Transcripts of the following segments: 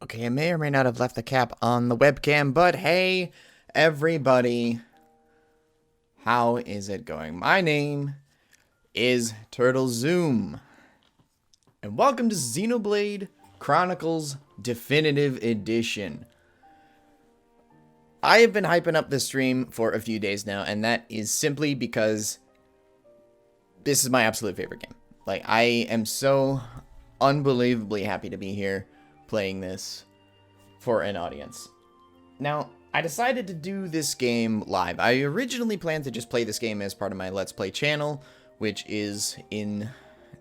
Okay, I may or may not have left the cap on the webcam, but hey, everybody, how is it going? My name is Turtle Zoom, and welcome to Xenoblade Chronicles Definitive Edition. I have been hyping up this stream for a few days now, and that is simply because this is my absolute favorite game. Like, I am so unbelievably happy to be here playing this for an audience. Now, I decided to do this game live. I originally planned to just play this game as part of my Let's Play channel, which is in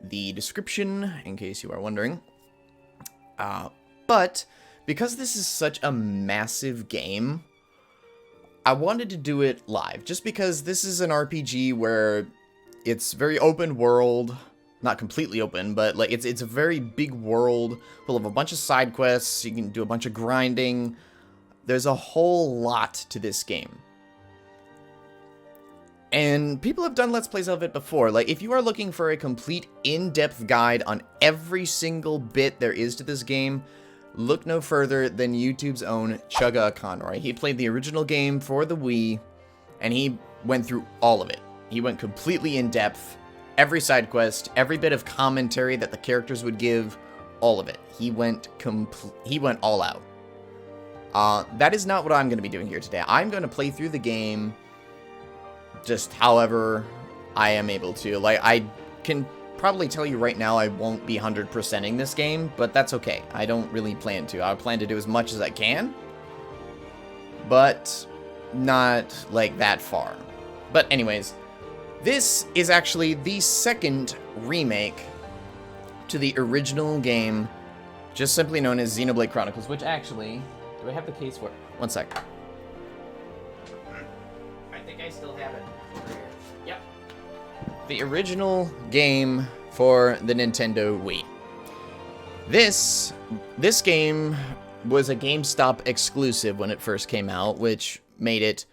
the description, in case you are wondering. But because this is such a massive game, I wanted to do it live, just because this is an RPG where it's very open world. Not completely open, but like it's a very big world full of a bunch of side quests. You can do a bunch of grinding. There's a whole lot to this game. And people have done Let's Plays of it before. Like, if you are looking for a complete in-depth guide on every single bit there is to this game, look no further than YouTube's own Chugga Conroy. He played the original game for the Wii, and he went through all of it. He went completely in-depth. Every side quest, every bit of commentary that the characters would give, all of it. He went all out. That is not what I'm going to be doing here today. I'm going to play through the game just however I am able to. Like, I can probably tell you right now I won't be 100%ing this game, but that's okay. I don't really plan to. I plan to do as much as I can, but not like that far. But anyways, this is actually the second remake to the original game, just simply known as Xenoblade Chronicles, which actually, do I have the case for it? One sec. I think I still have it over here. Yep. The original game for the Nintendo Wii. This game was a GameStop exclusive when it first came out, which made it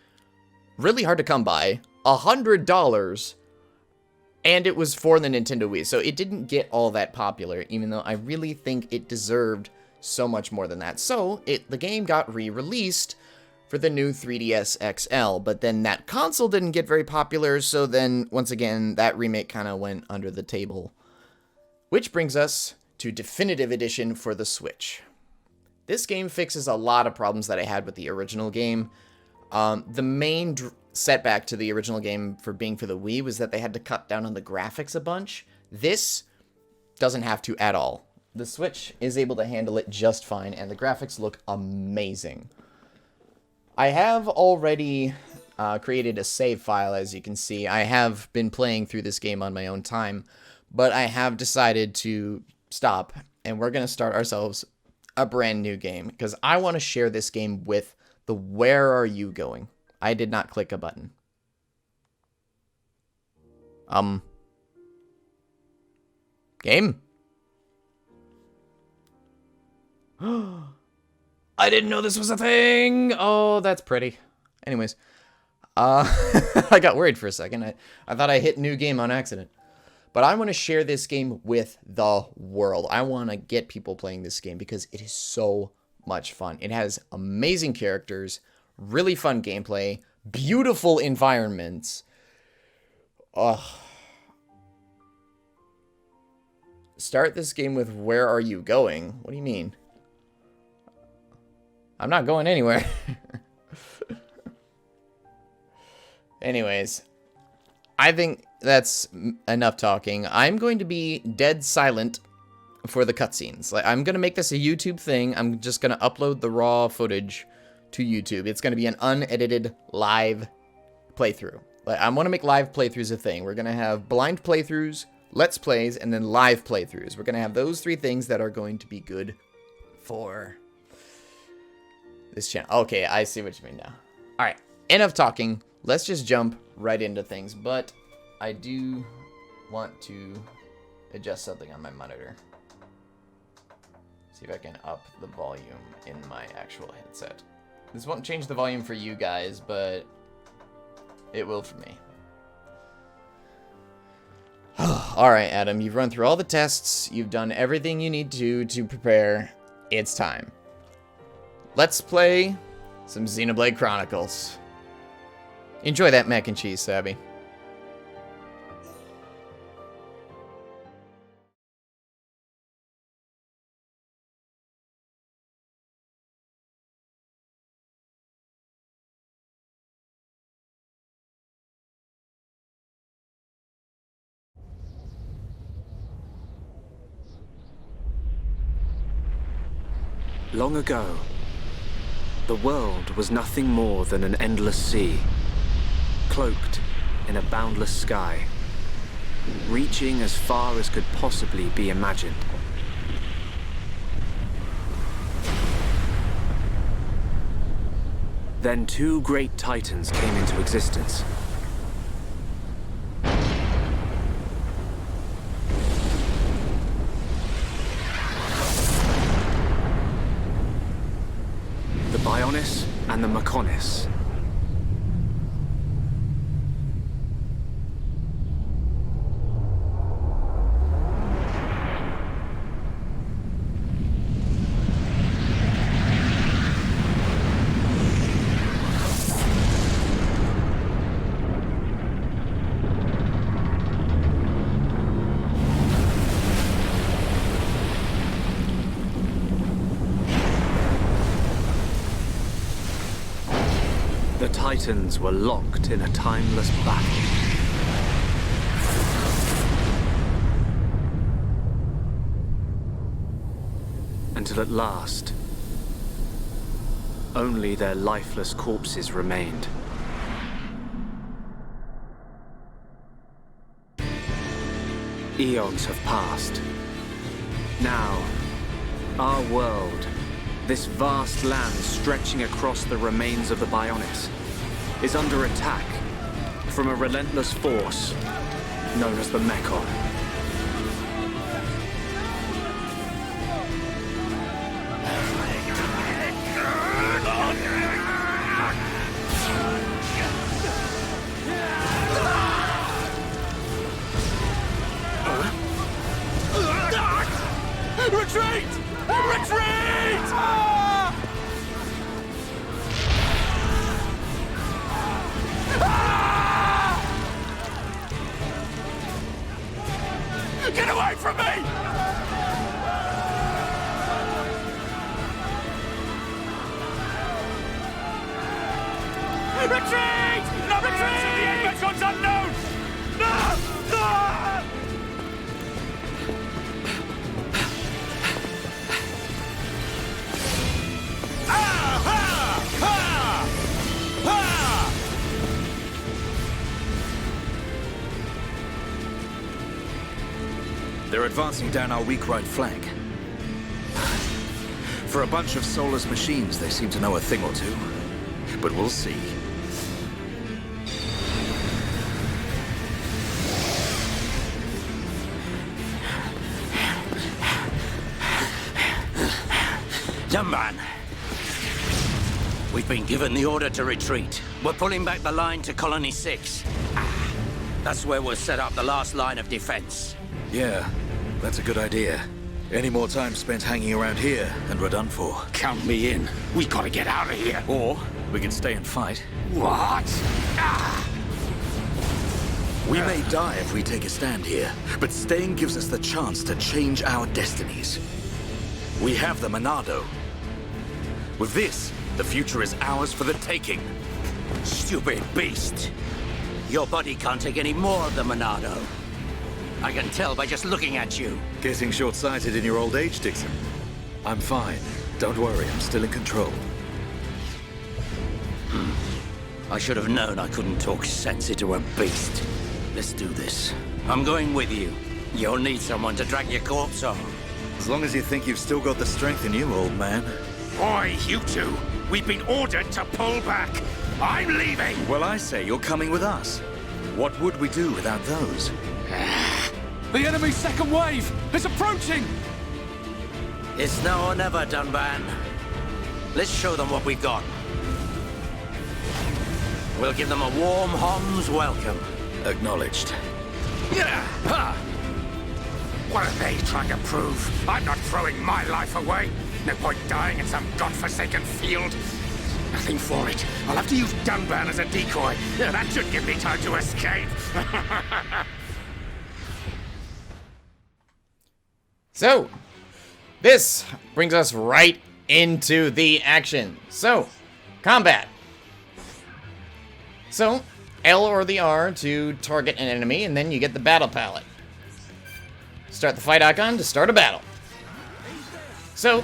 really hard to come by. $100, and it was for the Nintendo Wii, so it didn't get all that popular, even though I really think it deserved so much more than that. So the game got re-released for the new 3DS XL, but then that console didn't get very popular, so then once again that remake kind of went under the table. Which brings us to Definitive Edition for the Switch. This game fixes a lot of problems that I had with the original game. The main setback to the original game for being for the Wii was that they had to cut down on the graphics a bunch. This doesn't have to at all. The Switch is able to handle it just fine, and the graphics look amazing. I have already created a save file, as you can see. I have been playing through this game on my own time, but I have decided to stop, and we're going to start ourselves a brand new game, because I want to share this game with the Where Are You Going? I did not click a button. Game? I didn't know this was a thing! Oh, that's pretty. Anyways. I got worried for a second. I thought I hit new game on accident. But I want to share this game with the world. I want to get people playing this game because it is so much fun. It has amazing characters, really fun gameplay, beautiful environments. Ugh. Start this game with Where Are You Going? What do you mean? I'm not going anywhere. Anyways, I think that's enough talking. I'm going to be dead silent for the cutscenes. Like, I'm going to make this a YouTube thing. I'm just going to upload the raw footage to YouTube. It's going to be an unedited live playthrough. Like, I want to make live playthroughs a thing. We're going to have blind playthroughs, Let's Plays, and then live playthroughs. We're going to have those three things that are going to be good for this channel. Okay, I see what you mean now. Alright, enough talking. Let's just jump right into things. But I do want to adjust something on my monitor. See if I can up the volume in my actual headset. This won't change the volume for you guys, but it will for me. Alright, Adam, you've run through all the tests. You've done everything you need to prepare. It's time. let's play some Xenoblade Chronicles. Enjoy that mac and cheese, Sabby. Long ago, the world was nothing more than an endless sea, cloaked in a boundless sky, reaching as far as could possibly be imagined. Then two great titans came into existence. The Bionis and the Mechonis. The Titans were locked in a timeless battle. Until at last, only their lifeless corpses remained. Eons have passed. Now, our world, this vast land stretching across the remains of the Bionis, is under attack from a relentless force known as the Mechon. Retreat! Retreat! Get away from me! Retreat! No, retreat! The Mechon's unknown! No! No! They're advancing down our weak right flank. For a bunch of soulless machines, they seem to know a thing or two. But we'll see. Dunban, we've been given the order to retreat. We're pulling back the line to Colony 6. That's where we'll set up the last line of defense. Yeah, that's a good idea. Any more time spent hanging around here, and we're done for. Count me in. We gotta get out of here. Or we can stay and fight. What? We may die if we take a stand here, but staying gives us the chance to change our destinies. We have the Monado. With this, the future is ours for the taking. Stupid beast. Your body can't take any more of the Monado. I can tell by just looking at you. Getting short-sighted in your old age, Dixon. I'm fine. Don't worry, I'm still in control. I should have known I couldn't talk sense into a beast. Let's do this. I'm going with you. You'll need someone to drag your corpse home. As long as you think you've still got the strength in you, old man. Boy, you two. We've been ordered to pull back. I'm leaving. Well, I say you're coming with us. What would we do without those? The enemy's second wave is approaching. It's now or never, Dunban. Let's show them what we've got. We'll give them a warm Hom's welcome. Acknowledged. Yeah. Ha. What are they trying to prove? I'm not throwing my life away. No point dying in some godforsaken field. Nothing for it. I'll have to use Dunban as a decoy. Yeah, that should give me time to escape. So, this brings us right into the action. So, combat. So, L or the R to target an enemy, and then you get the battle palette. Start the fight icon to start a battle. So,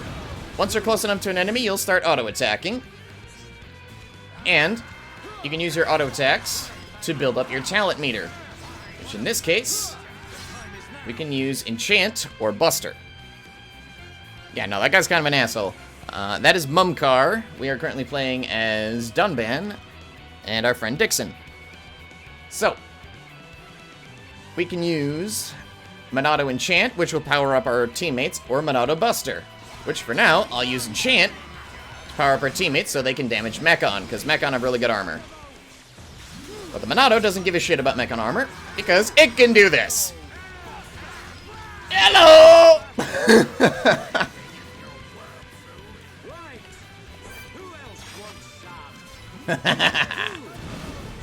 once you're close enough to an enemy, you'll start auto-attacking. And you can use your auto-attacks to build up your talent meter, which in this case, we can use Enchant or Buster. Yeah, no, that guy's kind of an asshole. That is Mumkar. We are currently playing as Dunban and our friend Dixon. So, we can use Monado Enchant, which will power up our teammates, or Monado Buster, which for now, I'll use Enchant to power up our teammates so they can damage Mechon, because Mechon have really good armor. But the Monado doesn't give a shit about Mechon armor, because it can do this. Hello!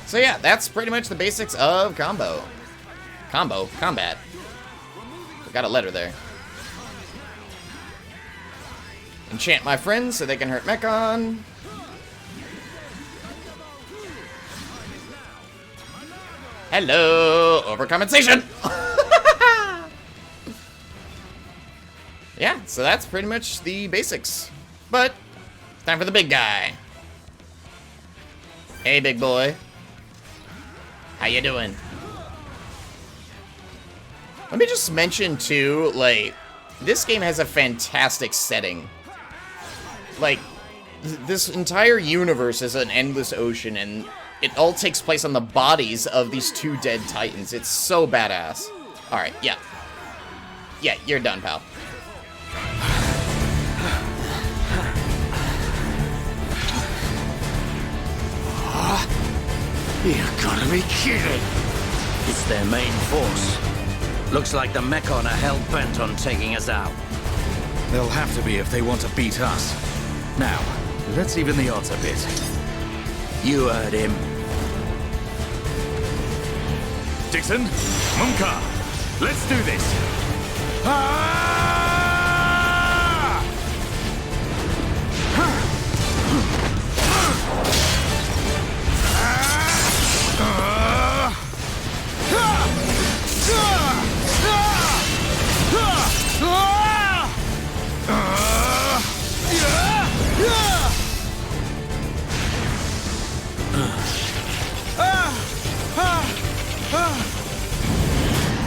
So yeah, that's pretty much the basics of combat. Got a letter there. Enchant my friends so they can hurt Mechon. Hello, overcompensation. Yeah, so that's pretty much the basics. But it's time for the big guy. Hey, big boy. How you doing? Let me just mention, too, like, this game has a fantastic setting. Like, this entire universe is an endless ocean, and it all takes place on the bodies of these two dead titans. It's so badass. Alright, yeah. Yeah, you're done, pal. You gotta be kidding! It's their main force. Looks like the Mechon are hell-bent on taking us out. They'll have to be if they want to beat us. Now, let's even the odds a bit. You heard him. Dixon, Mumkar, let's do this.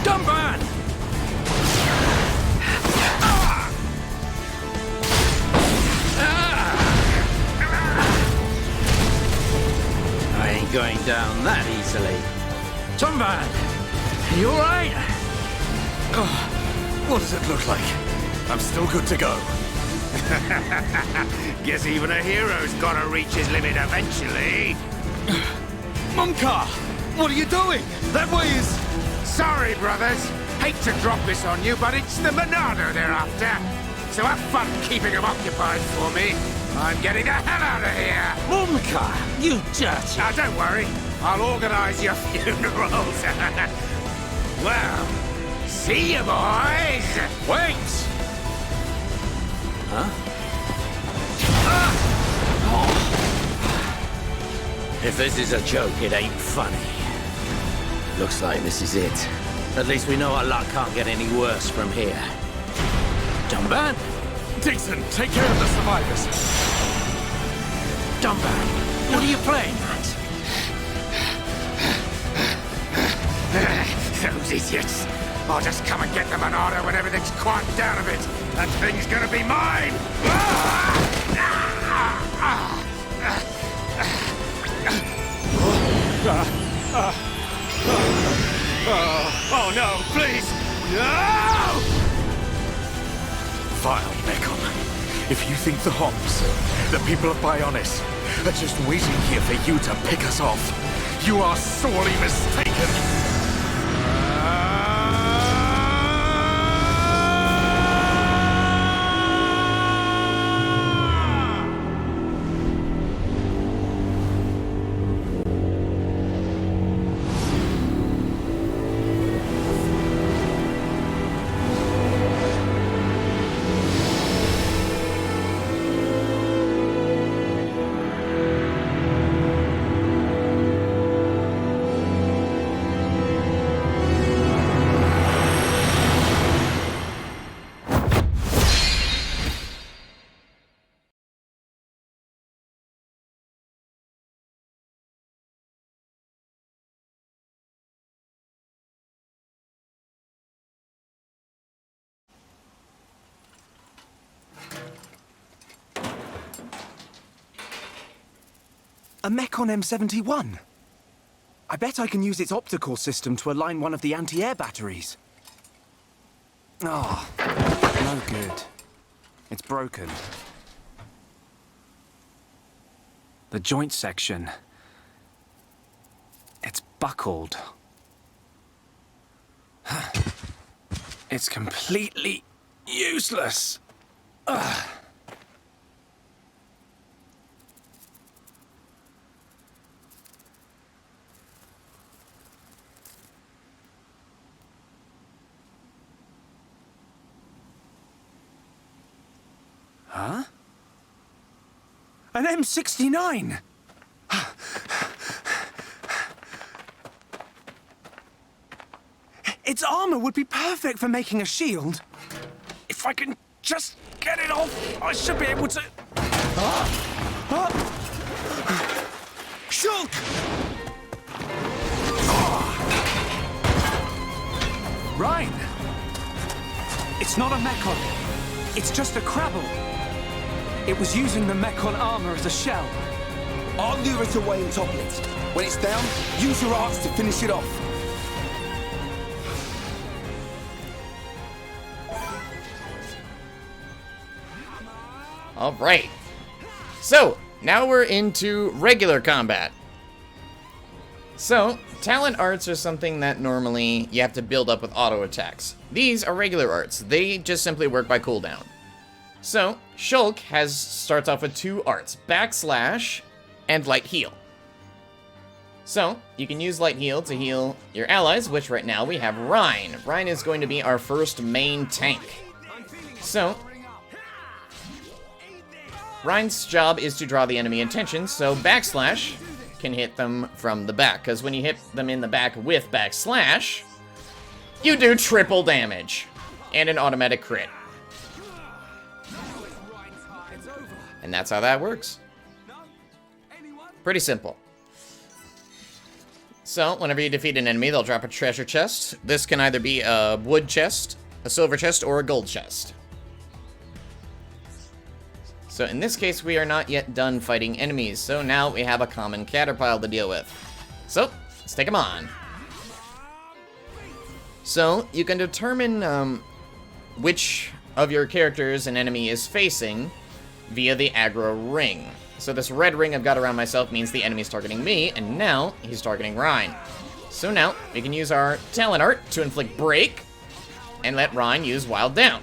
Dunban! I ain't going down that easily. Dunban! You alright? What does it look like? I'm still good to go. Guess even a hero's gotta reach his limit eventually. Mumkar! What are you doing? That way is... Sorry, brothers. Hate to drop this on you, but it's the Monado they're after. So have fun keeping them occupied for me. I'm getting the hell out of here. Mumkar, you dirty... Now, don't worry. I'll organize your funerals. Well, see you, boys. Wait! Huh? If this is a joke, it ain't funny. Looks like this is it. At least we know our luck can't get any worse from here. Dunban? Dixon, take care of the survivors. Dunban, what are you playing at? Those idiots. I'll just come and get the Monado when everything's quieted down a bit. That thing's gonna be mine! Oh no, please! No! Vile Mechon. If you think the Homs, the people of Bionis, are just waiting here for you to pick us off, you are sorely mistaken. A Mechon M71? I bet I can use its optical system to align one of the anti-air batteries. Oh, no good. It's broken. The joint section. It's buckled. It's completely useless. Ugh. Huh? An M69! Its armor would be perfect for making a shield. If I can just get it off, I should be able to... Shulk! Ryan! It's not a Mechon. It's just a Crabble. It was using the Mechon armor as a shell. I'll lure it away and topple it. When it's down, use your arts to finish it off. All right. So, now we're into regular combat. So, talent arts are something that normally you have to build up with auto attacks. These are regular arts. They just simply work by cooldown. So, Shulk starts off with 2 arts, Backslash and Light Heal. So, you can use Light Heal to heal your allies, which right now we have Rhine. Rhine is going to be our first main tank. So, Rhine's job is to draw the enemy attention, so Backslash can hit them from the back, because when you hit them in the back with Backslash, you do triple damage and an automatic crit. And that's how that works. Pretty simple. So, whenever you defeat an enemy, they'll drop a treasure chest. This can either be a wood chest, a silver chest, or a gold chest. So in this case, we are not yet done fighting enemies, so now we have a common caterpillar to deal with. So, let's take them on. So, you can determine which of your characters an enemy is facing via the aggro ring. So this red ring I've got around myself means the enemy's targeting me, and now he's targeting Rhine. So now, we can use our talent art to inflict break, and let Rhine use wild down.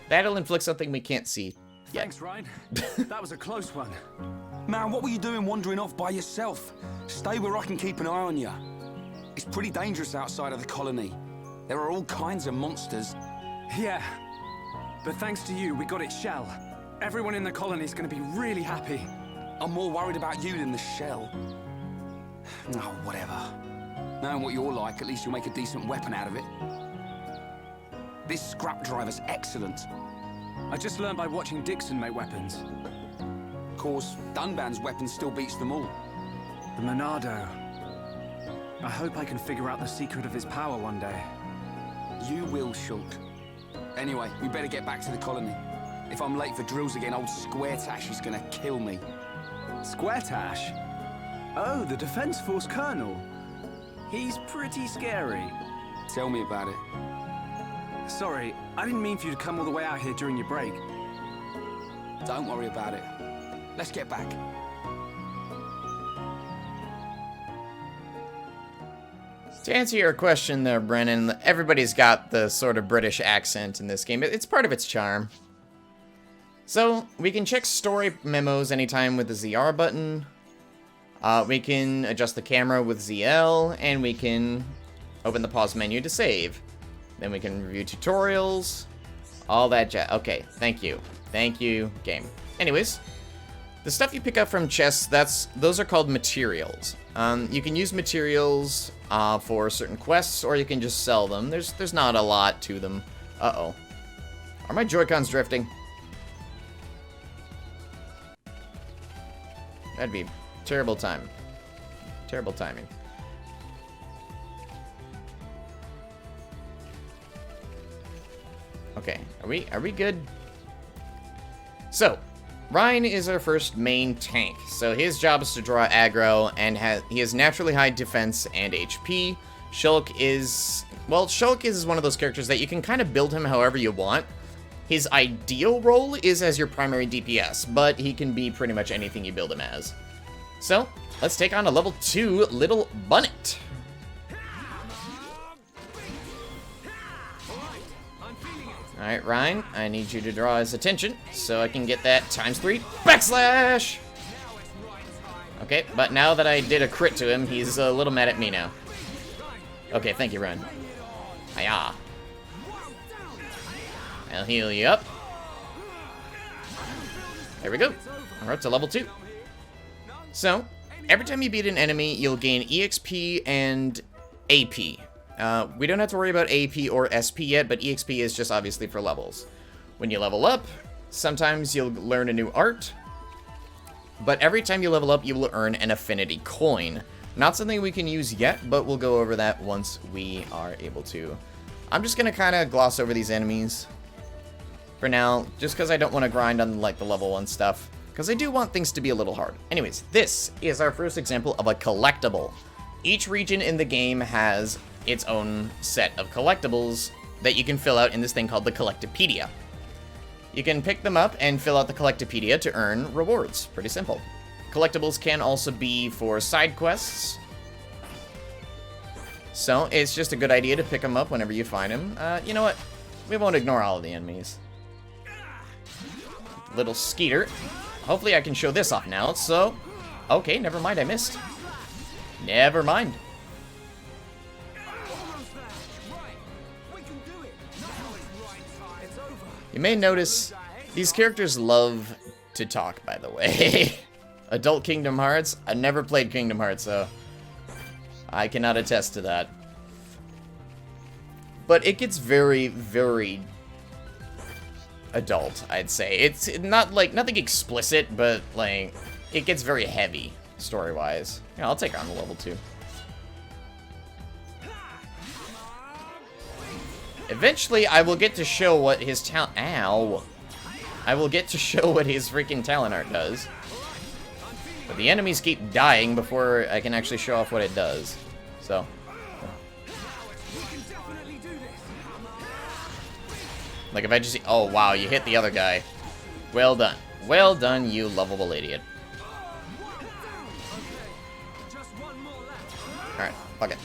That'll inflict something we can't see yet. Thanks, Ryan. That was a close one. Man, what were you doing wandering off by yourself? Stay where I can keep an eye on you. It's pretty dangerous outside of the colony. There are all kinds of monsters. Yeah, but thanks to you, we got its shell. Everyone in the colony is going to be really happy. I'm more worried about you than the shell. Oh, whatever. Knowing what you're like, at least you'll make a decent weapon out of it. This scrap driver's excellent. I just learned by watching Dixon make weapons. Of course, Dunban's weapon still beats them all. The Monado. I hope I can figure out the secret of his power one day. You will, Shulk. Anyway, we better get back to the colony. If I'm late for drills again, old Square Tash is gonna kill me. Square Tash? Oh, the Defense Force Colonel. He's pretty scary. Tell me about it. Sorry, I didn't mean for you to come all the way out here during your break. Don't worry about it. Let's get back. To answer your question there, Brennan, everybody's got the sort of British accent in this game. It's part of its charm. So, we can check story memos anytime with the ZR button. We can adjust the camera with ZL, and we can open the pause menu to save. Then we can review tutorials, all that jazz. Okay, thank you. Thank you, game. Anyways, the stuff you pick up from chests, those are called materials. You can use materials for certain quests, or you can just sell them. There's not a lot to them. Uh-oh. Are my Joy-Cons drifting? That'd be terrible time. Terrible timing. Okay, are we good? So, Ryan is our first main tank, so his job is to draw aggro, and he has naturally high defense and HP. Shulk is one of those characters that you can kind of build him however you want. His ideal role is as your primary DPS, but he can be pretty much anything you build him as. So, let's take on a level 2 Little Bunnet. Alright, Ryan, I need you to draw his attention so I can get that ×3 backslash! Okay, but now that I did a crit to him, he's a little mad at me now. Okay, thank you, Ryan. Hiya. I'll heal you up. There we go. We're up to level 2. So, every time you beat an enemy, you'll gain EXP and AP. We don't have to worry about AP or SP yet, but EXP is just obviously for levels. When you level up, sometimes you'll learn a new art, but every time you level up, you will earn an affinity coin. Not something we can use yet, but we'll go over that once we are able to. I'm just going to kind of gloss over these enemies for now, just because I don't want to grind on like the level 1 stuff, because I do want things to be a little hard. Anyways, this is our first example of a collectible. Each region in the game has its own set of collectibles that you can fill out in this thing called the Collectopedia. You can pick them up and fill out the Collectopedia to earn rewards. Pretty simple. Collectibles can also be for side quests, so it's just a good idea to pick them up whenever you find them. You know what? We won't ignore all of the enemies. Little Skeeter. Hopefully I can show this off now, so... Okay, never mind, I missed. Never mind. You may notice these characters love to talk, by the way. Adult Kingdom Hearts? I never played Kingdom Hearts, so I cannot attest to that. But it gets very, very adult, I'd say. It's not like nothing explicit, but like it gets very heavy story-wise. Yeah, I'll take on the level 2. Eventually, I will get to show what his talent. Ow! I will get to show what his freaking talent art does. But the enemies keep dying before I can actually show off what it does. So. Like if I just see, oh wow, you hit the other guy. Well done. Well done, you lovable idiot. Alright, fuck it.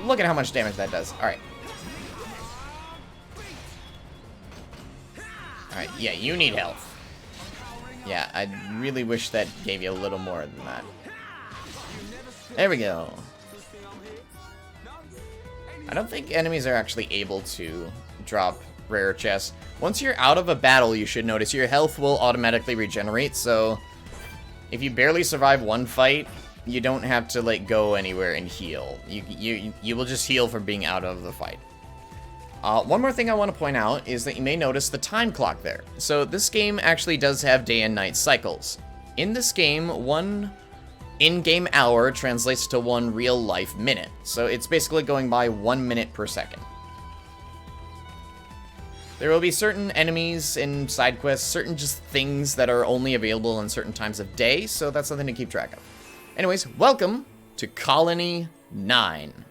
Look at how much damage that does. Alright. Alright, yeah, you need health. Yeah, I really wish that gave you a little more than that. There we go. I don't think enemies are actually able to drop rare chests. Once you're out of a battle, you should notice your health will automatically regenerate, so if you barely survive one fight, you don't have to like go anywhere and heal. You will just heal from being out of the fight. One more thing I want to point out is that you may notice the time clock there. So this game actually does have day and night cycles. In this game, one in-game hour translates to one real-life minute. So it's basically going by 1 minute per second. There will be certain enemies in side quests, certain just things that are only available on certain times of day, so that's something to keep track of. Anyways, welcome to Colony 9.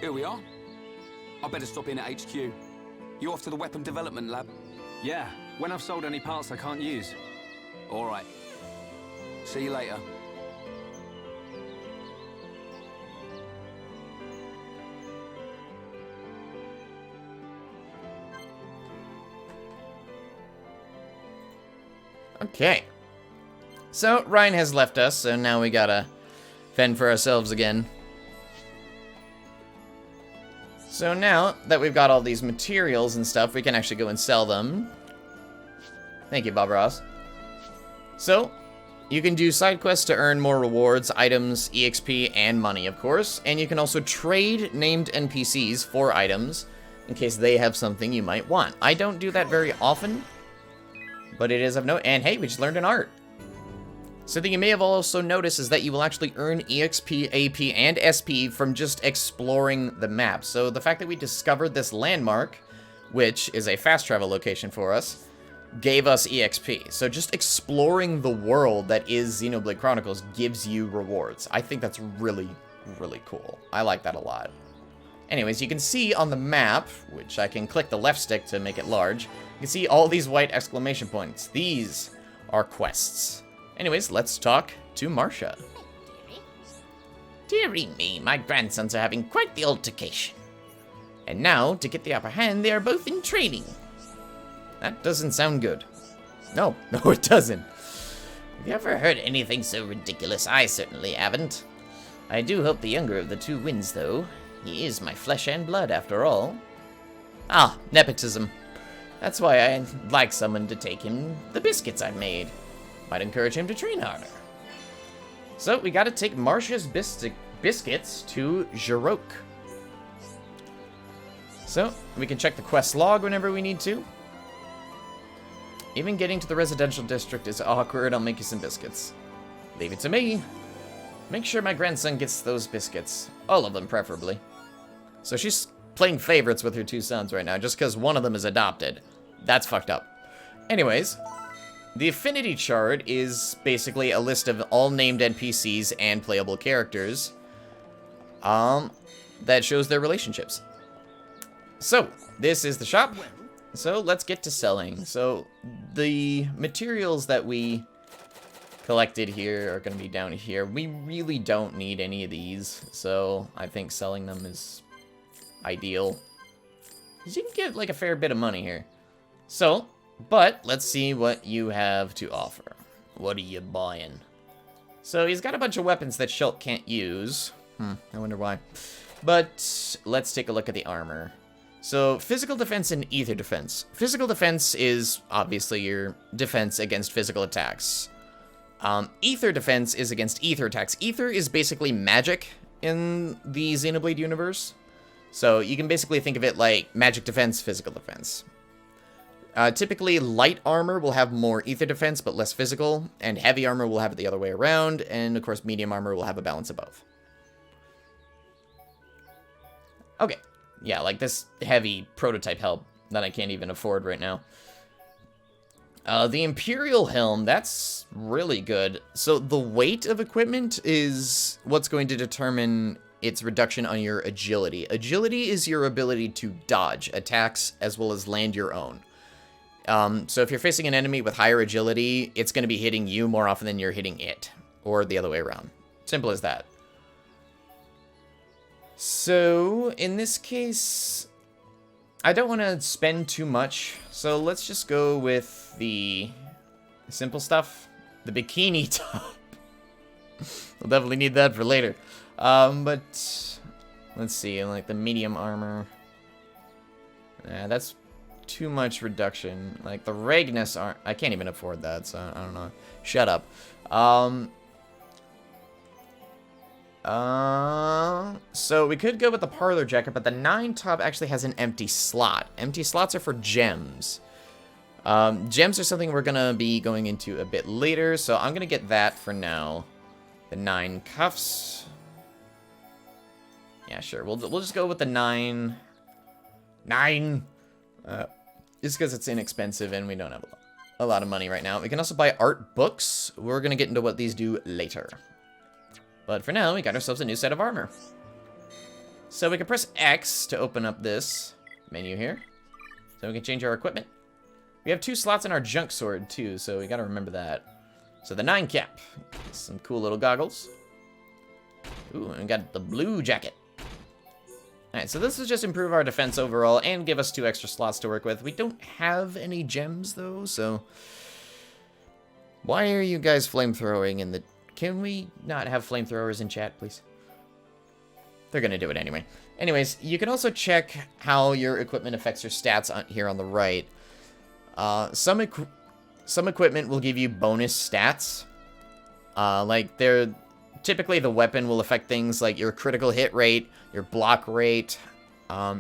Here we are. I better stop in at HQ. You off to the weapon development lab? Yeah, when I've sold any parts I can't use. All right. See you later. Okay. So, Ryan has left us, so now we gotta fend for ourselves again. So now that we've got all these materials and stuff, we can actually go and sell them. Thank you, Bob Ross. So, you can do side quests to earn more rewards, items, EXP, and money, of course. And you can also trade named NPCs for items in case they have something you might want. I don't do that very often, but it is of note. And hey, we just learned an art. Something you may have also noticed is that you will actually earn EXP, AP, and SP from just exploring the map. So the fact that we discovered this landmark, which is a fast travel location for us, gave us EXP. So just exploring the world that is Xenoblade Chronicles gives you rewards. I think that's really, really cool. I like that a lot. Anyways, you can see on the map, which I can click the left stick to make it large, you can see all these white exclamation points. These are quests. Anyways, let's talk to Marcia. Dearie me, my grandsons are having quite the altercation. And now, to get the upper hand, they are both in training. That doesn't sound good. No, it doesn't. Have you ever heard anything so ridiculous? I certainly haven't. I do hope the younger of the two wins, though. He is my flesh and blood, after all. Ah, nepotism. That's why I'd like someone to take him the biscuits I've made. Might encourage him to train harder. So, we gotta take Marcia's biscuits to Jirok. So, we can check the quest log whenever we need to. Even getting to the residential district is awkward. I'll make you some biscuits. Leave it to me. Make sure my grandson gets those biscuits. All of them, preferably. So she's playing favorites with her two sons right now, just because one of them is adopted. That's fucked up. Anyways, the affinity chart is basically a list of all named NPCs and playable characters that shows their relationships. So, this is the shop. So, let's get to selling. So, the materials that we collected here are going to be down here. We really don't need any of these, so I think selling them is ideal. Because you can get, like, a fair bit of money here. So, but let's see what you have to offer. What are you buying? So, he's got a bunch of weapons that Shulk can't use. I wonder why. But, let's take a look at the armor. So, physical defense and ether defense. Physical defense is, obviously, your defense against physical attacks. Ether defense is against ether attacks. Ether is basically magic in the Xenoblade universe. So, you can basically think of it like magic defense, physical defense. Typically, light armor will have more ether defense, but less physical. And heavy armor will have it the other way around. And, of course, medium armor will have a balance of both. Okay. Yeah, like this heavy prototype helm that I can't even afford right now. The Imperial Helm, that's really good. So the weight of equipment is what's going to determine its reduction on your agility. Agility is your ability to dodge attacks as well as land your own. So if you're facing an enemy with higher agility, it's going to be hitting you more often than you're hitting it. Or the other way around. Simple as that. So, in this case, I don't want to spend too much, so let's just go with the simple stuff. The bikini top. We'll definitely need that for later. But, let's see, like the medium armor. That's too much reduction. Like, the Ragnus aren't... I can't even afford that, so I don't know. Shut up. So we could go with the parlor jacket, but the 9 top actually has an empty slot. Empty slots are for gems. Gems are something we're gonna be going into a bit later, so I'm gonna get that for now. The 9 cuffs. Yeah, sure. We'll just go with the 9. 9. Just because it's inexpensive and we don't have a lot of money right now. We can also buy art books. We're gonna get into what these do later. But for now, we got ourselves a new set of armor. So we can press X to open up this menu here. So we can change our equipment. We have 2 slots in our junk sword too, so we gotta remember that. So the 9 cap. Some cool little goggles. Ooh, and we got the blue jacket. Alright, so this will just improve our defense overall and give us 2 extra slots to work with. We don't have any gems though, so... Why are you guys flamethrowing in the... Can we not have flamethrowers in chat, please? They're gonna do it anyway. Anyways, you can also check how your equipment affects your stats here on the right. Some equipment will give you bonus stats. Like, typically the weapon will affect things like your critical hit rate, your block rate.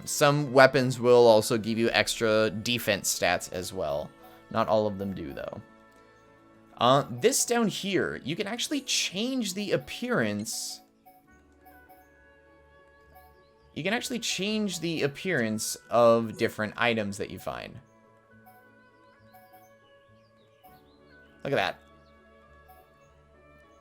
Some weapons will also give you extra defense stats as well. Not all of them do, though. This down here, you can actually change the appearance. You can actually change the appearance of different items that you find. Look at that.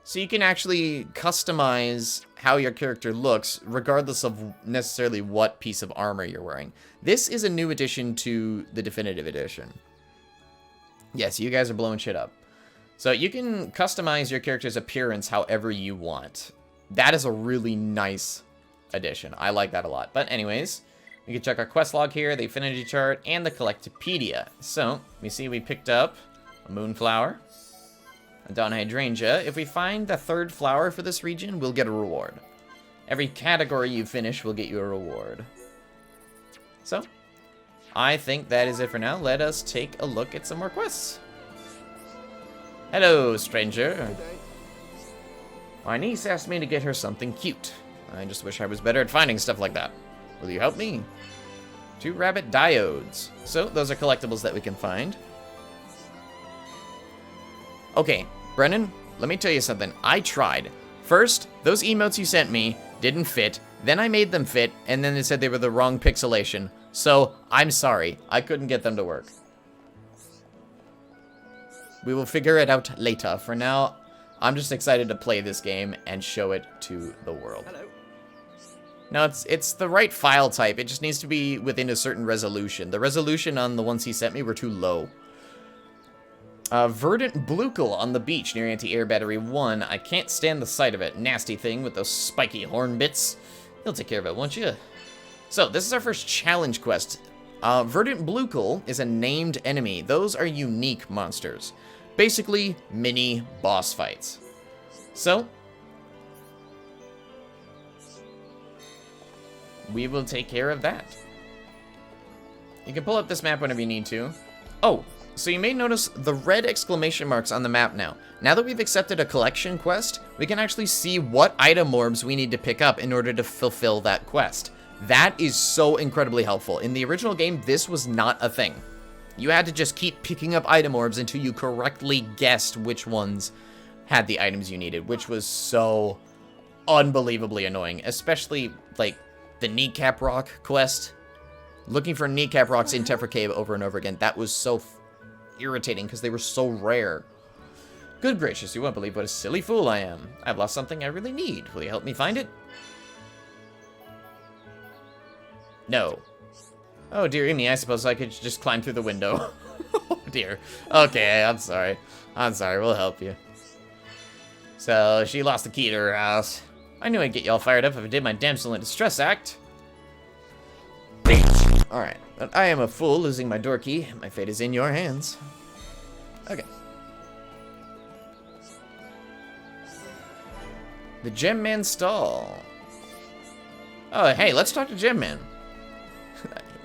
So you can actually customize how your character looks, regardless of necessarily what piece of armor you're wearing. This is a new addition to the Definitive Edition. Yes, you guys are blowing shit up. So you can customize your character's appearance however you want. That is a really nice addition. I like that a lot. But anyways, we can check our quest log here, the affinity chart, and the Collectopedia. So, we see we picked up a moonflower, a dawn hydrangea. If we find the third flower for this region, we'll get a reward. Every category you finish will get you a reward. So, I think that is it for now. Let us take a look at some more quests. Hello, stranger. My niece asked me to get her something cute. I just wish I was better at finding stuff like that. Will you help me? 2 rabbit diodes. So, those are collectibles that we can find. Okay, Brennan, let me tell you something. I tried. First, those emotes you sent me didn't fit. Then I made them fit, and then they said they were the wrong pixelation. So, I'm sorry. I couldn't get them to work. We will figure it out later. For now, I'm just excited to play this game and show it to the world. Hello. No, it's the right file type. It just needs to be within a certain resolution. The resolution on the ones he sent me were too low. Verdant Blukel on the beach near Anti-Air Battery 1. I can't stand the sight of it. Nasty thing with those spiky horn bits. You'll take care of it, won't you? So, this is our first challenge quest. Verdant Blukel is a named enemy. Those are unique monsters. Basically, mini boss fights. So, we will take care of that. You can pull up this map whenever you need to. Oh, so you may notice the red exclamation marks on the map now. Now that we've accepted a collection quest, we can actually see what item orbs we need to pick up in order to fulfill that quest. That is so incredibly helpful. In the original game, this was not a thing. You had to just keep picking up item orbs until you correctly guessed which ones had the items you needed, which was so unbelievably annoying, especially, like, the kneecap rock quest. Looking for kneecap rocks in Tephra Cave over and over again. That was so irritating because they were so rare. Good gracious, you won't believe what a silly fool I am. I've lost something I really need. Will you help me find it? No. Oh, dear me, I suppose I could just climb through the window. Oh, dear. Okay, I'm sorry. I'm sorry, we'll help you. So, she lost the key to her house. I knew I'd get you all fired up if I did my damsel in distress act. Alright, but I am a fool losing my door key. My fate is in your hands. Okay. The Gem Man stall. Oh, hey, let's talk to Gem Man.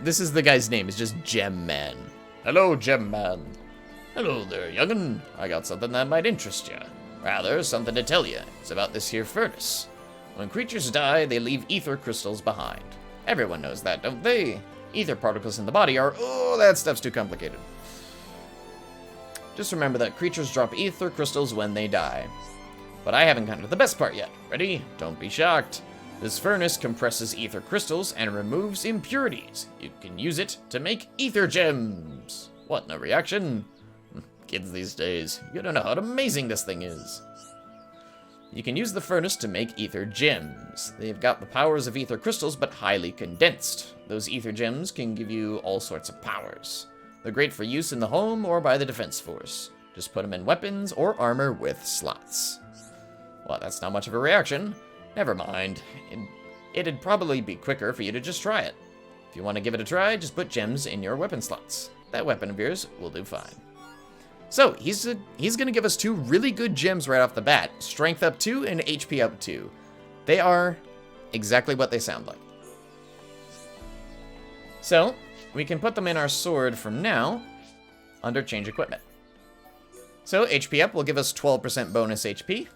This is the guy's name, it's just Gem Man. Hello, Gem Man. Hello there, young'un. I got something that might interest you. Rather, something to tell you. It's about this here furnace. When creatures die, they leave ether crystals behind. Everyone knows that, don't they? Ether particles in the body are... Oh, that stuff's too complicated. Just remember that creatures drop ether crystals when they die. But I haven't gotten to the best part yet. Ready? Don't be shocked. This furnace compresses ether crystals and removes impurities. You can use it to make ether gems. What, no reaction? Kids these days, you don't know how amazing this thing is. You can use the furnace to make ether gems. They've got the powers of ether crystals, but highly condensed. Those ether gems can give you all sorts of powers. They're great for use in the home or by the defense force. Just put them in weapons or armor with slots. Well, that's not much of a reaction. Never mind. It'd probably be quicker for you to just try it. If you want to give it a try, just put gems in your weapon slots. That weapon of yours will do fine. So, he's going to give us 2 really good gems right off the bat. Strength up 2 and HP up 2. They are exactly what they sound like. So, we can put them in our sword from now under change equipment. So, HP up will give us 12% bonus HP.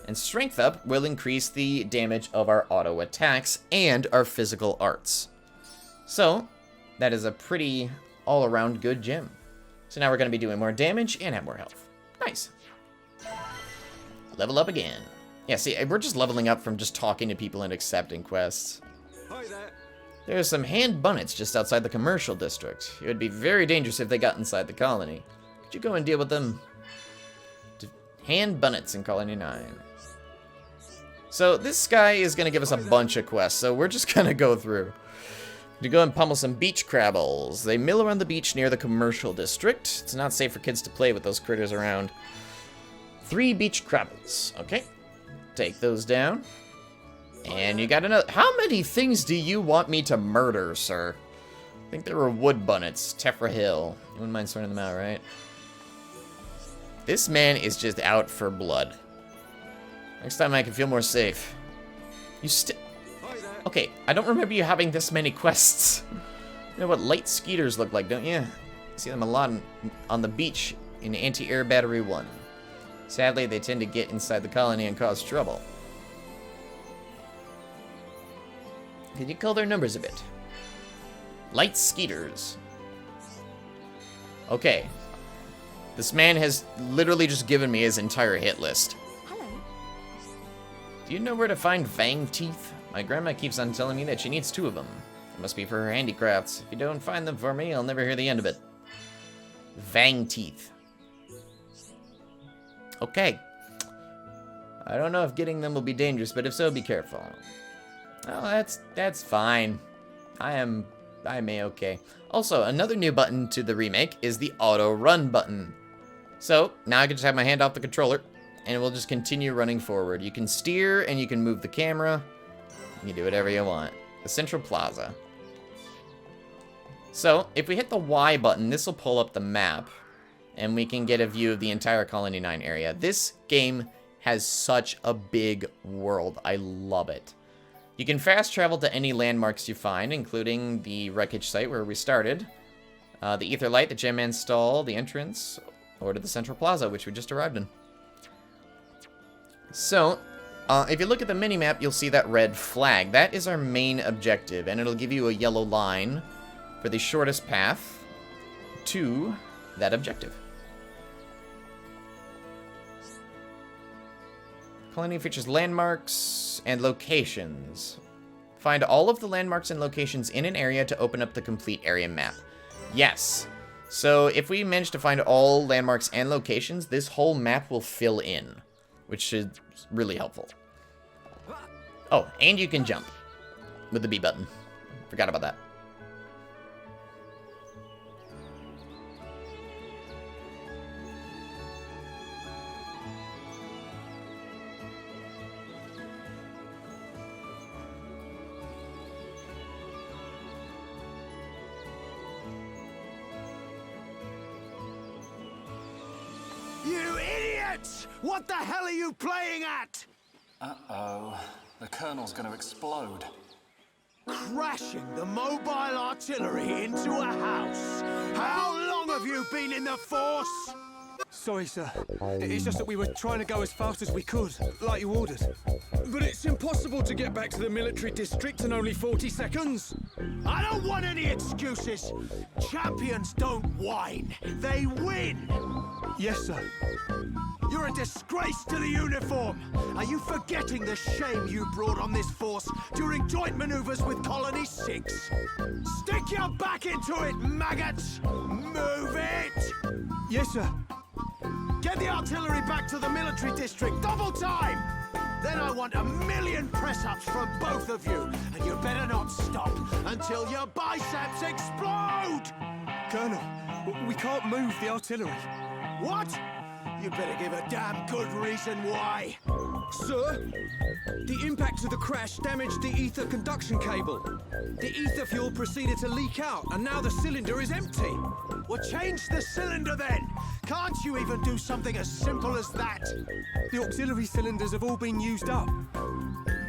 And strength up will increase the damage of our auto attacks and our physical arts. So, that is a pretty all-around good gem. So now we're going to be doing more damage and have more health. Nice. Level up again. Yeah, see, we're just leveling up from just talking to people and accepting quests. Hi there. There's some hand bunnets just outside the commercial district. It would be very dangerous if they got inside the colony. Could you go and deal with them? Hand bunnets in Colony 9. So this guy is going to give us a bunch of quests, so we're just going to go through. To go and pummel some beach crabbles. They mill around the beach near the commercial district. It's not safe for kids to play with those critters around. 3 beach crabbles. Okay. Take those down. And you got another. How many things do you want me to murder, sir? I think there were wood bunnets. Tephra Hill. You wouldn't mind sorting them out, right? This man is just out for blood. Next time I can feel more safe. You still... Okay, I don't remember you having this many quests. You know what light skeeters look like, don't you? You see them a lot on the beach in Anti-Air Battery 1. Sadly, they tend to get inside the colony and cause trouble. Can you call their numbers a bit? Light skeeters. Okay. This man has literally just given me his entire hit list. Hello. Do you know where to find Fang Teeth? My grandma keeps on telling me that she needs 2 of them. It must be for her handicrafts. If you don't find them for me, I'll never hear the end of it. Fang Teeth. Okay. I don't know if getting them will be dangerous, but if so, be careful. Oh, that's fine. I'm A-okay. Also, another new button to the remake is the auto run button. So, now I can just have my hand off the controller, and it will just continue running forward. You can steer, and you can move the camera. You can do whatever you want. The Central Plaza. So, if we hit the Y button, this will pull up the map, and we can get a view of the entire Colony 9 area. This game has such a big world. I love it. You can fast travel to any landmarks you find, including the wreckage site where we started, the Ether Light, the Gem Man Stall, the entrance, or to the Central Plaza, which we just arrived in. So, if you look at the minimap, you'll see that red flag. That is our main objective, and it'll give you a yellow line for the shortest path to that objective. Colony features landmarks and locations. Find all of the landmarks and locations in an area to open up the complete area map. Yes. So if we manage to find all landmarks and locations, this whole map will fill in, which is really helpful. Oh, and you can jump with the B button. Forgot about that. You idiots! What the hell are you playing at? Uh-oh. The Colonel's gonna explode. Crashing the mobile artillery into a house. How long have you been in the Force? Sorry, sir. It's just that we were trying to go as fast as we could, like you ordered. But it's impossible to get back to the military district in only 40 seconds. I don't want any excuses. Champions don't whine. They win. Yes, sir. You're a disgrace to the uniform. Are you forgetting the shame you brought on this force during joint maneuvers with Colony 6? Stick your back into it, maggots! Move it! Yes, sir. Get the artillery back to the military district, double time! Then I want 1,000,000 press-ups from both of you, and you better not stop until your biceps explode! Colonel, we can't move the artillery. What? You better give a damn good reason why. Sir, the impact of the crash damaged the ether conduction cable. The ether fuel proceeded to leak out, and now the cylinder is empty. Well, change the cylinder then. Can't you even do something as simple as that? The auxiliary cylinders have all been used up.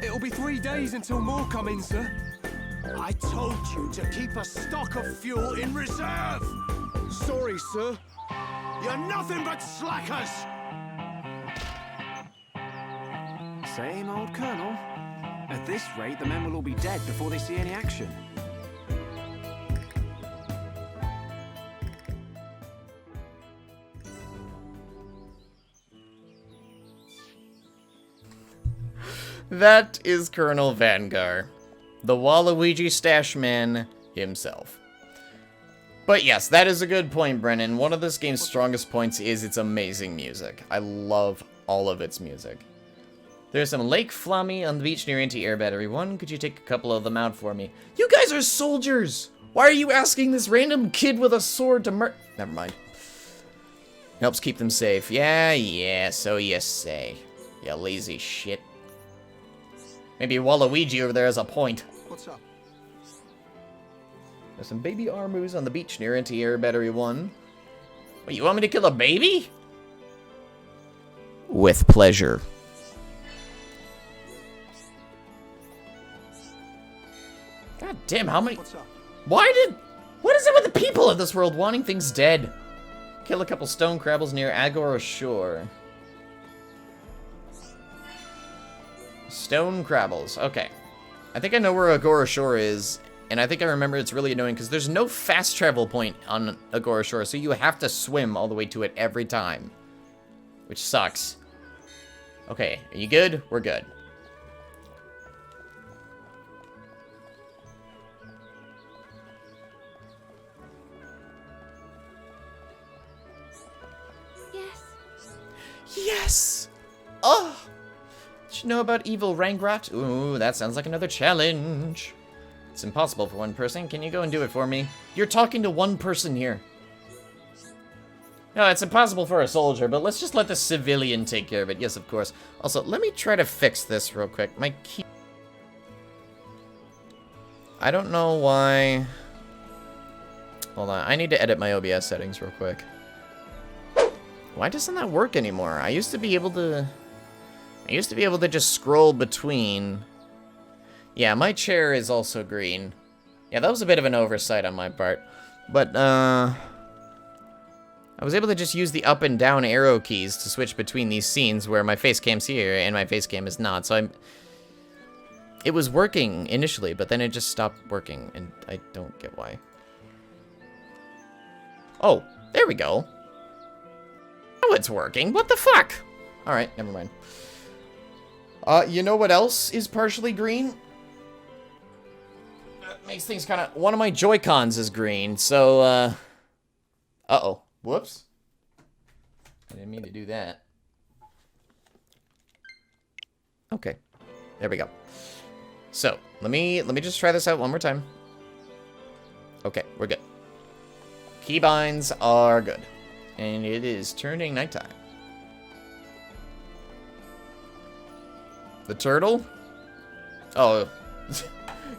It'll be 3 days until more come in, sir. I told you to keep a stock of fuel in reserve. Sorry, sir. You're nothing but slackers! Same old Colonel. At this rate, the men will all be dead before they see any action. That is Colonel Vanguard, the Waluigi stash man himself. But yes, that is a good point, Brennan. One of this game's strongest points is its amazing music. I love all of its music. There's some Lake Flammy on the beach near Anti-Air Battery 1. Could you take a couple of them out for me? You guys are soldiers! Why are you asking this random kid with a sword to Never mind. Helps keep them safe. Yeah, so you say. You lazy shit. Maybe Waluigi over there has a point. What's up? There's some baby armoos on the beach near Anti-Air Battery 1. Wait, you want me to kill a baby? With pleasure. God damn, how many... What's up? What is it with the people of this world wanting things dead? Kill a couple stone crabbles near Agora Shore. Stone crabbles, okay. I think I know where Agora Shore is, and I think I remember it's really annoying because there's no fast travel point on Agora Shore, so you have to swim all the way to it every time. Which sucks. Okay, are you good? We're good. Yes! Oh! Did you know about evil Rangrat? Ooh, that sounds like another challenge. It's impossible for one person. Can you go and do it for me? You're talking to one person here. No, it's impossible for a soldier, but let's just let the civilian take care of it. Yes, of course. Also, let me try to fix this real quick. My key... I don't know why... Hold on, I need to edit my OBS settings real quick. Why doesn't that work anymore? I used to be able to just scroll between. Yeah, my chair is also green. Yeah, that was a bit of an oversight on my part. But, I was able to just use the up and down arrow keys to switch between these scenes where my face cam's here and my face cam is not. So it was working initially, but then it just stopped working, and I don't get why. Oh, there we go. Oh, it's working. What the fuck? Alright, never mind. You know what else is partially green? That makes things kind of... One of my Joy-Cons is green, so, uh-oh. Whoops. I didn't mean to do that. Okay. There we go. So, let me just try this out one more time. Okay, we're good. Keybinds are good. And it is turning nighttime. The turtle? Oh,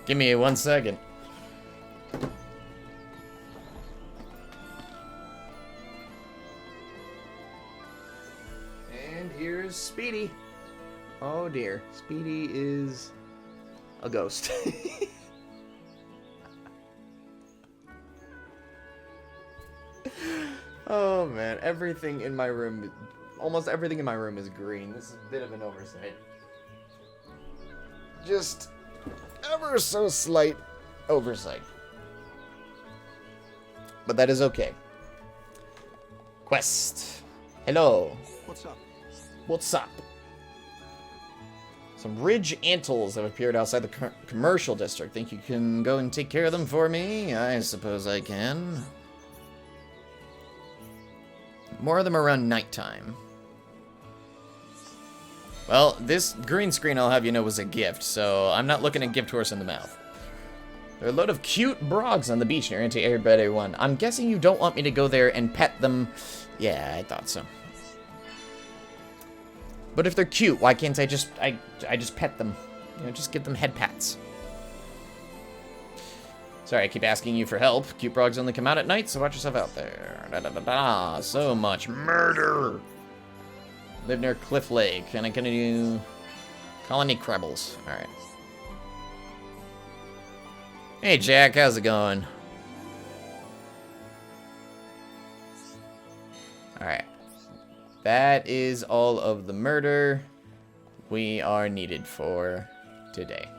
give me 1 second. And here's Speedy. Oh dear, Speedy is a ghost. Oh man, everything in my room, almost everything in my room is green. This is a bit of an oversight. Just ever so slight oversight. But that is okay. Quest. Hello. What's up? What's up? Some ridge antles have appeared outside the commercial district. Think you can go and take care of them for me? I suppose I can. More of them around nighttime. Well, this green screen, I'll have you know, was a gift, so I'm not looking at gift horse in the mouth. There are a load of cute brogs on the beach near Anti-Air Battery 1. I'm guessing you don't want me to go there and pet them. Yeah, I thought so. But if they're cute, why can't I just pet them? You know, just give them head pats. Sorry, I keep asking you for help. Cute brogs only come out at night, so watch yourself out there. Da, da, da, da. So much murder. Live near Cliff Lake, and I'm gonna do colony crabbles. All right. Hey, Jack, how's it going? All right. That is all of the murder we are needed for today.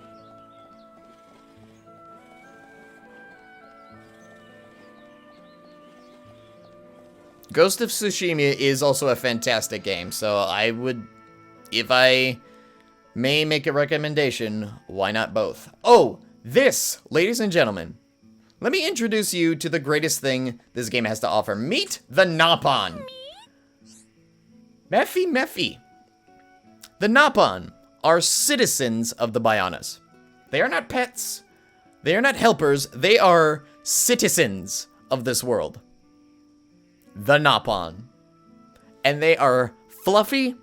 Ghost of Tsushima is also a fantastic game, so I would, if I may make a recommendation. Why not both? Oh, this, ladies and gentlemen, let me introduce you to the greatest thing this game has to offer. Meet the Nopon. Mephi. The Nopon are citizens of the Bionis. They are not pets. They are not helpers. They are citizens of this world. The Nopon. And they are fluffy,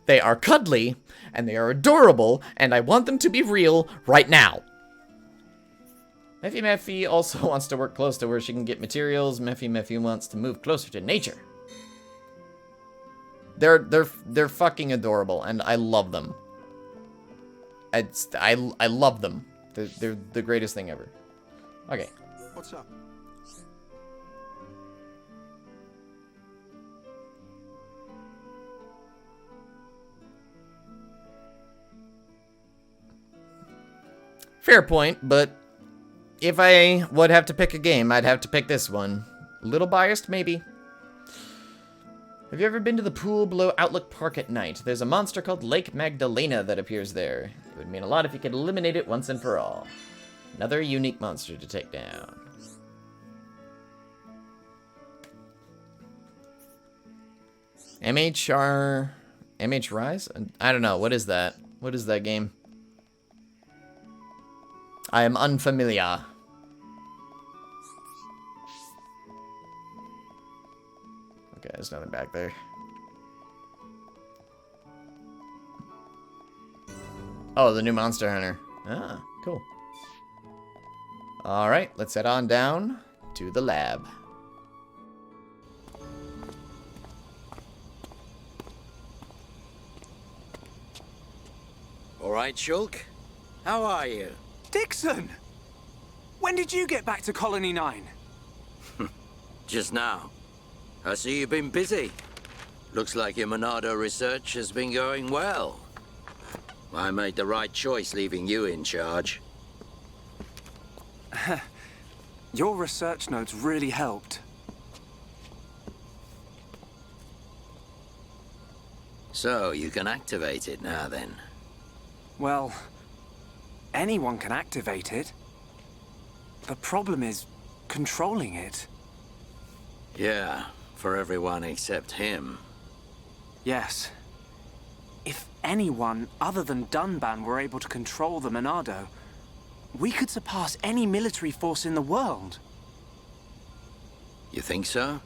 they are cuddly, and they are adorable, and I want them to be real right now. Mephi also wants to work close to where she can get materials. Mephi wants to move closer to nature. They're fucking adorable, and I love them. I love them. They're the greatest thing ever. Okay. What's up? Fair point, but if I would have to pick a game, I'd have to pick this one. A little biased, maybe. Have you ever been to the pool below Outlook Park at night? There's a monster called Lake Magdalena that appears there. It would mean a lot if you could eliminate it once and for all. Another unique monster to take down. MH Rise? I don't know. What is that? What is that game? I am unfamiliar. Okay, there's nothing back there. Oh, the new Monster Hunter. Ah, cool. Alright, let's head on down to the lab. Alright, Shulk. How are you? Dixon! When did you get back to Colony 9? Just now. I see you've been busy. Looks like your Monado research has been going well. I made the right choice leaving you in charge. Your research notes really helped. So, you can activate it now then? Well, anyone can activate it. The problem is controlling it. Yeah, for everyone except him. Yes. If anyone other than Dunban were able to control the Monado, we could surpass any military force in the world. You think so?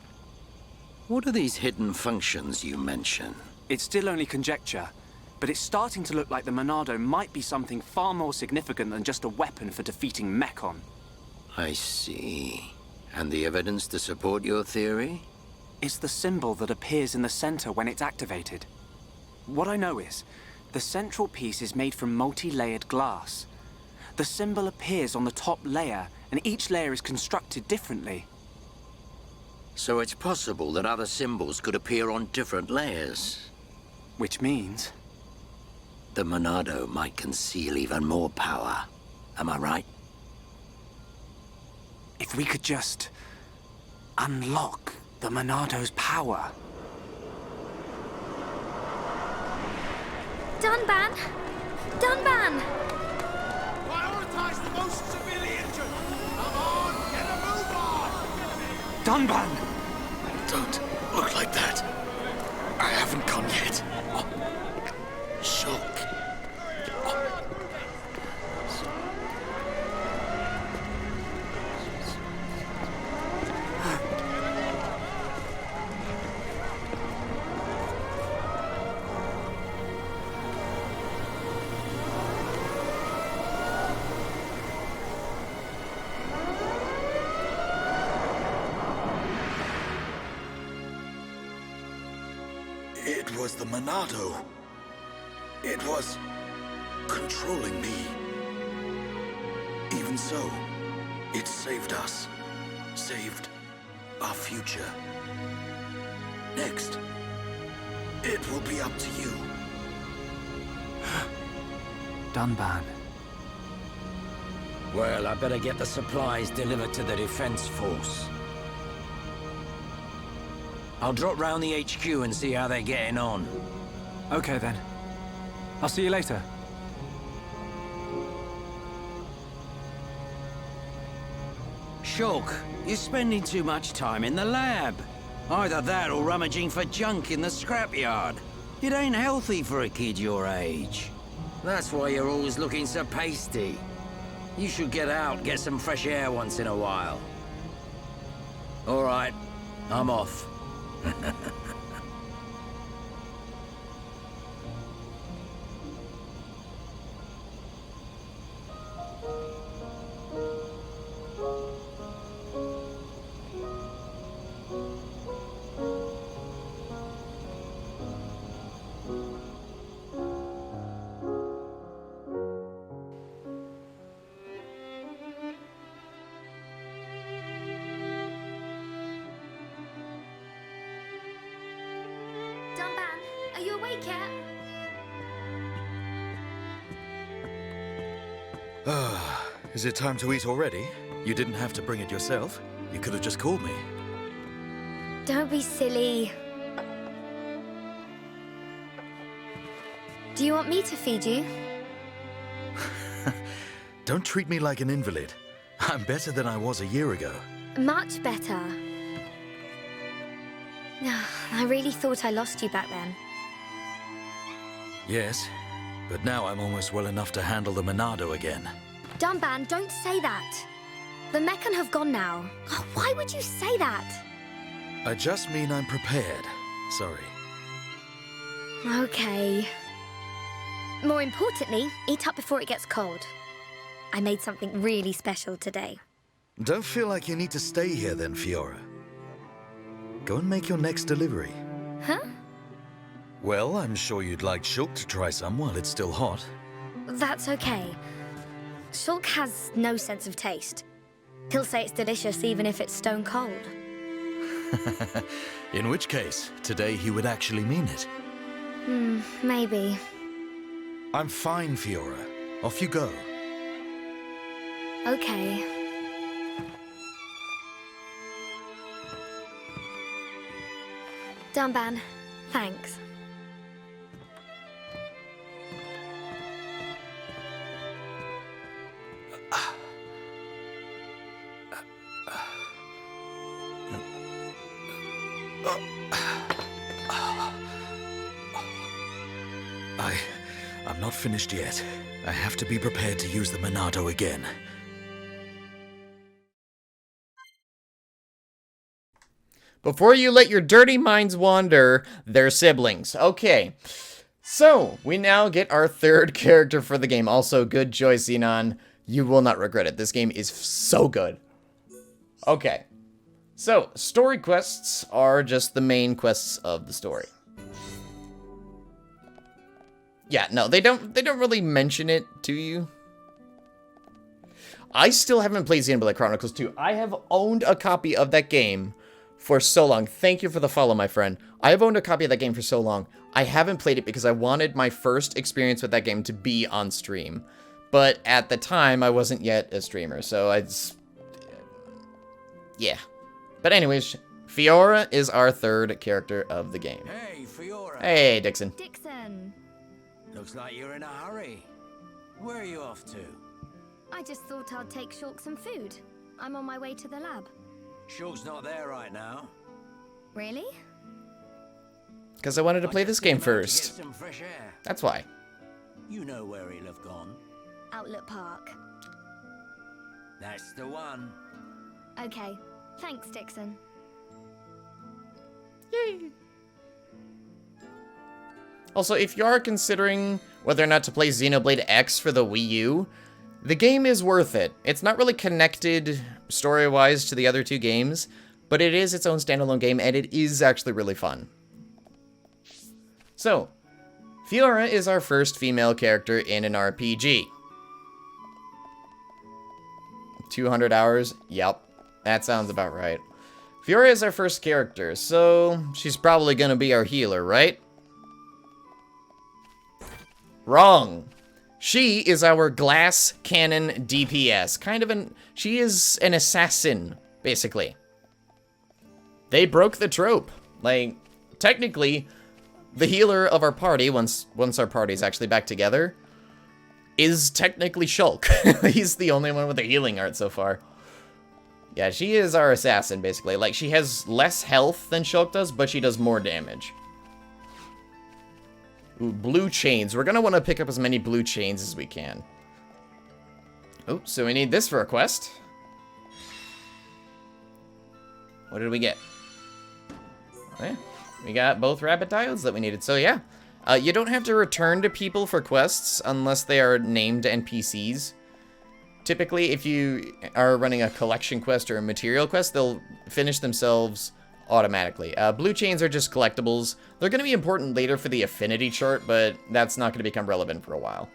What are these hidden functions you mention? It's still only conjecture, but it's starting to look like the Monado might be something far more significant than just a weapon for defeating Mechon. I see. And the evidence to support your theory? It's the symbol that appears in the center when it's activated. What I know is, the central piece is made from multi-layered glass. The symbol appears on the top layer, and each layer is constructed differently. So it's possible that other symbols could appear on different layers. Which means? The Monado might conceal even more power. Am I right? If we could just unlock the Monado's power. Dunban! Dunban! Prioritize the most severely injured! Come on, get a move on! Dunban! Don't look like that. I haven't gone yet. Shulk. It was the Monado. It was controlling me. Even so, it saved us. Saved our future. Next, it will be up to you. Dunban. Well, I better get the supplies delivered to the Defense Force. I'll drop round the HQ and see how they're getting on. Okay then. I'll see you later. Shulk, you're spending too much time in the lab. Either that or rummaging for junk in the scrapyard. It ain't healthy for a kid your age. That's why you're always looking so pasty. You should get out, get some fresh air once in a while. All right, I'm off. Dunban, are you awake yet? Is it time to eat already? You didn't have to bring it yourself. You could have just called me. Don't be silly. Do you want me to feed you? Don't treat me like an invalid. I'm better than I was a year ago. Much better. I really thought I lost you back then. Yes, but now I'm almost well enough to handle the Monado again. Dunban, don't say that. The Meccan have gone now. Oh, why would you say that? I just mean I'm prepared. Sorry. Okay. More importantly, eat up before it gets cold. I made something really special today. Don't feel like you need to stay here then, Fiora. Go and make your next delivery. Huh? Well, I'm sure you'd like Shulk to try some while it's still hot. That's okay. Shulk has no sense of taste. He'll say it's delicious even if it's stone cold. In which case, today he would actually mean it. Maybe. I'm fine, Fiora. Off you go. Okay. Dunban, thanks. I'm not finished yet. I have to be prepared to use the Monado again. Before you let your dirty minds wander, they're siblings. Okay, so we now get our third character for the game. Also, good choice, Xenon. You will not regret it. This game is so good. Okay, so story quests are just the main quests of the story. Yeah, no, they don't really mention it to you. I still haven't played Xenoblade Chronicles 2. I have owned a copy of that game for so long. Thank you for the follow, my friend. I have owned a copy of that game for so long. I haven't played it because I wanted my first experience with that game to be on stream. But at the time, I wasn't yet a streamer, so yeah. But anyways, Fiora is our third character of the game. Hey, Fiora. Hey, Dixon. Dixon, Looks like you're in a hurry. Where are you off to? I just thought I'd take Shulk some food. I'm on my way to the lab. Shulk's not there right now. Really? Because I wanted to play this game Came out to first. get some fresh air. That's why. You know where he'll have gone. Outlet Park. That's the one. Okay. Thanks, Dixon. Yay! Also, if you are considering whether or not to play Xenoblade X for the Wii U, the game is worth it. It's not really connected story-wise to the other two games, but it is its own standalone game, and it is actually really fun. So, Fiora is our first female character in an RPG. 200 hours? Yep, that sounds about right. Fiora is our first character, so she's probably gonna be our healer, right? Wrong. She is our glass cannon DPS. She is an assassin, basically. They broke the trope. Like, technically, the healer of our party, once our party's actually back together, is technically Shulk. He's the only one with a healing art so far. Yeah, she is our assassin, basically. Like, she has less health than Shulk does, but she does more damage. Ooh, blue chains. We're gonna want to pick up as many blue chains as we can. Oh, so we need this for a quest. What did we get? Okay. We got both rabbit diodes that we needed. So, yeah. You don't have to return to people for quests unless they are named NPCs. Typically, if you are running a collection quest or a material quest, they'll finish themselves automatically. Blue chains are just collectibles. They're going to be important later for the affinity chart, but that's not going to become relevant for a while.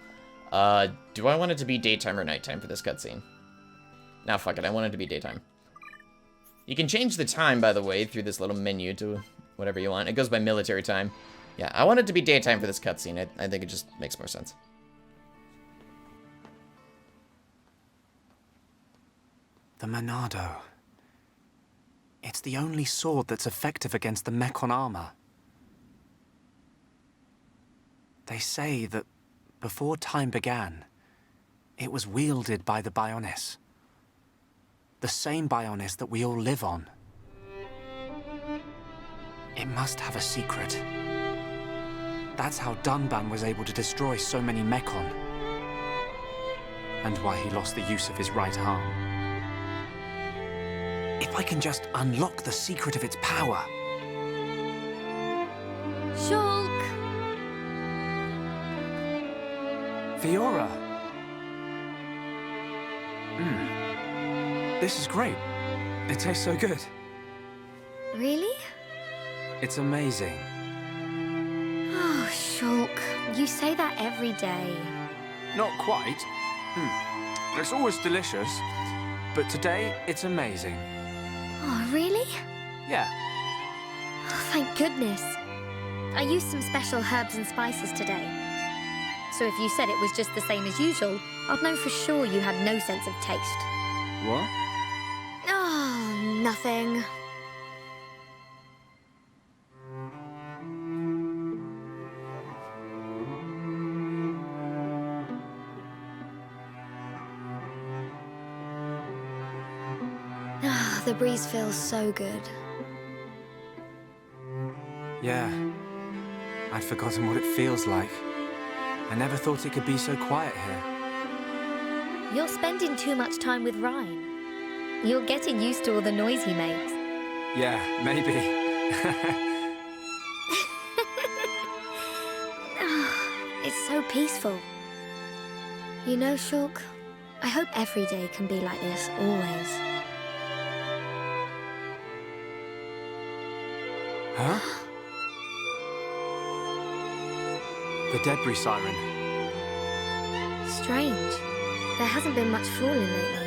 Do I want it to be daytime or nighttime for this cutscene? Nah, fuck it. I want it to be daytime. You can change the time, by the way, through this little menu to whatever you want. It goes by military time. Yeah, I want it to be daytime for this cutscene. I think it just makes more sense. The Monado. It's the only sword that's effective against the Mechon armor. They say that before time began, it was wielded by the Bionis. The same Bionis that we all live on. It must have a secret. That's how Dunban was able to destroy so many Mechon. And why he lost the use of his right arm. If I can just unlock the secret of its power. Shulk! Fiora! This is great. It tastes so good. Really? It's amazing. Oh, Shulk, you say that every day. Not quite. It's always delicious. But today, it's amazing. Oh, really? Yeah. Oh, thank goodness. I used some special herbs and spices today. So if you said it was just the same as usual, I'd know for sure you had no sense of taste. What? Oh, nothing. The breeze feels so good. Yeah. I'd forgotten what it feels like. I never thought it could be so quiet here. You're spending too much time with Ryan. You're getting used to all the noise he makes. Yeah, maybe. It's so peaceful. You know, Shulk, I hope every day can be like this, always. Huh? The debris siren. Strange. There hasn't been much falling lately.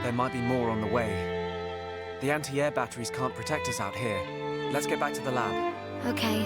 There might be more on the way. The anti-air batteries can't protect us out here. Let's get back to the lab. Okay.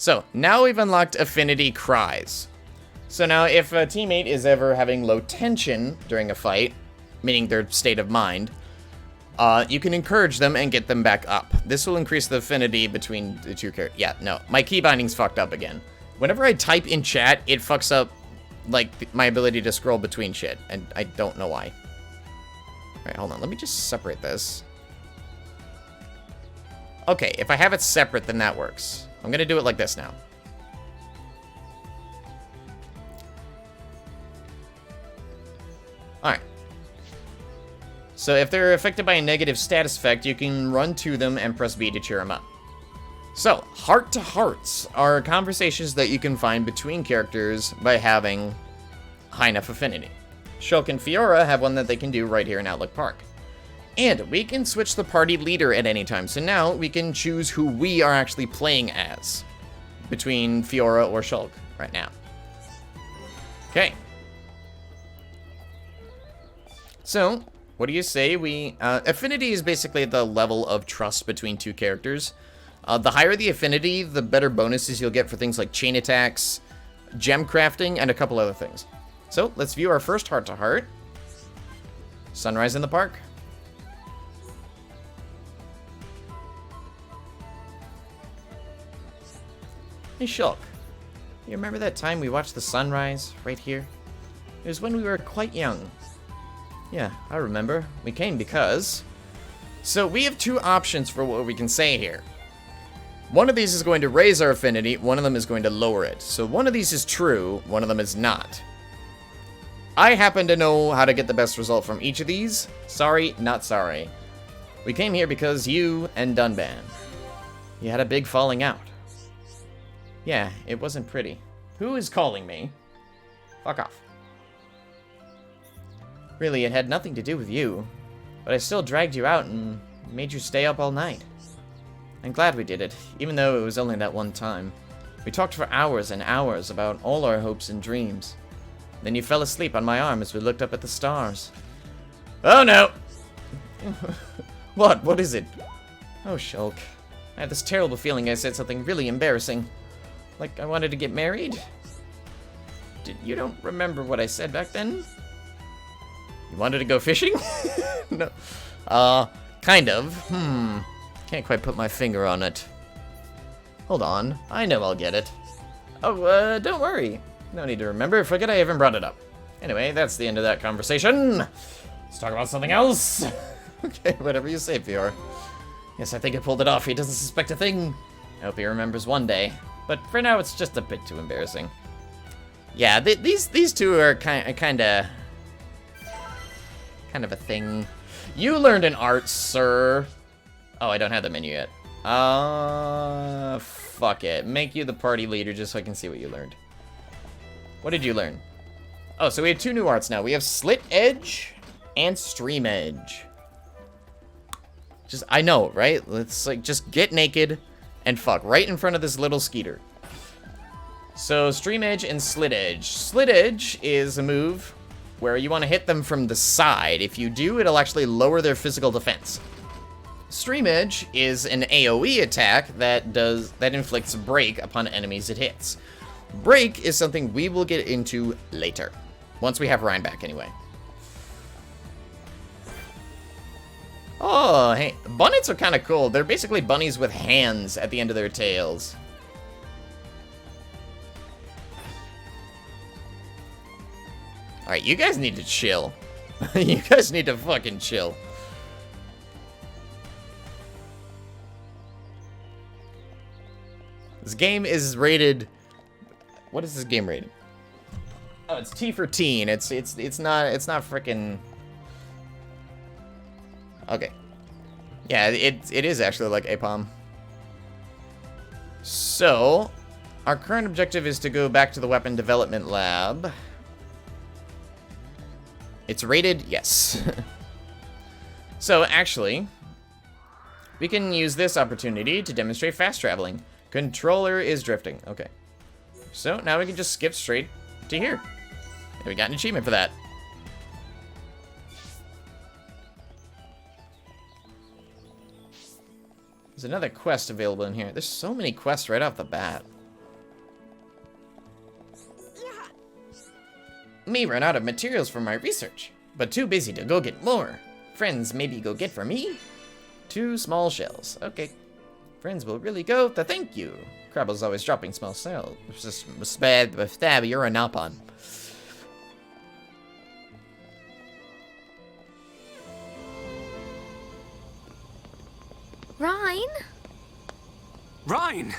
So, now we've unlocked Affinity Cries. So now, if a teammate is ever having low tension during a fight, meaning their state of mind, you can encourage them and get them back up. This will increase the affinity between the two characters. Yeah, no, my key binding's fucked up again. Whenever I type in chat, it fucks up, like, my ability to scroll between shit, and I don't know why. Alright, hold on, let me just separate this. Okay, if I have it separate, then that works. I'm gonna do it like this now. Alright. So if they're affected by a negative status effect, you can run to them and press B to cheer them up. So, heart-to-hearts are conversations that you can find between characters by having high enough affinity. Shulk and Fiora have one that they can do right here in Outlook Park. And we can switch the party leader at any time, so now we can choose who we are actually playing as between Fiora or Shulk right now. Okay. So, what do you say we... affinity is basically the level of trust between two characters. The higher the affinity, the better bonuses you'll get for things like chain attacks, gem crafting, and a couple other things. So, let's view our first heart-to-heart. Sunrise in the park. Hey, Shulk. You remember that time we watched the sunrise right here? It was when we were quite young. Yeah, I remember. We came because... So, we have two options for what we can say here. One of these is going to raise our affinity, one of them is going to lower it. So one of these is true, one of them is not. I happen to know how to get the best result from each of these. Sorry, not sorry. We came here because you and Dunban. You had a big falling out. Yeah, it wasn't pretty. Who is calling me? Fuck off. Really, it had nothing to do with you. But I still dragged you out and made you stay up all night. I'm glad we did it, even though it was only that one time. We talked for hours and hours about all our hopes and dreams. Then you fell asleep on my arm as we looked up at the stars. Oh no! What? What is it? Oh, Shulk. I have this terrible feeling I said something really embarrassing. Like I wanted to get married? You don't remember what I said back then? You wanted to go fishing? No. Kind of. Can't quite put my finger on it. Hold on. I know I'll get it. Oh, don't worry. No need to remember. Forget I even brought it up. Anyway, that's the end of that conversation. Let's talk about something else. Okay, whatever you say, Fiora. Yes, I think I pulled it off. He doesn't suspect a thing. I hope he remembers one day. But for now, it's just a bit too embarrassing. Yeah, these two are kind of a thing. You learned an art, sir. Oh, I don't have the menu yet. Fuck it. Make you the party leader just so I can see what you learned. What did you learn? Oh, so we have two new arts now. We have Slit Edge and Stream Edge. I know, right? Let's, just get naked and fuck right in front of this little skeeter. So, Stream Edge and Slit Edge. Slit Edge is a move where you want to hit them from the side. If you do, it'll actually lower their physical defense. Stream Edge is an AoE attack that inflicts break upon enemies it hits. Break is something we will get into later. Once we have Ryan back, anyway. Oh, hey. Bunnets are kind of cool. They're basically bunnies with hands at the end of their tails. Alright, you guys need to chill. You guys need to fucking chill. This game is rated... What is this game rated? Oh, it's T for teen. It's not freaking... Okay. Yeah, it is actually like APOM. So, our current objective is to go back to the weapon development lab. It's rated, yes. So, actually, we can use this opportunity to demonstrate fast traveling. Controller is drifting. Okay. So, now we can just skip straight to here. And we got an achievement for that. There's another quest available in here. There's so many quests right off the bat. Me run out of materials for my research, but too busy to go get more. Friends maybe go get for me? 2 small shells. Okay. Friends will really go to thank you. Crabble's always dropping small shells. You're a napon. Ryan? Ryan!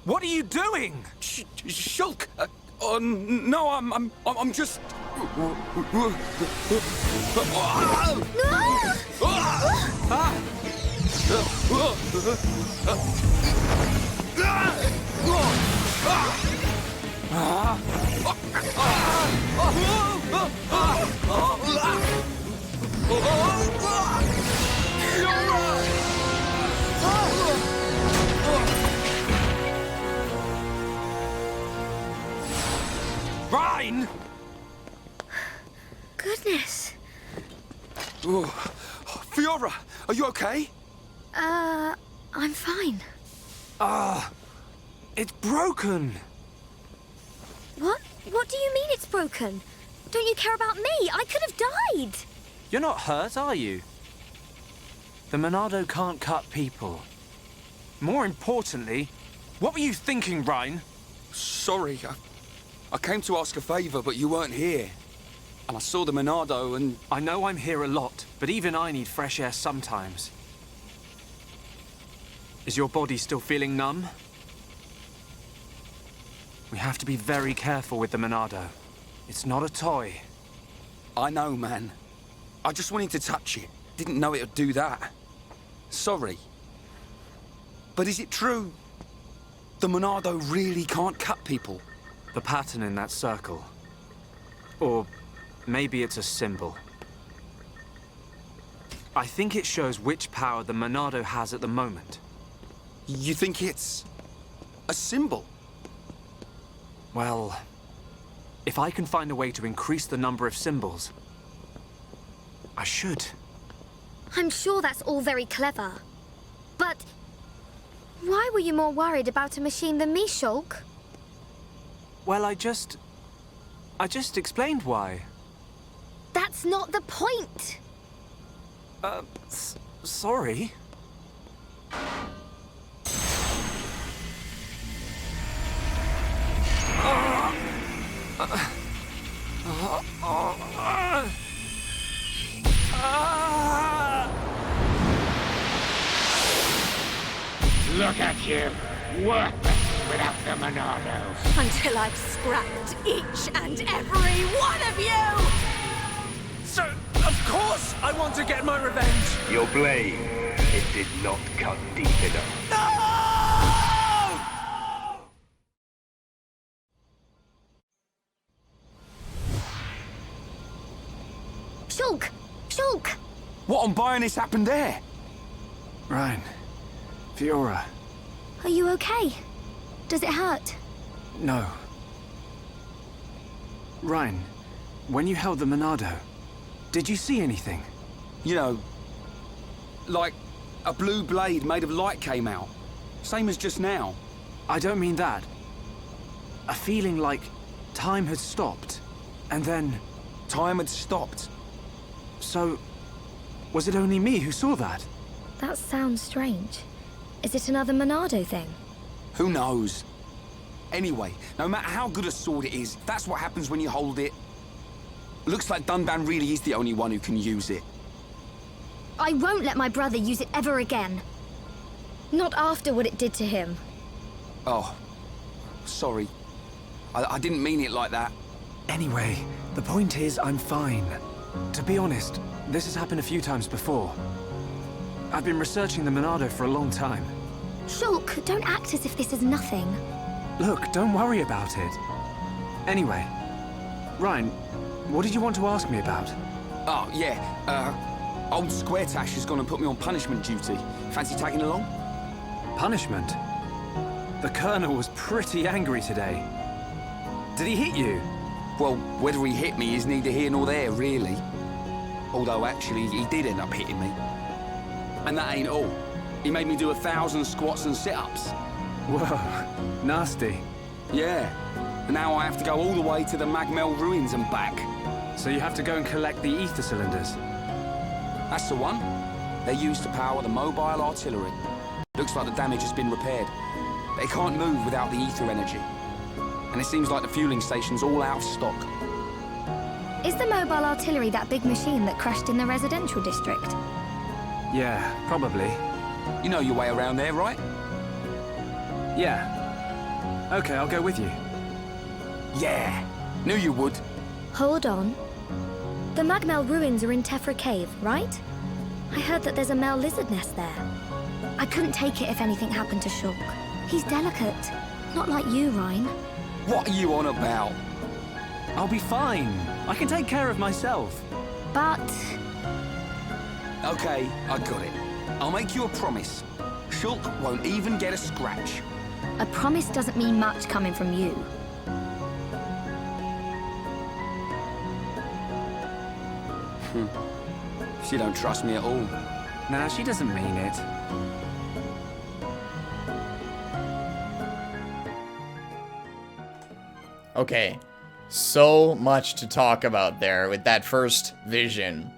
What are you doing? Shulk! Oh no, I'm just... Rhine! Goodness. Oh, Fiora, are you okay? I'm fine. It's broken. What? What do you mean it's broken? Don't you care about me? I could have died. You're not hurt, are you? The Monado can't cut people. More importantly, what were you thinking, Rhine? Sorry, I came to ask a favor, but you weren't here. And I saw the Monado and... I know I'm here a lot, but even I need fresh air sometimes. Is your body still feeling numb? We have to be very careful with the Monado. It's not a toy. I know, man. I just wanted to touch it. Didn't know it would do that. Sorry. But is it true? The Monado really can't cut people? The pattern in that circle. Or maybe it's a symbol. I think it shows which power the Monado has at the moment. You think it's... a symbol? Well, if I can find a way to increase the number of symbols, I should. I'm sure that's all very clever. But why were you more worried about a machine than me, Shulk? Well, I just explained why. That's not the point. Sorry. Look at you, worthless without the Monado. Until I've scrapped each and every one of you! So, of course I want to get my revenge! Your blade, it did not cut deep enough. No! Shulk! Shulk! What on Bionis happened there? Rhine. Fiora. Are you okay? Does it hurt? No. Rhine, when you held the Monado, did you see anything? You know, like a blue blade made of light came out. Same as just now. I don't mean that. A feeling like time had stopped, and then... Time had stopped. So, was it only me who saw that? That sounds strange. Is it another Monado thing? Who knows? Anyway, no matter how good a sword it is, that's what happens when you hold it. Looks like Dunban really is the only one who can use it. I won't let my brother use it ever again. Not after what it did to him. Oh, sorry. I didn't mean it like that. Anyway, the point is I'm fine. To be honest, this has happened a few times before. I've been researching the Monado for a long time. Shulk, don't act as if this is nothing. Look, don't worry about it. Anyway, Rhine, what did you want to ask me about? Oh, yeah, old Squaretash has gone and put me on punishment duty. Fancy tagging along? Punishment? The Colonel was pretty angry today. Did he hit you? Well, whether he hit me is neither here nor there, really. Although, actually, he did end up hitting me. And that ain't all. He made me do 1,000 squats and sit-ups. Whoa, nasty. Yeah. And now I have to go all the way to the Magmel ruins and back. So you have to go and collect the ether cylinders? That's the one. They're used to power the mobile artillery. Looks like the damage has been repaired. They can't move without the ether energy. And it seems like the fueling station's all out of stock. Is the mobile artillery that big machine that crashed in the residential district? Yeah, probably. You know your way around there, right? Yeah. Okay, I'll go with you. Yeah, knew you would. Hold on. The Magmel ruins are in Tephra Cave, right? I heard that there's a Mel lizard nest there. I couldn't take it if anything happened to Shulk. He's delicate. Not like you, Ryan. What are you on about? I'll be fine. I can take care of myself. But... Okay, I got it. I'll make you a promise. Shulk won't even get a scratch. a promise doesn't mean much coming from you. She don't trust me at all. Nah, she doesn't mean it. Okay, so much to talk about there with that first vision.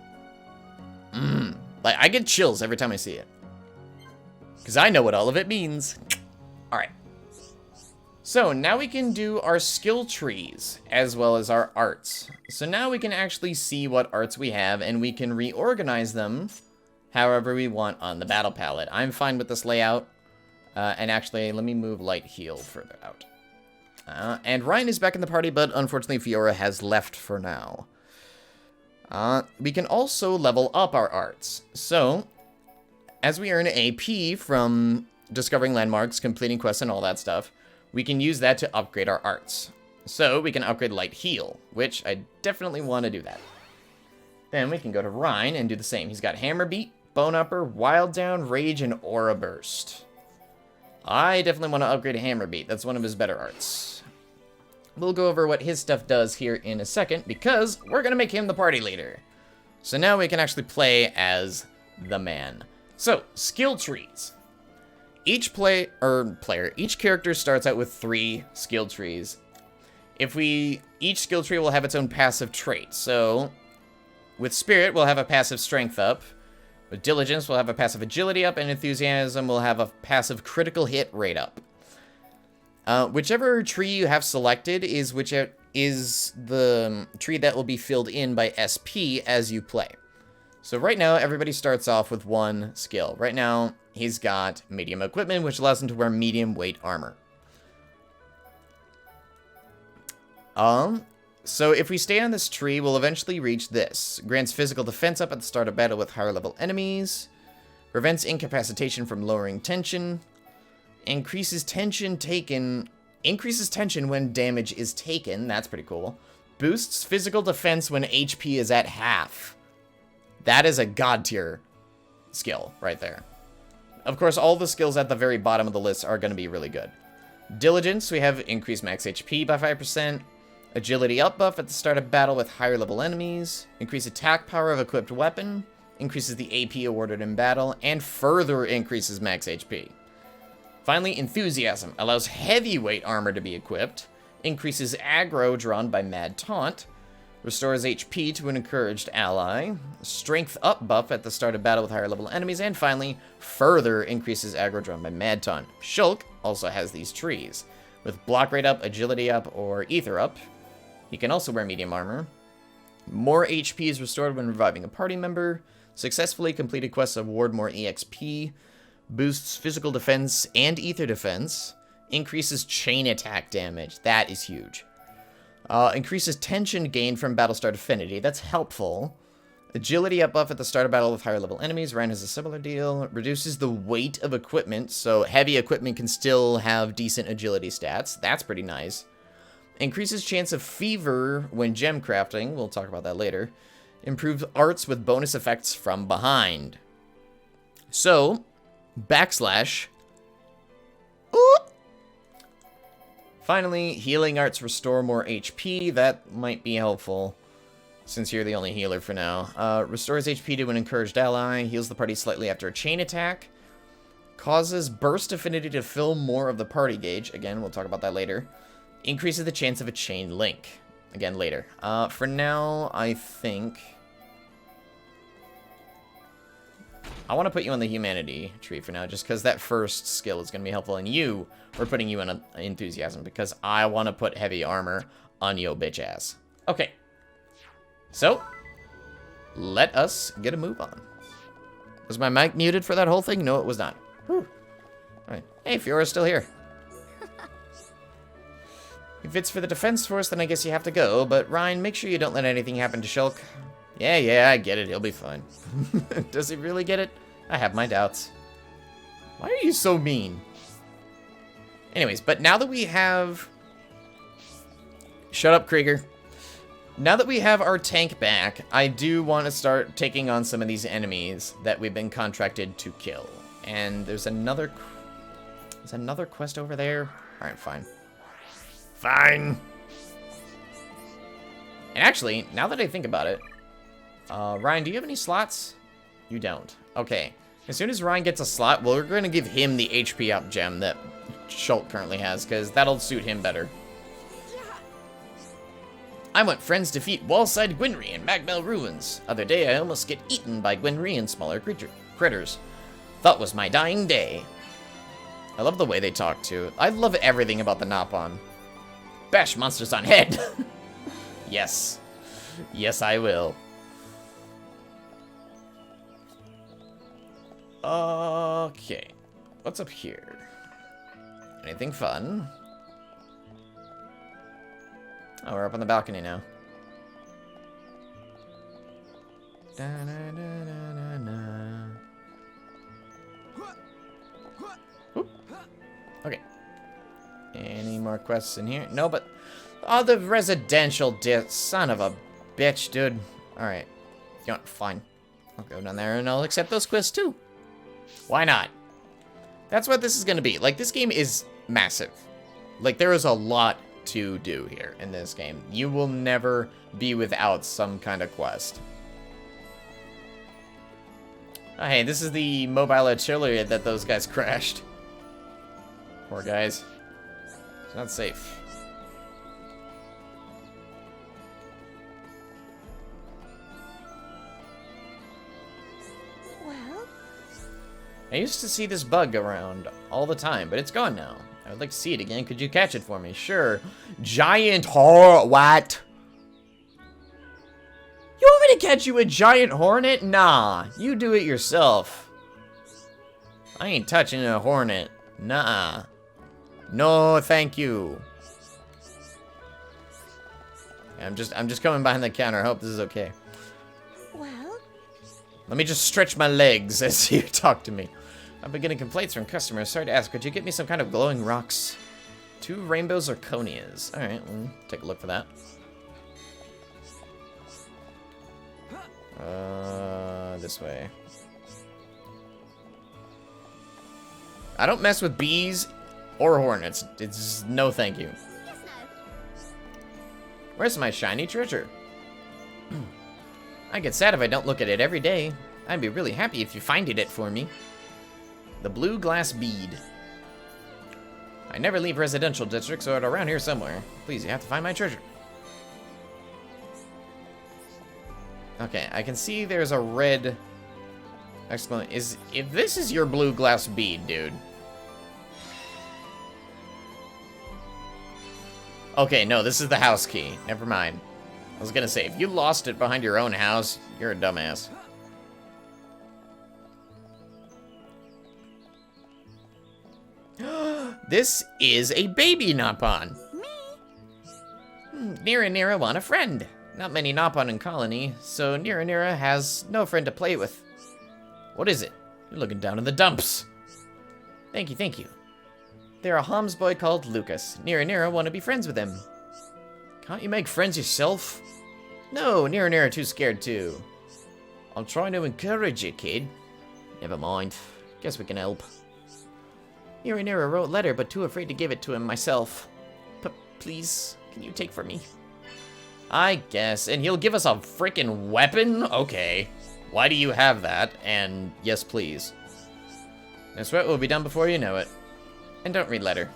Like, I get chills every time I see it. Because I know what all of it means. Alright. So, now we can do our skill trees, as well as our arts. So now we can actually see what arts we have, and we can reorganize them however we want on the battle palette. I'm fine with this layout. And actually, let me move Light Heal further out. And Ryan is back in the party, but unfortunately Fiora has left for now. We can also level up our arts. So, as we earn AP from discovering landmarks, completing quests, and all that stuff, we can use that to upgrade our arts. So, we can upgrade Light Heal, which I definitely want to do that. Then we can go to Ryan and do the same. He's got Hammer Beat, Bone Upper, Wild Down, Rage, and Aura Burst. I definitely want to upgrade Hammer Beat. That's one of his better arts. We'll go over what his stuff does here in a second, because we're going to make him the party leader. So now we can actually play as the man. So, skill trees. Each each character starts out with 3 skill trees. Each skill tree will have its own passive trait. So, with Spirit, we'll have a passive Strength up. With Diligence, we'll have a passive Agility up, and Enthusiasm will have a passive Critical Hit rate up. Whichever tree you have selected is the tree that will be filled in by SP as you play. So right now, everybody starts off with 1 skill. Right now, he's got medium equipment, which allows him to wear medium weight armor. So if we stay on this tree, we'll eventually reach this. Grants physical defense up at the start of battle with higher level enemies. Prevents incapacitation from lowering tension. Increases tension when damage is taken. That's pretty cool. Boosts physical defense when HP is at half. That is a god tier skill right there. Of course, all the skills at the very bottom of the list are going to be really good. Diligence, we have increased max HP by 5%. Agility up buff at the start of battle with higher level enemies. Increase attack power of equipped weapon. Increases the AP awarded in battle. And further increases max HP. Finally, Enthusiasm allows heavyweight armor to be equipped, increases aggro drawn by Mad Taunt, restores HP to an encouraged ally, strength up buff at the start of battle with higher level enemies, and finally, further increases aggro drawn by Mad Taunt. Shulk also has these trees, with block rate up, agility up, or ether up. He can also wear medium armor. More HP is restored when reviving a party member. Successfully completed quests award more EXP. Boosts physical defense and ether defense. Increases chain attack damage. That is huge. Increases tension gained from Battlestar Affinity. That's helpful. Agility up buff at the start of battle with higher level enemies. Ryan has a similar deal. Reduces the weight of equipment, so heavy equipment can still have decent agility stats. That's pretty nice. Increases chance of fever when gem crafting. We'll talk about that later. Improves arts with bonus effects from behind. So, backslash. Ooh. Finally, healing arts restore more HP. That might be helpful, since you're the only healer for now. Restores HP to an encouraged ally. Heals the party slightly after a chain attack. Causes burst affinity to fill more of the party gauge. Again, we'll talk about that later. Increases the chance of a chain link. Again, later. For now, I think I want to put you on the humanity tree for now, just because that first skill is going to be helpful. And we're putting you in enthusiasm, because I want to put heavy armor on yo bitch ass. Okay. So, let us get a move on. Was my mic muted for that whole thing? No, it was not. Whew. All right. Hey, Fiora's still here. If it's for the defense force, then I guess you have to go. But Ryan, make sure you don't let anything happen to Shulk. Yeah, I get it. He'll be fine. Does he really get it? I have my doubts. Why are you so mean? Anyways, but now that we have... Shut up, Krieger. Now that we have our tank back, I do want to start taking on some of these enemies that we've been contracted to kill. And there's another quest over there. Alright, fine. Fine! And actually, now that I think about it, Ryan, do you have any slots? You don't. Okay. As soon as Ryan gets a slot, well, we're going to give him the HP up gem that Shulk currently has, because that'll suit him better. I want friends defeat Wallside Gwynry and Magmel Ruins. Other day, I almost get eaten by Gwynry and smaller critters. Thought was my dying day. I love the way they talk, too. I love everything about the Nopon. Bash monsters on head! Yes. Yes, I will. Okay. What's up here? Anything fun? Oh, we're up on the balcony now. Oop. Okay. Any more quests in here? No, but... Oh, the residential son of a bitch, dude. Alright. You know what? Fine. I'll go down there and I'll accept those quests, too. Why not? That's what this is going to be. Like, this game is massive. Like, there is a lot to do here in this game. You will never be without some kind of quest. Oh, hey, this is the mobile artillery that those guys crashed. Poor guys. It's not safe. Well? I used to see this bug around all the time, but it's gone now. I would like to see it again. Could you catch it for me? Sure. Giant what? You want me to catch you a giant hornet? Nah, you do it yourself. I ain't touching a hornet. Nah. No, thank you. I'm just coming behind the counter. I hope this is okay. Well? Let me just stretch my legs as you talk to me. I've been getting complaints from customers. Sorry to ask, could you get me some kind of glowing rocks? 2 rainbow zirconias. Alright, we'll take a look for that. This way. I don't mess with bees or hornets. It's no thank you. Yes, no. Where's my shiny treasure? I get sad if I don't look at it every day. I'd be really happy if you finded it for me. The blue glass bead. I never leave residential districts, so it's around here somewhere. Please, you have to find my treasure. Okay, I can see there's a red exclamation. If this is your blue glass bead, dude. Okay, no, this is the house key. Never mind. I was gonna say, if you lost it behind your own house, you're a dumbass. This is a baby Nopon. Me? Nira want a friend. Not many Nopon in colony, so Nira has no friend to play with. What is it? You're looking down in the dumps. Thank you. They're a Homs boy called Lucas. Nira want to be friends with him. Can't you make friends yourself? No, Nira too scared too. I'm trying to encourage you, kid. Never mind. Guess we can help. Nira wrote a letter, but too afraid to give it to him myself. Please, can you take for me? I guess. And he'll give us a freaking weapon? Okay. Why do you have that? And yes, please. This sweat will be done before you know it. And don't read letter.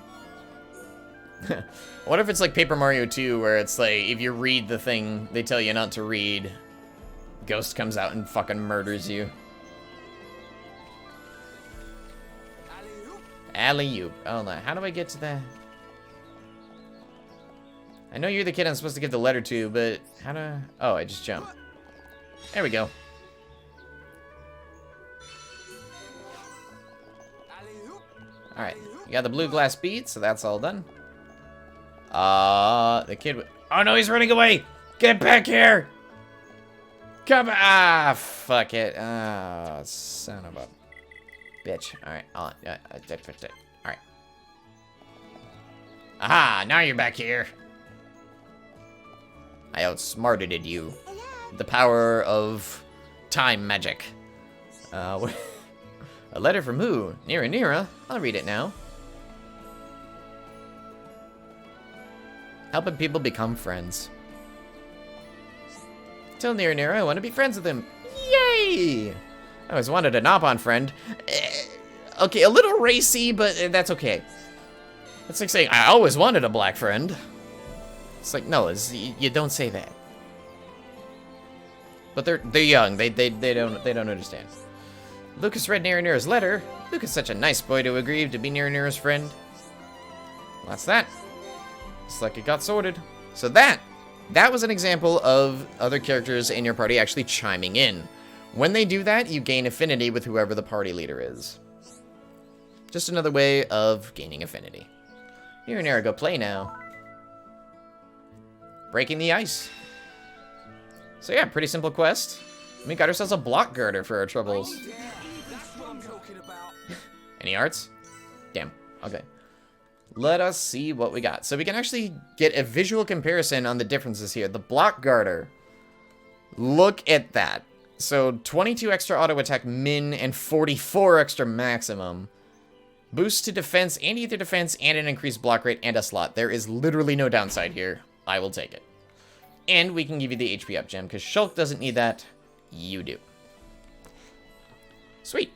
What if it's like Paper Mario 2, where it's like, if you read the thing they tell you not to read, Ghost comes out and fucking murders you. Alley-oop. Oh, no. How do I get to the... I know you're the kid I'm supposed to give the letter to, but how do... Oh, I just jump. There we go. Alright. You got the blue glass bead, so that's all done. The kid... Oh, no, he's running away! Get back here! Come... Ah, fuck it. Ah, son of a bitch. Alright, alright. Aha, now you're back here. I outsmarted you. The power of time magic. A letter from who? Nira. I'll read it now. Helping people become friends. Tell Nira I want to be friends with him. Yay! I always wanted a Nopon friend. Okay, a little racy, but that's okay. It's like saying, I always wanted a black friend. It's like, no, you don't say that. But they're young. They don't understand. Lucas read Nira's letter. Lucas is such a nice boy to agree to be Nira's friend. Well, that's that. It's like it got sorted. So that was an example of other characters in your party actually chiming in. When they do that, you gain affinity with whoever the party leader is. Just another way of gaining affinity. Nira, go play now. Breaking the ice. So yeah, pretty simple quest. We got ourselves a block girder for our troubles. Any arts? Damn. Okay. Let us see what we got. So we can actually get a visual comparison on the differences here. The block garter. Look at that. So 22 extra auto attack min and 44 extra maximum. Boost to defense and ether defense and an increased block rate and a slot. There is literally no downside here. I will take it. And we can give you the HP up gem because Shulk doesn't need that. You do. Sweet.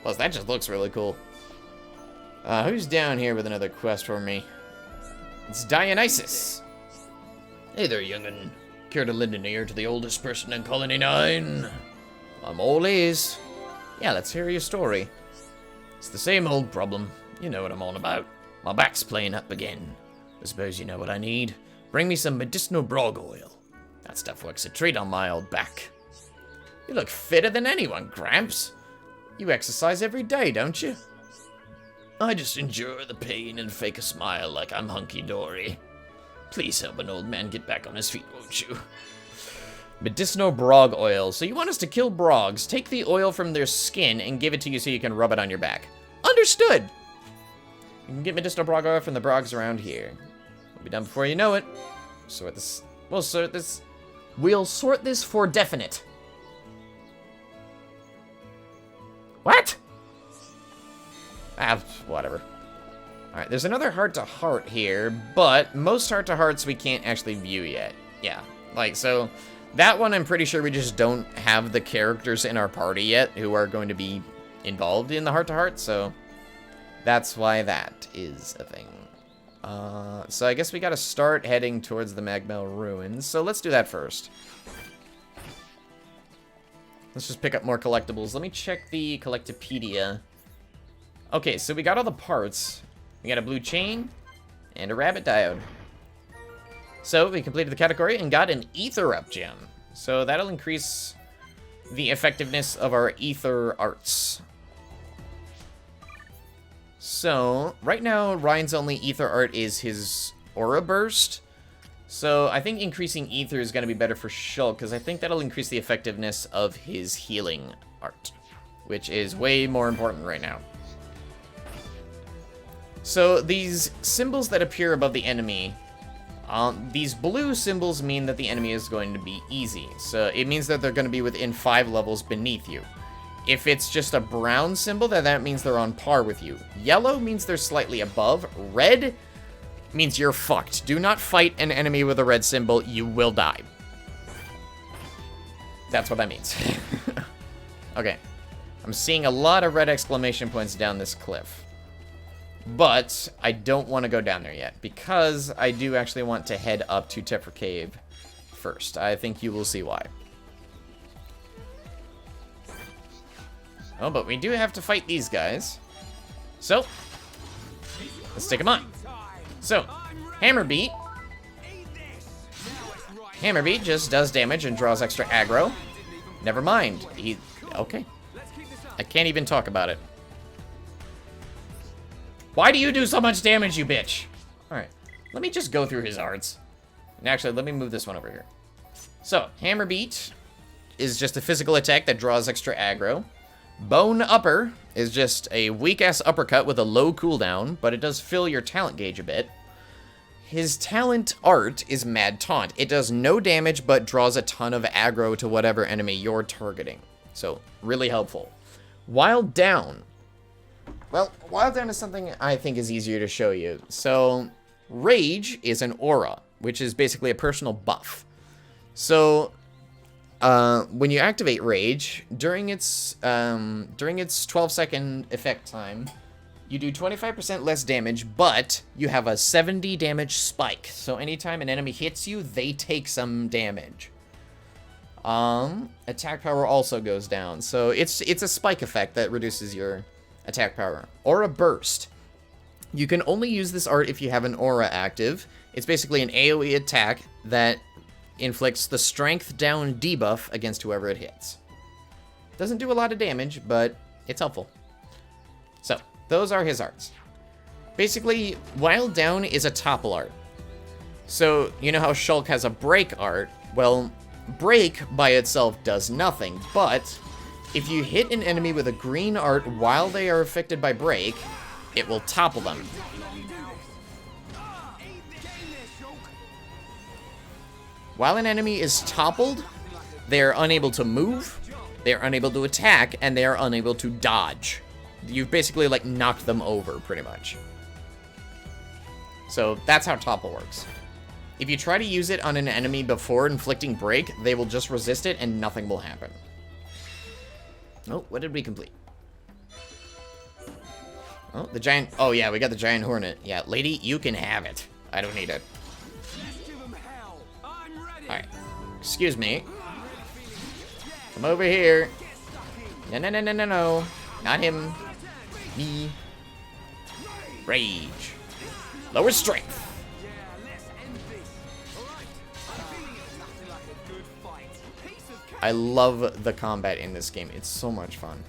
Plus, that just looks really cool. Who's down here with another quest for me? It's Dionysus. Hey there, young'un. Care to lend an ear to the oldest person in Colony 9? I'm all ears. Yeah, let's hear your story. It's the same old problem. You know what I'm on about. My back's playing up again. I suppose you know what I need. Bring me some medicinal brog oil. That stuff works a treat on my old back. You look fitter than anyone, Gramps. You exercise every day, don't you? I just endure the pain and fake a smile like I'm hunky-dory. Please help an old man get back on his feet, won't you? Medicinal brog oil. So you want us to kill brogs, take the oil from their skin, and give it to you so you can rub it on your back. Understood! You can get medicinal brog oil from the brogs around here. We'll be done before you know it. We'll sort this for definite. What? Whatever. Alright, there's another heart-to-heart here, but most heart-to-hearts we can't actually view yet. Yeah, like, so that one I'm pretty sure we just don't have the characters in our party yet who are going to be involved in the heart-to-heart, so that's why that is a thing. So I guess we gotta start heading towards the Magmel Ruins, so let's do that first. Let's just pick up more collectibles. Let me check the Collectopedia. Okay, so we got all the parts. We got a blue chain and a rabbit diode. So we completed the category and got an ether up gem. So that'll increase the effectiveness of our ether arts. So right now, Ryan's only ether art is his aura burst. So I think increasing ether is going to be better for Shulk, because I think that'll increase the effectiveness of his healing art, which is way more important right now. So these symbols that appear above the enemy, these blue symbols mean that the enemy is going to be easy. So it means that they're going to be within 5 levels beneath you. If it's just a brown symbol, then that means they're on par with you. Yellow means they're slightly above. Red means you're fucked. Do not fight an enemy with a red symbol. You will die. That's what that means. Okay. I'm seeing a lot of red exclamation points down this cliff. But I don't want to go down there yet, because I do actually want to head up to Tephra Cave first. I think you will see why. Oh, but we do have to fight these guys. So, let's take them on. So, Hammer Beat. Hammer Beat just does damage and draws extra aggro. Never mind. Okay. I can't even talk about it. Why do you do so much damage, you bitch? Alright, let me just go through his arts. And actually, let me move this one over here. So, Hammer Beat is just a physical attack that draws extra aggro. Bone Upper is just a weak-ass uppercut with a low cooldown, but it does fill your talent gauge a bit. His talent art is Mad Taunt. It does no damage, but draws a ton of aggro to whatever enemy you're targeting. So, really helpful. Wild Down. Well, Wild Down is something I think is easier to show you. So, Rage is an aura, which is basically a personal buff. So, when you activate Rage, during its 12-second effect time, you do 25% less damage, but you have a 70 damage spike. So anytime an enemy hits you, they take some damage. Attack power also goes down. So it's a spike effect that reduces your attack power. Aura Burst. You can only use this art if you have an aura active. It's basically an AoE attack that inflicts the strength down debuff against whoever it hits. Doesn't do a lot of damage, but it's helpful. So, those are his arts. Basically, Wild Down is a topple art. So, you know how Shulk has a break art? Well, break by itself does nothing, but if you hit an enemy with a green art while they are affected by break, it will topple them. While an enemy is toppled, they are unable to move, they are unable to attack, and they are unable to dodge. You've basically, like, knocked them over, pretty much. So, that's how topple works. If you try to use it on an enemy before inflicting break, they will just resist it and nothing will happen. Oh, what did we complete? Oh, the giant... Oh, yeah, we got the giant hornet. Yeah, lady, you can have it. I don't need it. Alright. Excuse me. Come over here. No, no, no, no, no, no. Not him. Me. Rage. Lower strength. I love the combat in this game. It's so much fun.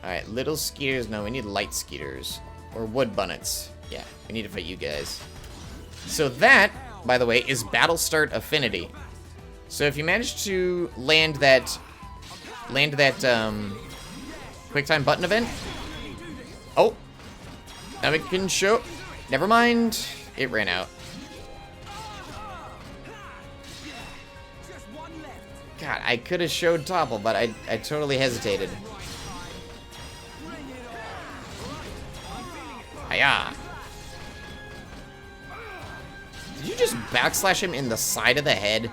Alright, little skeeters. No, we need light skeeters. Or wood bunnets. Yeah, we need to fight you guys. So that, by the way, is Battle Start Affinity. So if you manage to land that QuickTime button event. Oh, now we can show. Never mind, it ran out. God, I could have showed topple, but I totally hesitated. Hiya! Did you just backslash him in the side of the head?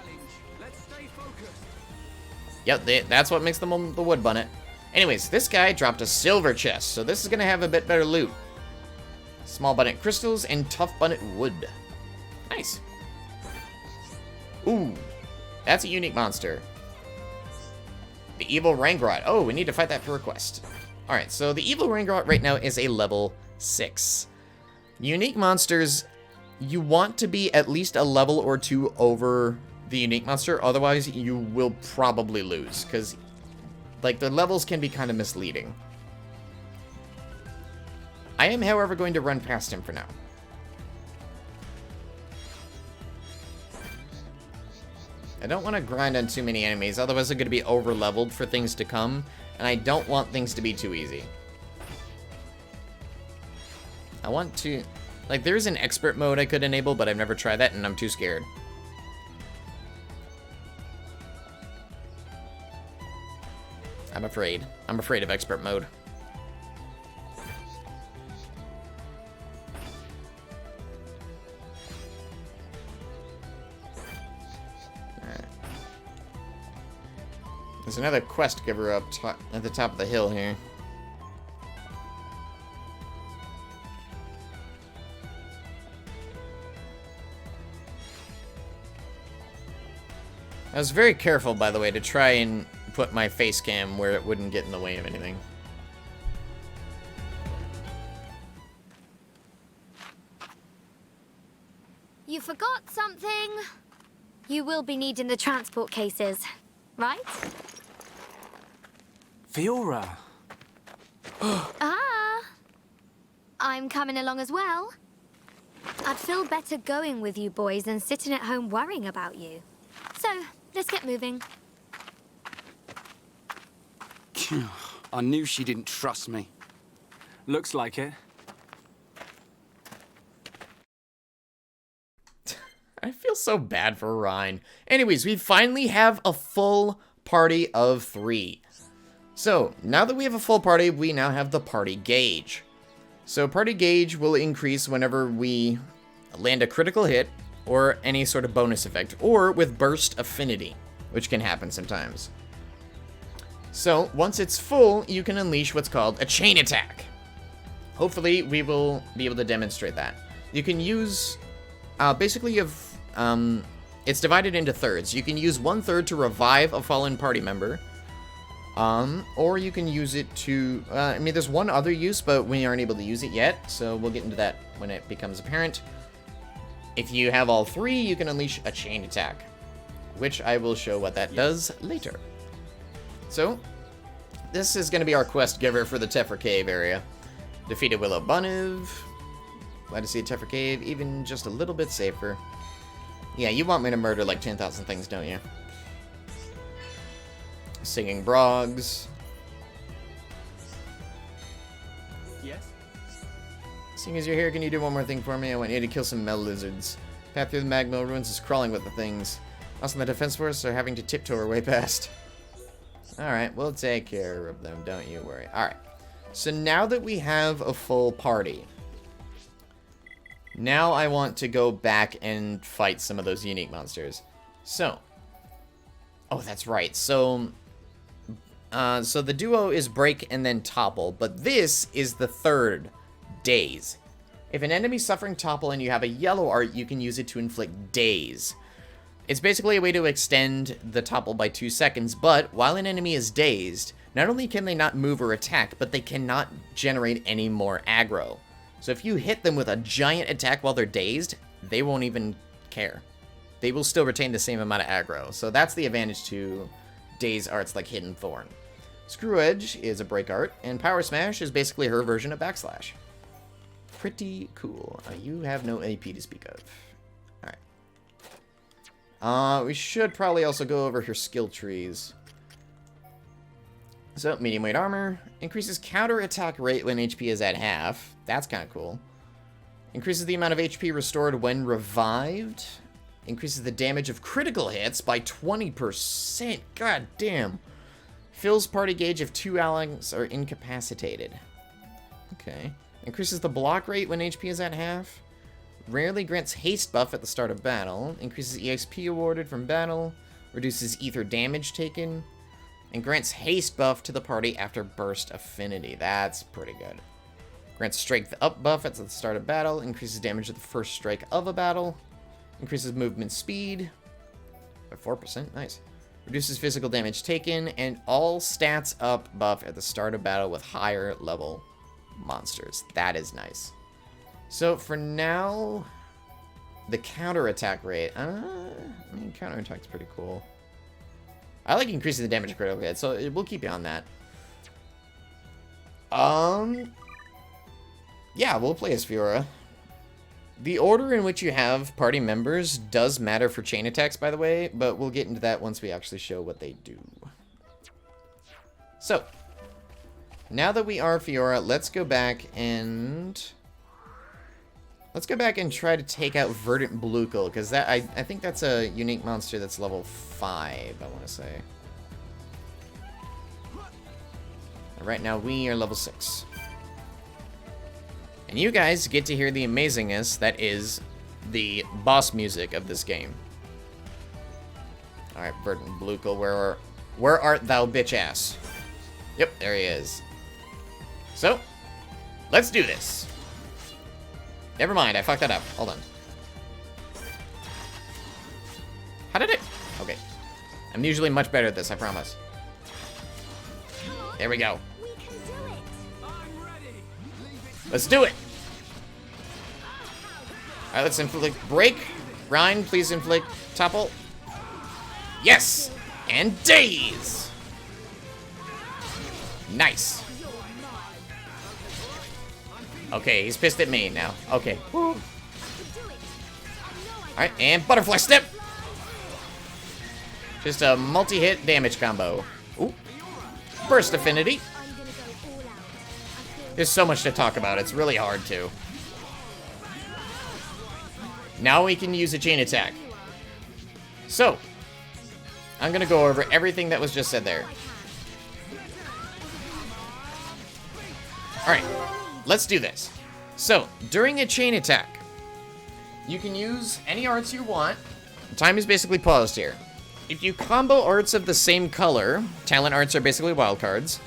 Yep, that's what makes them the wood bunnet. Anyways, this guy dropped a silver chest, so this is gonna have a bit better loot. Small bunnet crystals and tough bunnet wood. Nice. Ooh, that's a unique monster. The evil Rangrot. Oh, we need to fight that for a quest. Alright, so the evil Rangrot right now is a level 6. Unique monsters, you want to be at least a level or 2 over the unique monster, otherwise you will probably lose, because like the levels can be kind of misleading. I am, however, going to run past him for now. I don't want to grind on too many enemies, otherwise I'm going to be over-leveled for things to come, and I don't want things to be too easy. I want to... Like, there's an expert mode I could enable, but I've never tried that, and I'm too scared. I'm afraid. I'm afraid of expert mode. Alright. There's another quest giver up at the top of the hill here. I was very careful, by the way, to try and put my face cam where it wouldn't get in the way of anything. You forgot something. You will be needing the transport cases, right? Fiora. Ah. I'm coming along as well. I'd feel better going with you boys than sitting at home worrying about you. So, let's get moving. I knew she didn't trust me. Looks like it. I feel so bad for Ryan. Anyways, we finally have a full party of 3. So, now that we have a full party, we now have the party gauge. So, party gauge will increase whenever we land a critical hit, or any sort of bonus effect, or with burst affinity, which can happen sometimes. So, once it's full, you can unleash what's called a chain attack. Hopefully, we will be able to demonstrate that. You can use, basically you have, it's divided into thirds. You can use 1/3 to revive a fallen party member, or you can use it to, I mean, there's one other use, but we aren't able to use it yet, so we'll get into that when it becomes apparent. If you have all 3, you can unleash a chain attack, which I will show what that does later. So, this is going to be our quest giver for the Tephra Cave area. Defeated Willow Bunniv. Glad to see a Tephra Cave even just a little bit safer. Yeah, you want me to murder like 10,000 things, don't you? Singing Brogs. Yes? Seeing as you're here, can you do one more thing for me? I want you to kill some Mel Lizards. Path through the Magma ruins is crawling with the things. Us and the Defense Force are having to tiptoe our way past. Alright, we'll take care of them, don't you worry. Alright, so now that we have a full party, now I want to go back and fight some of those unique monsters. So, oh, that's right. So the duo is break and then topple, but this is the third, daze. If an enemy suffering topple and you have a yellow art, you can use it to inflict daze. It's basically a way to extend the topple by 2 seconds, but while an enemy is dazed, not only can they not move or attack, but they cannot generate any more aggro. So if you hit them with a giant attack while they're dazed, they won't even care. They will still retain the same amount of aggro. So that's the advantage to daze arts like Hidden Thorn. Screw Edge is a break art, and Power Smash is basically her version of Backslash. Pretty cool. You have no AP to speak of. Alright. We should probably also go over her skill trees. So, medium weight armor. Increases counter attack rate when HP is at half. That's kind of cool. Increases the amount of HP restored when revived. Increases the damage of critical hits by 20%. God damn. Fills party gauge if 2 allies are incapacitated. Okay. Increases the block rate when HP is at half. Rarely grants haste buff at the start of battle. Increases EXP awarded from battle. Reduces ether damage taken. And grants haste buff to the party after burst affinity. That's pretty good. Grants strength up buff at the start of battle. Increases damage at the first strike of a battle. Increases movement speed by 4%. Nice. Reduces physical damage taken. And all stats up buff at the start of battle with higher level monsters. That is nice. So for now, the counterattack rate. I mean, counterattack's pretty cool. I like increasing the damage critical hit, so we'll keep you on that. Yeah, we'll play as Fiora. The order in which you have party members does matter for chain attacks, by the way, but we'll get into that once we actually show what they do. So, now that we are Fiora, let's go back and try to take out Verdant Blukel, because that I think that's a unique monster that's level 5, I want to say. Right now, we are level 6. And you guys get to hear the amazingness that is the boss music of this game. Alright, Verdant Blukel, where art thou, bitch ass? Yep, there he is. So, let's do this. Never mind, I fucked that up. Hold on. How did it? Okay. I'm usually much better at this, I promise. There we go. Let's do it. Alright, let's inflict break. Ryan, please inflict topple. Yes! And daze! Okay, he's pissed at me now. Okay. Alright, and butterfly step! Just a multi-hit damage combo. Ooh. Burst affinity. There's so much to talk about. It's really hard to. Now we can use a chain attack. So, I'm gonna go over everything that was just said there. Alright, let's do this. So, during a chain attack, you can use any arts you want. Time is basically paused here. If you combo arts of the same color, talent arts are basically wildcards,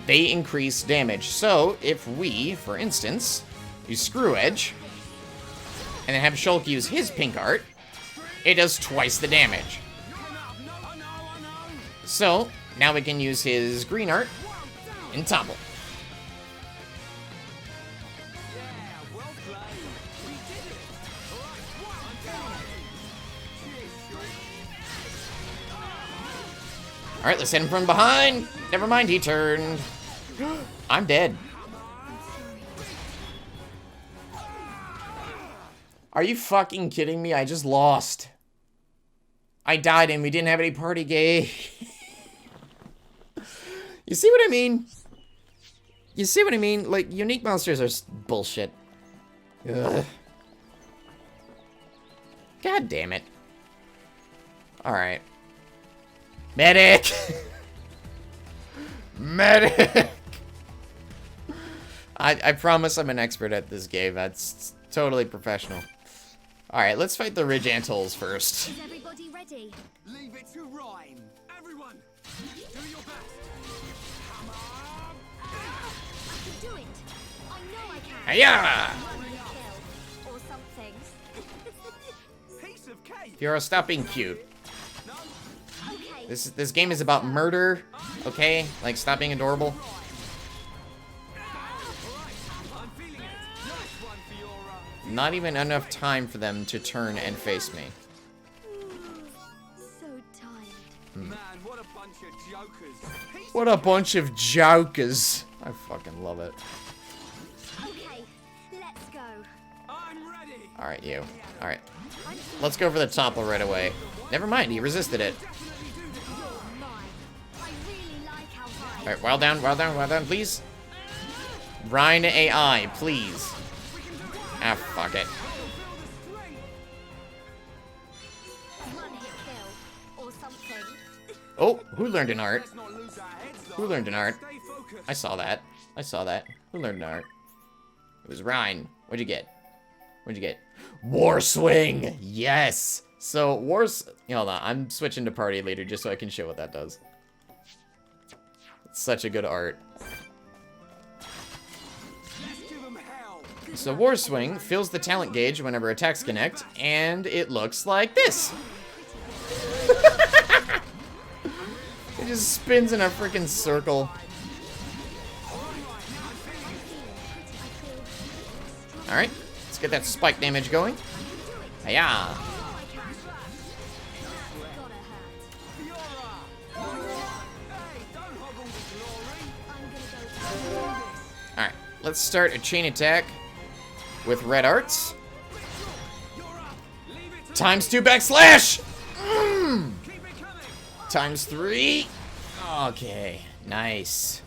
they increase damage. So, if we, for instance, use Screw Edge, and then have Shulk use his pink art, it does twice the damage. So, now we can use his green art and topple. Alright, let's hit him from behind. Never mind, he turned. I'm dead. Are you fucking kidding me? I just lost. I died and we didn't have any party gay. You see what I mean? You see what I mean? Like, unique monsters are bullshit. Ugh. God damn it. Alright. Medic! Medic! I promise I'm an expert at this game. That's totally professional. Alright, let's fight the Ridge Antholes first. Is everybody ready? Leave it to Rhyme. Everyone, do your best. Come on. I can do it. I know I can. Hiya! Or something. Piece of cake. Fiora, stop being cute. This game is about murder, okay? Like, stop being adorable. Not even enough time for them to turn and face me. So tired. Man, what a bunch of jokers. What a bunch of jokers. I fucking love it. Okay, let's go. I'm ready. Alright, you. Alright. Let's go for the topple right away. Never mind, he resisted it. Alright, well down, please. Rhine AI, please. Ah, fuck it. Oh, who learned an art? Who learned an art? I saw that. I saw that. Who learned an art? It was Rhine. What'd you get? What'd you get? War Swing! Yes! So, hold on, I'm switching to party later just so I can show what that does. It's such a good art. So War Swing fills the talent gauge whenever attacks connect, and it looks like this. It just spins in a freaking circle. Alright, let's get that spike damage going. Hiya! Alright, let's start a chain attack with red arts. ×2 backslash! ×3. Okay, nice.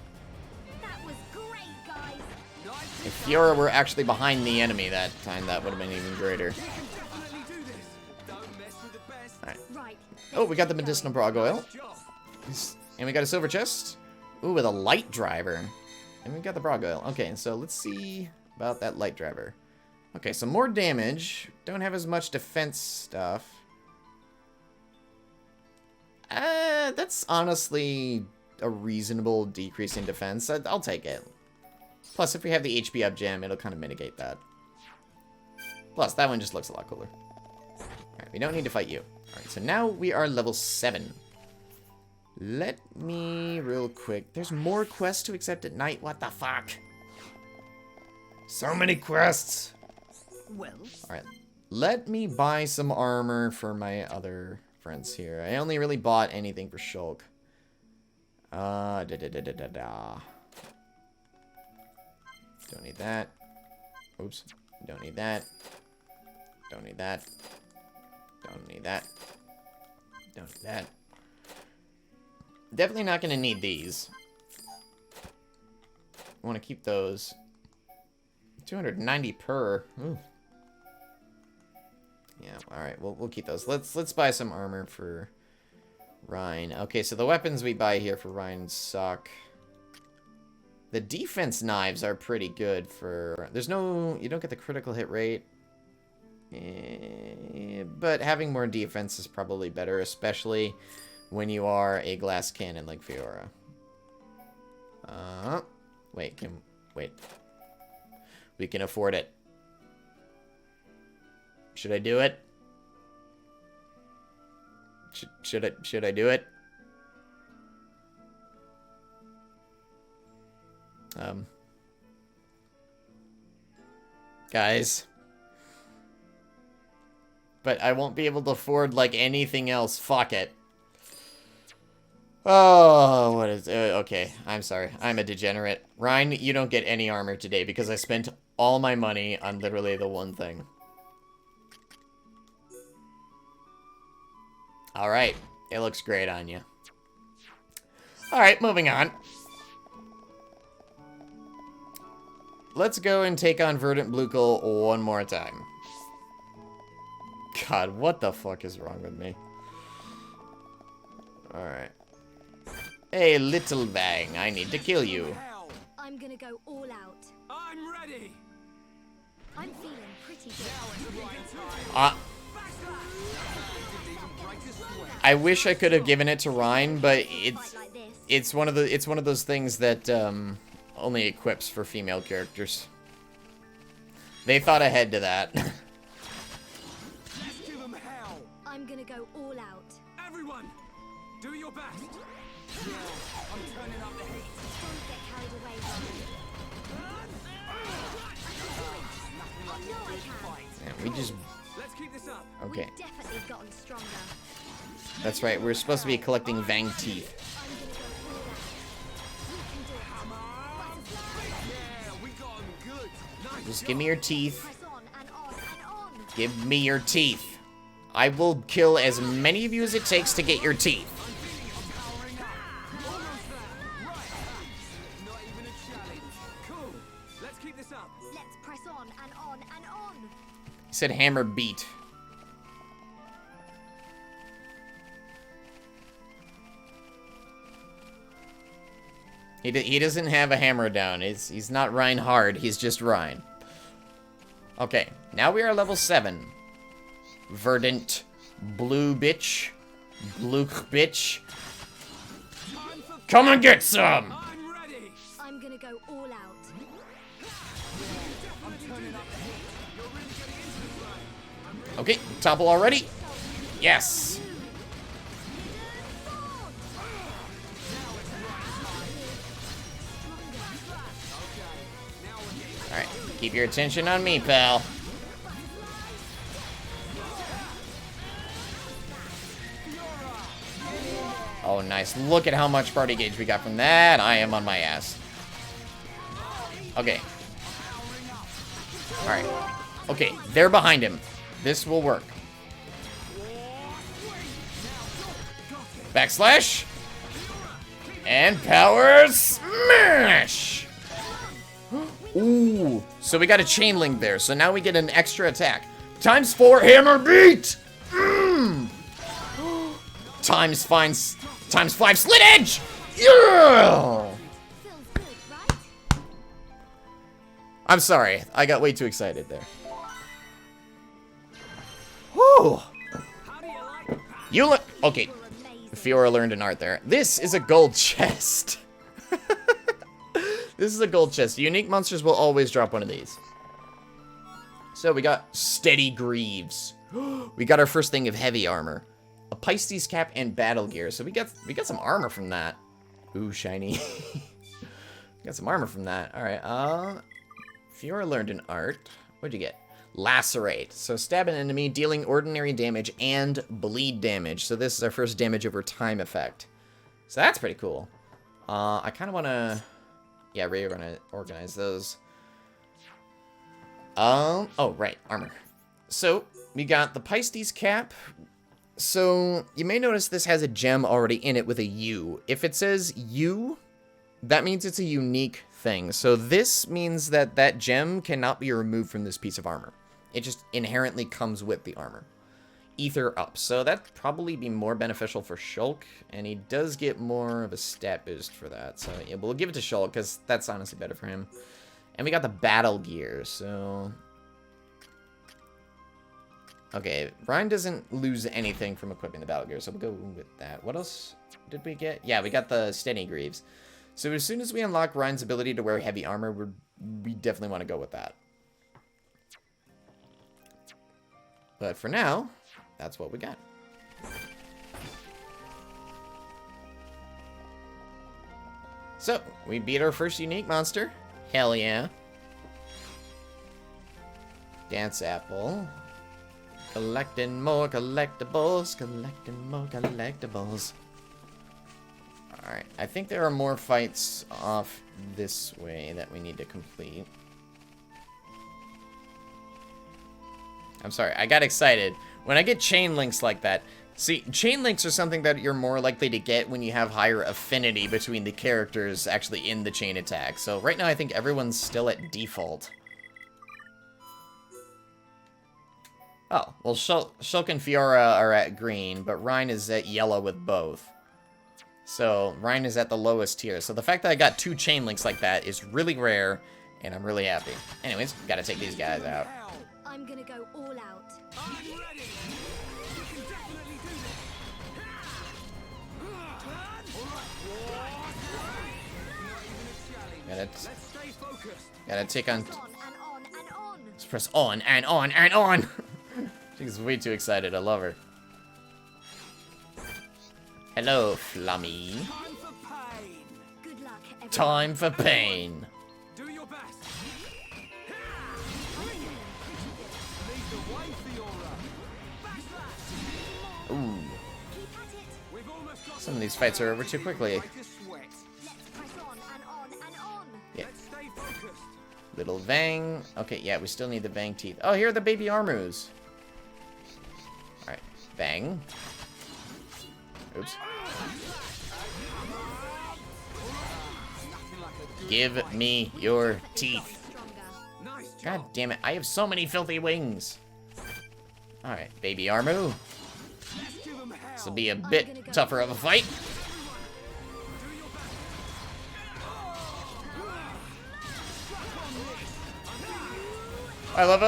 If Fiora were actually behind the enemy that time, that would have been even greater. Alright. Oh, we got the medicinal Brog Oil. And we got a silver chest. Ooh, with a light driver. And we got the Brog Oil. Okay, so let's see about that light driver. Okay, so more damage. Don't have as much defense stuff. That's honestly a reasonable decrease in defense. I'll take it. Plus, if we have the HP up gem, it'll kind of mitigate that. Plus, that one just looks a lot cooler. Alright, we don't need to fight you. Alright, so now we are level 7. Let me, real quick, there's more quests to accept at night? What the fuck? So many quests! Well. Alright, let me buy some armor for my other friends here. I only really bought anything for Shulk. Don't need that. Oops. Don't need that. Don't need that. Don't need that. Don't need that. Definitely not going to need these. I want to keep those. 290 per. Ooh. Yeah, alright, we'll keep those. Let's buy some armor for Rhine. Okay, so the weapons we buy here for Rhine suck. The defense knives are pretty good for... There's no... You don't get the critical hit rate. But having more defense is probably better, especially when you are a glass cannon like Fiora. Wait. We can afford it. Should I do it? Should I do it? Guys. But I won't be able to afford, like, anything else. Fuck it. Oh, what is... okay, I'm sorry. I'm a degenerate. Rhine, you don't get any armor today because I spent all my money on literally the one thing. Alright. It looks great on you. Alright, moving on. Let's go and take on Verdant Blukel one more time. God, what the fuck is wrong with me? Alright. Hey, little bang, I need to kill you. I'm gonna go all out. I'm ready. I'm feeling pretty good. I wish I could have given it to Rhine, but it's one of those things that only equips for female characters. They thought ahead to that. Let's give 'em hell. I'm gonna go all out. Everyone, do your best. Yeah, I'm turning up the heat. Don't get carried away. I know I can. Yeah, we just... Let's keep this up. Okay. We've definitely gotten stronger. That's right, we're supposed to be collecting Vang teeth. I'm gonna go all out. You can do it. Yeah, we got 'em good. Nice Just job. give me your teeth. Press on and on and on. Give me your teeth. I will kill as many of you as it takes to get your teeth. Powering up. Almost there. Right. Not even a challenge. Cool. Let's keep this up. Let's press on and on and on. He said hammer beat. He doesn't have a hammer down. He's not Rhine hard. He's just Rhine. Okay, now we are level 7. Verdant blue bitch. Blue bitch. Come and get some! I'm ready. I'm gonna go all out. I'm turning up the heat. You're really getting into this, right? I'm ready. Okay, topple already? Yes! Alright, keep your attention on me, pal. Oh, nice. Look at how much party gauge we got from that. I am on my ass. Okay. Alright. Okay, they're behind him. This will work. Backslash. And power smash! Ooh. So we got a chain link there. So now we get an extra attack. ×4 hammer beat! Mm. ×5 slit edge! Yeah! I'm sorry. I got way too excited there. Whew. You look... Okay. Fiora learned an art there. This is a gold chest. This is a gold chest. Unique monsters will always drop one of these. So we got Steady Greaves. We got our first thing of heavy armor. A Pisces cap and battle gear. So we got some armor from that. Ooh, shiny. Got some armor from that. Alright, Fiora learned an art. What'd you get? Lacerate. So stab an enemy, dealing ordinary damage and bleed damage. So this is our first damage over time effect. So that's pretty cool. I kind of want to... Yeah, reorganize those. Oh, right, armor. So, we got the Pisces cap. So, you may notice this has a gem already in it with a U. If it says U, that means it's a unique thing. So this means that that gem cannot be removed from this piece of armor. It just inherently comes with the armor. Ether up. So that'd probably be more beneficial for Shulk, and he does get more of a stat boost for that. So yeah, we'll give it to Shulk, because that's honestly better for him. And we got the battle gear, so... Okay, Ryan doesn't lose anything from equipping the battle gear, so we'll go with that. What else did we get? Yeah, we got the Steady Greaves. So as soon as we unlock Ryan's ability to wear heavy armor, we definitely want to go with that. But for now, that's what we got. So, we beat our first unique monster. Hell yeah. Dance apple. Collecting more collectibles. Collecting more collectibles. Alright, I think there are more fights off this way that we need to complete. I'm sorry, I got excited. When I get chain links like that, see, chain links are something that you're more likely to get when you have higher affinity between the characters actually in the chain attack. So right now I think everyone's still at default. Oh, well Shulk and Fiora are at green, but Ryan is at yellow with both. So Ryan is at the lowest tier. So the fact that I got 2 chain links like that is really rare, and I'm really happy. Anyways, gotta take these guys out. I'm gonna go all out. I'm ready. We can definitely do this. Gotta take on. On and on and on. Let's press on and on and on. She's way too excited. I love her. Hello, Flummy. Time for pain. Good luck, everyone. Time for pain. Do your best. Lead the way, Fiora. Backslash. Ooh. Keep at it. We've almost got Some of these fights are over too quickly. like a sweat. Let's press on and on and on. Yeah. Let's stay focused. Little Vang. Okay, yeah, we still need the Vang teeth. Oh, here are the baby Armus. Alright, Vang. Oops. Give me your teeth. Nice job. God damn it, I have so many filthy wings. Alright, baby Armu. Let's give 'em hell. This will be a bit tougher of a fight. I love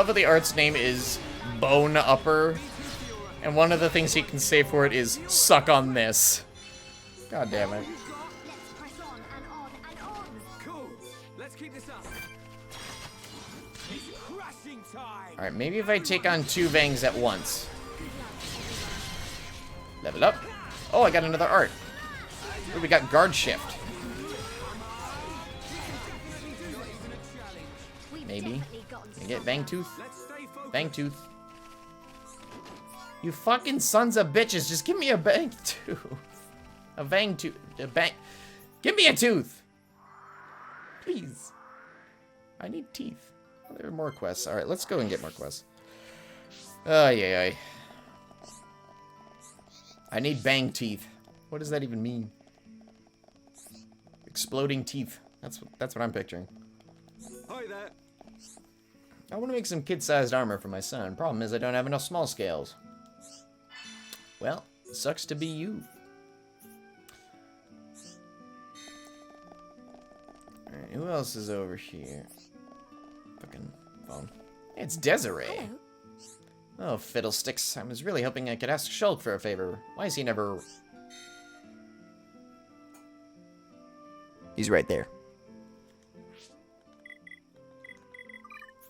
how the art's name is Bone Upper, and one of the things he can say for it is suck on this. God damn it. Let's press on and on and on. Cool. Let's keep this up. It's crashing time. Alright, maybe if I take on 2 Vangs at once. Level up. Oh, I got another art. Ooh, we got guard shift. Maybe. Can I get Vang Tooth? Vang Tooth. You fucking sons of bitches, just give me a Vang Tooth. A Vang Tooth. A Bang. Give me a tooth! Please. I need teeth. Oh, there are more quests. Alright, let's go and get more quests. Oh, yeah. I need bang teeth. What does that even mean? Exploding teeth. That's what I'm picturing. Hi there. I want to make some kid-sized armor for my son. Problem is I don't have enough small scales. Well, sucks to be you. Alright, who else is over here? Fucking phone. Hey, it's Desiree. Hello. Oh, fiddlesticks. I was really hoping I could ask Shulk for a favor. Why is he never... He's right there.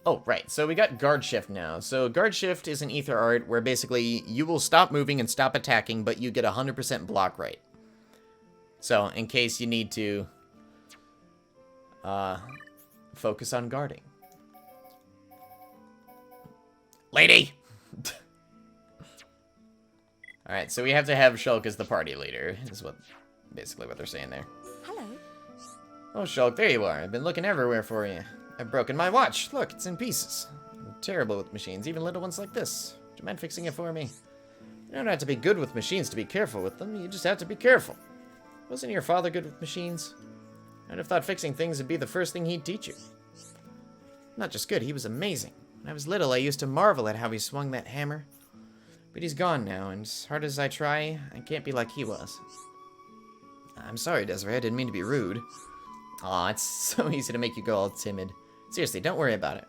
Oh, right. So we got Guard Shift now. So Guard Shift is an ether art where basically you will stop moving and stop attacking, but you get 100% block rate. So in case you need to focus on guarding. Lady! Alright, so we have to have Shulk as the party leader, is basically what they're saying there. Hello. Oh, Shulk, there you are. I've been looking everywhere for you. I've broken my watch. Look, it's in pieces. I'm terrible with machines, even little ones like this. Would you mind fixing it for me? You don't have to be good with machines to be careful with them. You just have to be careful. Wasn't your father good with machines? I'd have thought fixing things would be the first thing he'd teach you. Not just good, he was amazing. When I was little, I used to marvel at how he swung that hammer. But he's gone now, and as hard as I try, I can't be like he was. I'm sorry, Desiree, I didn't mean to be rude. Aw, it's so easy to make you go all timid. Seriously, don't worry about it.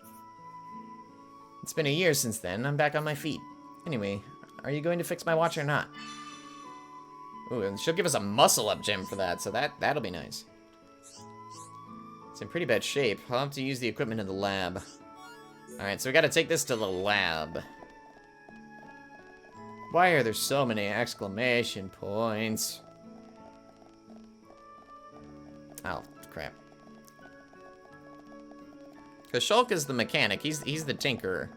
It's been a year since then. I'm back on my feet. Anyway, are you going to fix my watch or not? Ooh, and she'll give us a muscle-up gem for that, so that'll be nice. It's in pretty bad shape. I'll have to use the equipment in the lab. Alright, so we gotta take this to the lab. Why are there so many exclamation points? Oh, crap. Because Shulk is the mechanic. He's the tinkerer.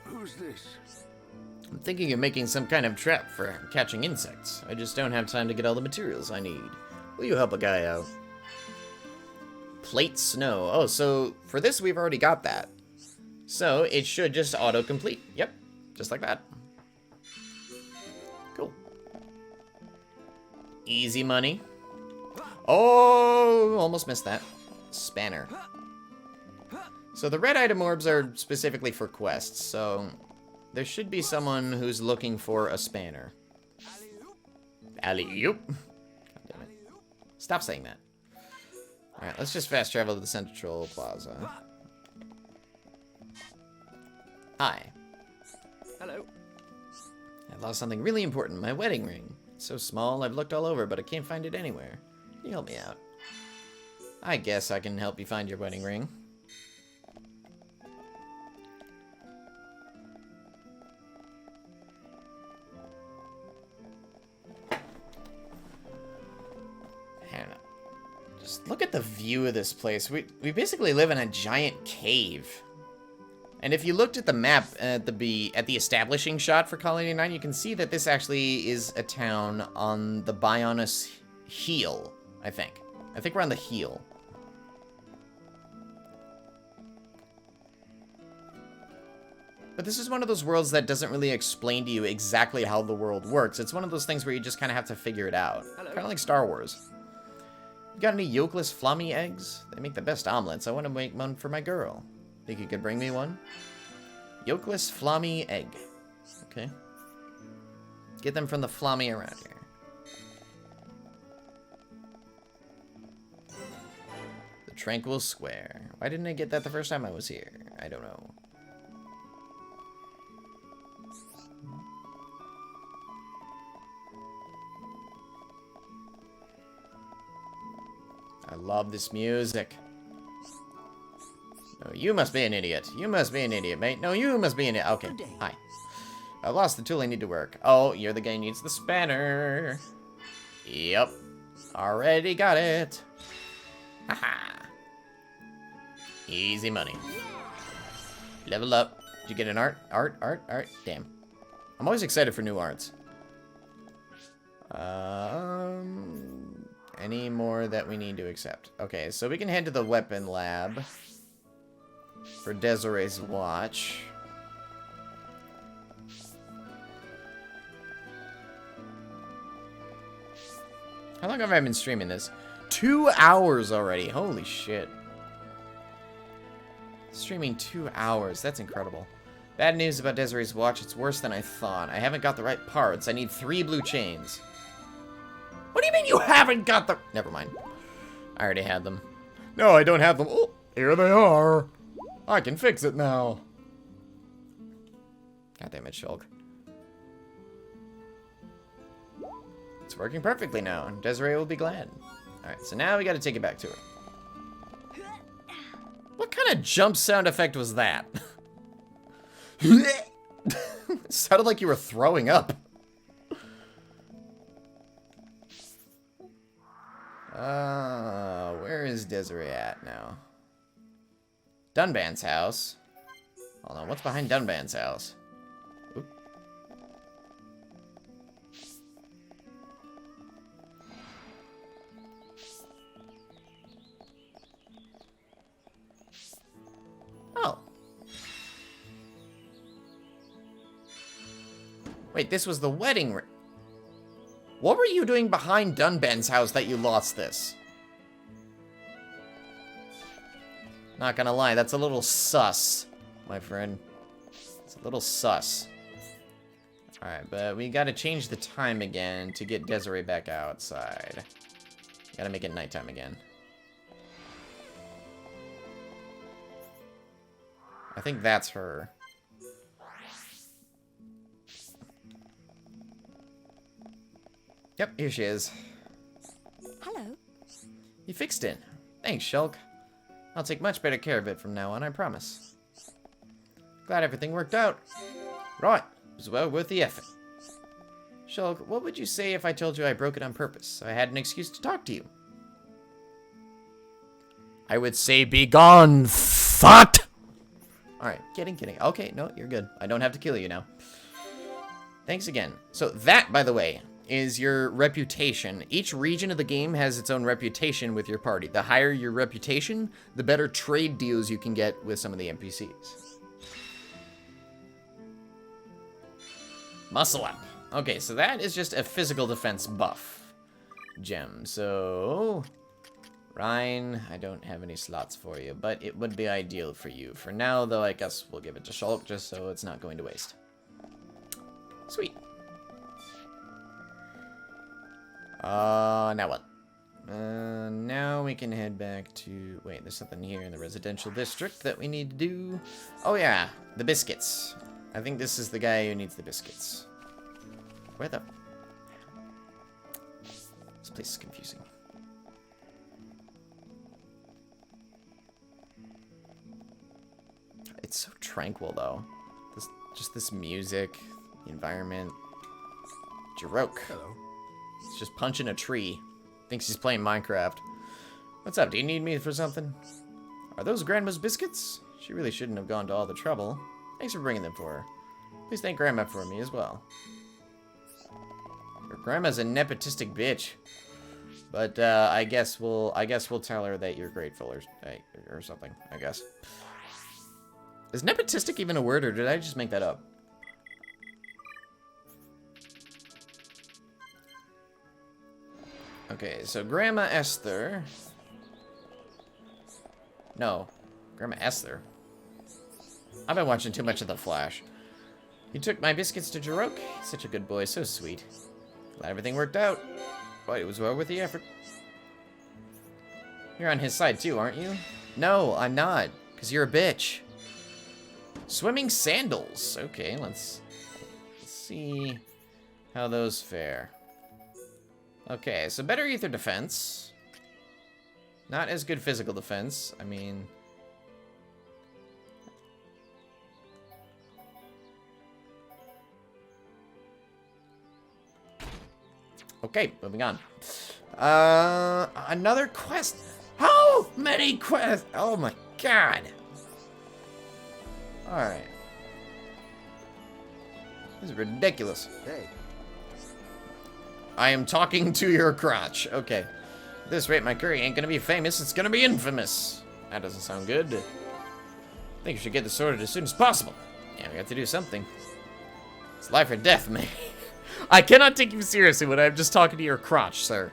Who's this? I'm thinking of making some kind of trap for catching insects. I just don't have time to get all the materials I need. Will you help a guy out? Plate snow. Oh, so for this we've already got that. So it should just auto-complete. Yep, just like that. Cool. Easy money. Oh, almost missed that. Spanner. So the red item orbs are specifically for quests, so there should be someone who's looking for a spanner. Alley-oop. God damn it. Stop saying that. Alright, let's just fast travel to the Central Plaza. Hi. Hello. I lost something really important, my wedding ring. It's so small, I've looked all over, but I can't find it anywhere. Can you help me out? I guess I can help you find your wedding ring. Just look at the view of this place. We basically live in a giant cave. And if you looked at the map at the establishing shot for Colony 9, you can see that this actually is a town on the Bionis heel, I think. I think we're on the heel. But this is one of those worlds that doesn't really explain to you exactly how the world works. It's one of those things where you just kind of have to figure it out. Kind of like Star Wars. You got any yolkless flummy eggs? They make the best omelets. I want to make one for my girl. Think you could bring me one? Yolkless flummy egg. Okay. Get them from the flummy around here. The Tranquil Square. Why didn't I get that the first time I was here? I don't know. I love this music. No, you must be an idiot. You must be an idiot, mate. No, you must be an idiot. Okay, hi. I lost the tool I need to work. Oh, you're the guy who needs the spanner. Yep. Already got it. Haha. Easy money. Level up. Did you get an art? Art? Damn. I'm always excited for new arts. Any more that we need to accept? Okay, so we can head to the weapon lab for Desiree's watch. How long have I been streaming this? 2 hours already. Holy shit. Streaming 2 hours. That's incredible. Bad news about Desiree's watch. It's worse than I thought. I haven't got the right parts. I need 3 blue chains. What do you mean you haven't got the... Never mind. I already had them. No, I don't have them. Oh, here they are. I can fix it now. God damn it, Shulk. It's working perfectly now, and Desiree will be glad. Alright, so now we gotta take it back to her. What kind of jump sound effect was that? It sounded like you were throwing up. Where is Desiree at now? Dunban's house. Hold on, what's behind Dunban's house? Oop. Oh. Wait, this was the wedding ring. What were you doing behind Dunban's house that you lost this? Not gonna lie, that's a little sus, my friend. It's a little sus. Alright, but we gotta change the time again to get Desiree back outside. Gotta make it nighttime again. I think that's her. Yep, here she is. Hello. You fixed it. Thanks, Shulk. I'll take much better care of it from now on, I promise. Glad everything worked out. Right, it was well worth the effort. Shulk, what would you say if I told you I broke it on purpose, so I had an excuse to talk to you? I would say be gone, thought! Alright, kidding. Okay, no, you're good. I don't have to kill you now. Thanks again. So that, by the way, is your reputation. Each region of the game has its own reputation with your party. The higher your reputation, the better trade deals you can get with some of the NPCs. Muscle up. Okay, so that is just a physical defense buff gem. So, Ryan, I don't have any slots for you, but it would be ideal for you. For now, though, I guess we'll give it to Shulk just so it's not going to waste. Sweet. Now what? Now we can head back to... Wait, there's something here in the residential district that we need to do. Oh, yeah. The biscuits. I think this is the guy who needs the biscuits. Where the... This place is confusing. It's so tranquil, though. Just this music, the environment. Jarok. Hello. He's just punching a tree. Thinks he's playing Minecraft. What's up? Do you need me for something? Are those Grandma's biscuits? She really shouldn't have gone to all the trouble. Thanks for bringing them for her. Please thank Grandma for me as well. Your Grandma's a nepotistic bitch. But I guess we'll tell her that you're grateful or something, I guess. Is nepotistic even a word, or did I just make that up? Okay, so Grandma Esther. No, Grandma Esther. I've been watching too much of The Flash. He took my biscuits to Jarok. He's such a good boy, so sweet. Glad everything worked out. Boy, it was well worth the effort. You're on his side too, aren't you? No, I'm not, because you're a bitch. Swimming sandals. Okay, let's see how those fare. Okay, so better ether defense. Not as good physical defense. I mean... Okay, moving on. Another quest. How many quests? Oh my god. Alright. This is ridiculous. Hey. I am talking to your crotch. Okay. At this rate, my curry ain't gonna be famous. It's gonna be infamous. That doesn't sound good. I think you should get this sorted as soon as possible. Yeah, we have to do something. It's life or death, man. I cannot take you seriously when I'm just talking to your crotch, sir.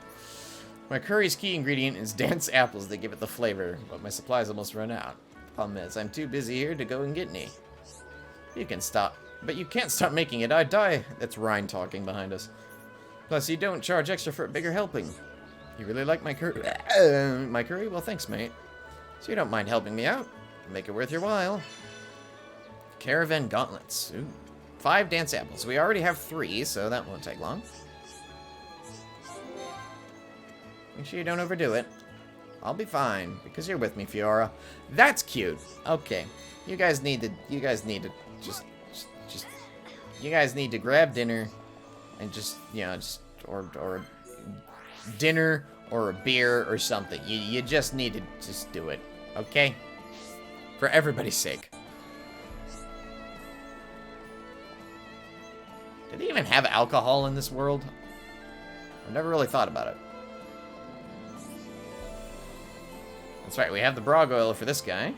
My curry's key ingredient is dance apples that give it the flavor, but my supplies almost run out. Problem is, I'm too busy here to go and get any. You can stop, but you can't stop making it. I'd die. That's Ryan talking behind us. Plus, you don't charge extra for a bigger helping. You really like my curry? My curry? Well, thanks, mate. So you don't mind helping me out? Make it worth your while. Caravan gauntlets. Ooh. 5 dance apples. We already have 3, so that won't take long. Make sure you don't overdo it. I'll be fine, because you're with me, Fiora. That's cute. Okay. You guys need to you guys need to grab dinner and just, you know, or dinner or a beer or something. You just need to just do it, okay? For everybody's sake. Do they even have alcohol in this world? I've never really thought about it. That's right, we have the brog oil for this guy.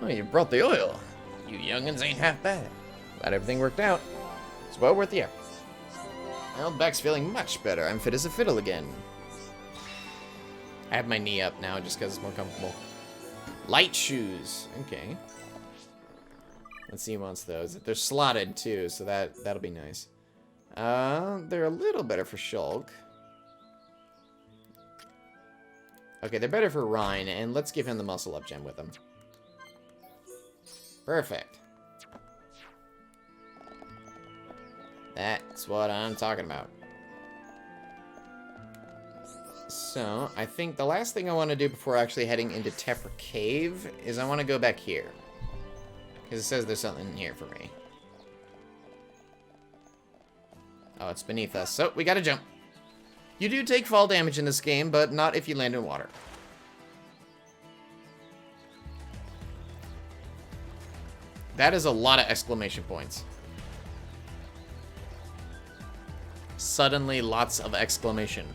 Oh, you brought the oil. You youngins ain't half bad. Glad everything worked out. It's well worth the effort. Well, back's feeling much better. I'm fit as a fiddle again. I have my knee up now just because it's more comfortable. Light shoes. Okay. Let's see who wants those. They're slotted too, so that'll be nice. They're a little better for Shulk. Okay, they're better for Ryan, and let's give him the muscle up gem with him. Perfect. That's what I'm talking about. So, I think the last thing I want to do before actually heading into Tephra Cave is I want to go back here. Because it says there's something in here for me. Oh, it's beneath us. So, we gotta jump. You do take fall damage in this game, but not if you land in water. That is a lot of exclamation points. Suddenly, lots of exclamation.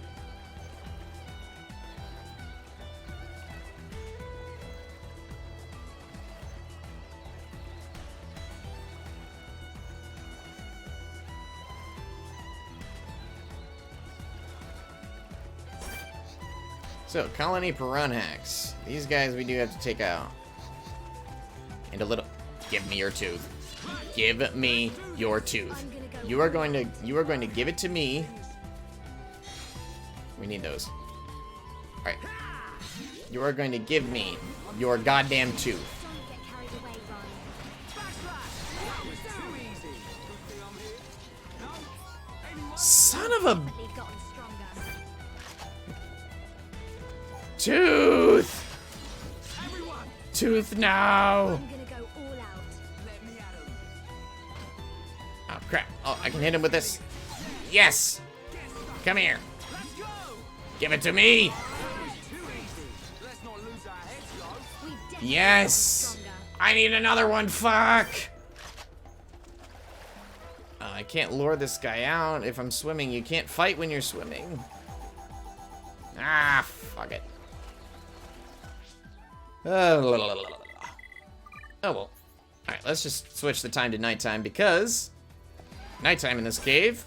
So, Colony Piranhax. These guys we do have to take out. And a little... Give me your tooth. Give me your tooth. You are going to give it to me. We need those. Alright. You are going to give me your goddamn tooth. Son of a... Tooth! Tooth now! Oh, crap. Oh, I can hit him with this. Yes! Come here. Give it to me! Yes! I need another one, fuck! I can't lure this guy out if I'm swimming. You can't fight when you're swimming. Ah, fuck it. Oh well. Alright, let's just switch the time to nighttime because nighttime in this cave,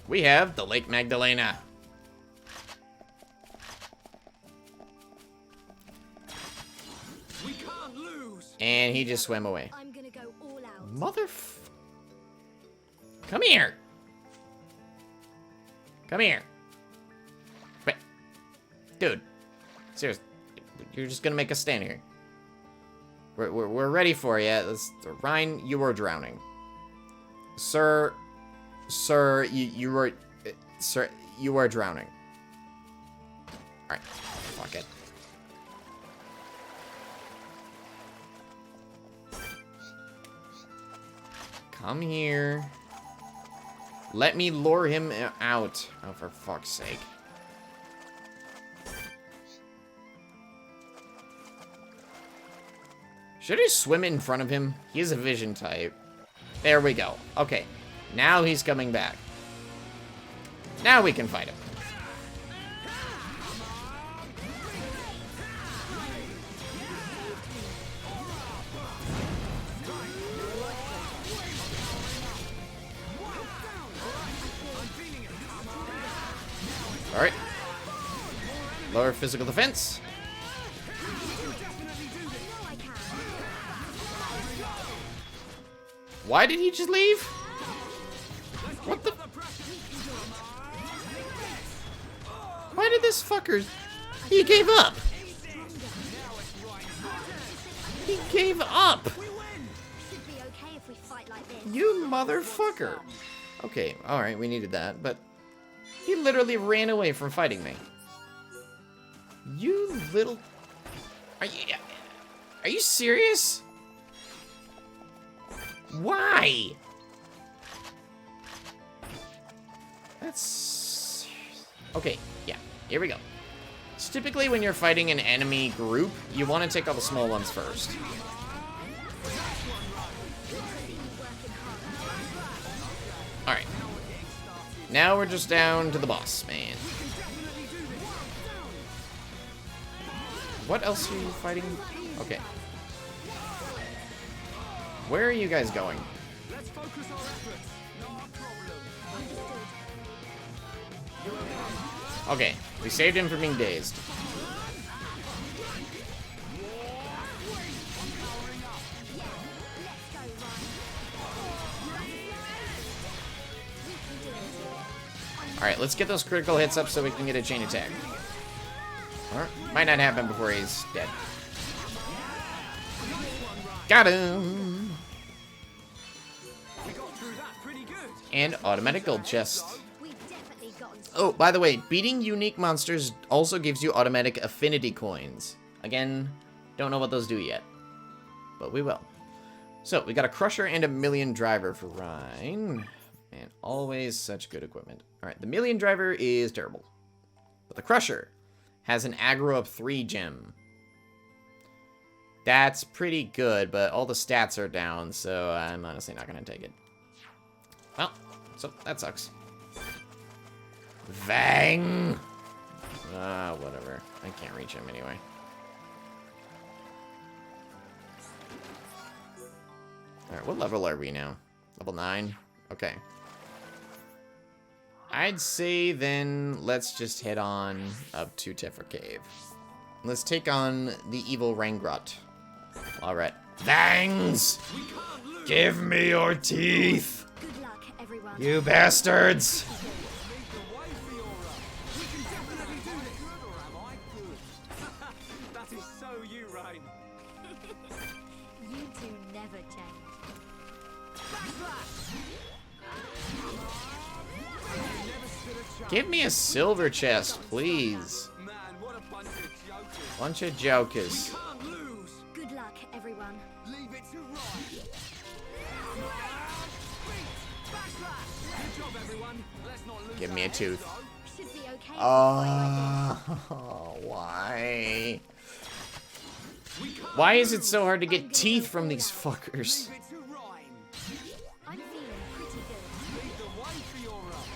we have the Lake Magdalena. We can't lose. And he just swam away. I'm gonna go all out. Come here. Come here. Wait. Dude. Seriously. You're just gonna make us stand here. We're ready for you. Ryan, you are drowning. Sir, you are drowning. Alright, fuck it. Come here. Let me lure him out. Oh, for fuck's sake. Should I swim in front of him? He is a vision type. There we go. Okay. Now he's coming back. Now we can fight him. Alright. Lower physical defense. Why did he just leave? What the? Why did this fucker... He gave up. He gave up. You motherfucker. Okay, alright, we needed that, but... He literally ran away from fighting me. You little... Are you serious? Why? That's... Okay, yeah, here we go. So typically when you're fighting an enemy group, you want to take all the small ones first. Alright. Now we're just down to the boss, man. What else are you fighting? Okay. Where are you guys going? Okay, we saved him from being dazed. Alright, let's get those critical hits up so we can get a chain attack. Alright, might not happen before he's dead. Got him! And automatic gold chest. Oh, by the way, beating unique monsters also gives you automatic affinity coins. Again, don't know what those do yet, but we will. So, we got a Crusher and a Million Driver for Rhine. And always such good equipment. Alright, the Million Driver is terrible. But the Crusher has an aggro up 3 gem. That's pretty good, but all the stats are down, so I'm honestly not going to take it. Well, so that sucks. Vang! Whatever. I can't reach him anyway. Alright, what level are we now? Level 9? Okay. I'd say then let's just head on up to Tephra Cave. Let's take on the evil Rangrot. Alright. Vangs! Give me your teeth! Good luck, everyone. You bastards! That is so you, Rhine. You two never change. Give me a silver chest, please. Man, what a bunch of jokers. Bunch of jokers. Can't lose. Good luck, everyone. Leave it to Rhine. Good job, everyone. Let's not lose. Give me a tooth. Should be okay. Oh, why? Why is it so hard to get teeth from these fuckers? Leave it to Rhine. I'm feeling pretty good. Lead the way for your run.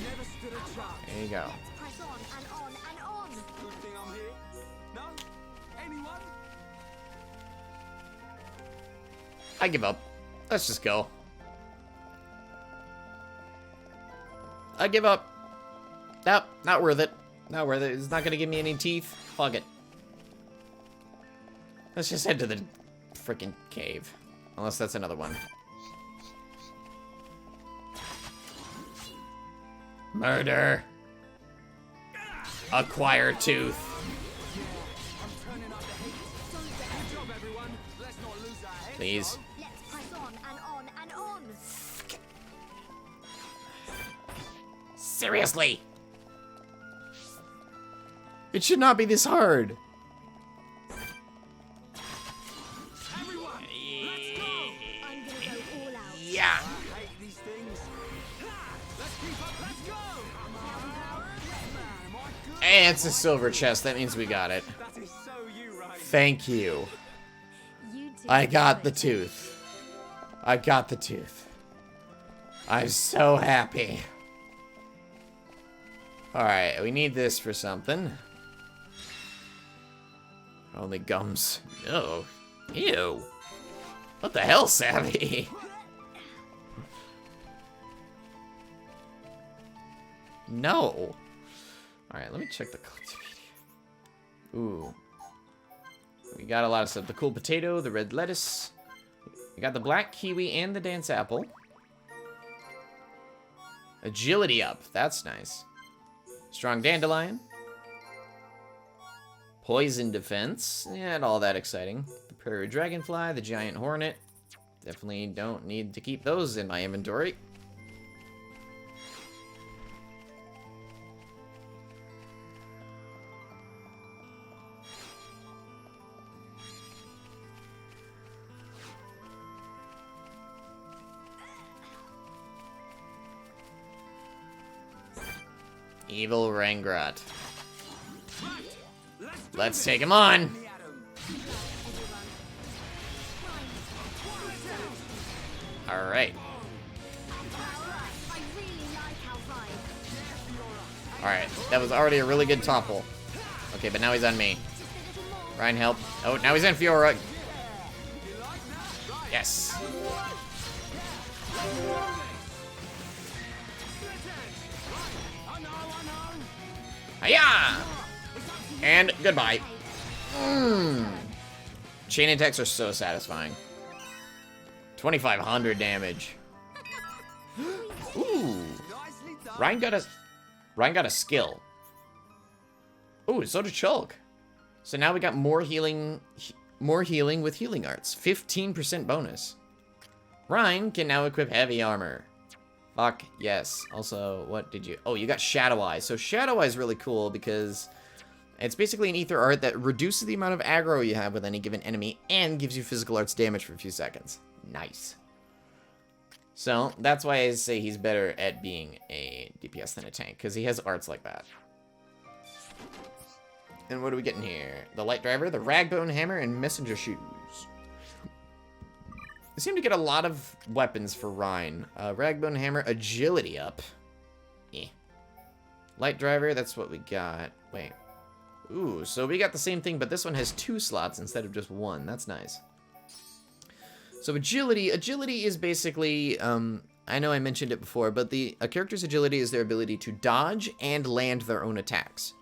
Never stood a chance. There you go. Press on and on and on. Good thing I'm here. No? Anyone? I give up. Let's just go. I give up. Nope, not worth it. Not worth it. It's not gonna give me any teeth. Fuck it. Let's just head to the freaking cave. Unless that's another one. Murder. Acquire tooth. Good job, everyone. Let's not lose our heads. Please. Let's press on and on and on. Seriously. It should not be this hard. Everyone, let's go. I'm gonna go all out. Yeah. I hate these things. Let's keep up. Let's go. Man, my goodness. Hey, it's a silver chest. That means we got it. That is so you, Rhine. Thank you. You two I got the never tooth. I got the tooth. I'm so happy. Alright, we need this for something. Only gums. No. Ew. What the hell, Savvy? No. Alright, let me check the cultivator. Ooh. We got a lot of stuff. The cool potato, the red lettuce. We got the black kiwi and the dance apple. Agility up. That's nice. Strong dandelion. Poison defense. Yeah, not all that exciting. The prairie dragonfly, the giant hornet. Definitely don't need to keep those in my inventory. Evil Rangrot. Let's take him on. Alright. Alright, that was already a really good topple. Okay, but now he's on me. Ryan, help. Oh, now he's on Fiora. Yes. Hiya! And goodbye. Chain attacks are so satisfying. 2,500 damage. Ooh. Ryan got a skill. Ooh, so did Shulk. So now we got more healing with healing arts. 15% bonus. Ryan can now equip heavy armor. Fuck, yes. Also, what did you... Oh, you got Shadow Eye. So Shadow Eye is really cool because it's basically an ether art that reduces the amount of aggro you have with any given enemy and gives you physical arts damage for a few seconds. Nice. So, that's why I say he's better at being a DPS than a tank, because he has arts like that. And what are we getting here? The Light Driver, the Ragbone Hammer, and Messenger Shoes. I seem to get a lot of weapons for Rhine. Ragbone Hammer, agility up. Eh. Light Driver, that's what we got. Wait. Ooh, so we got the same thing, but this one has 2 slots instead of just 1. That's nice. So agility is basically, I know I mentioned it before, but a character's agility is their ability to dodge and land their own attacks.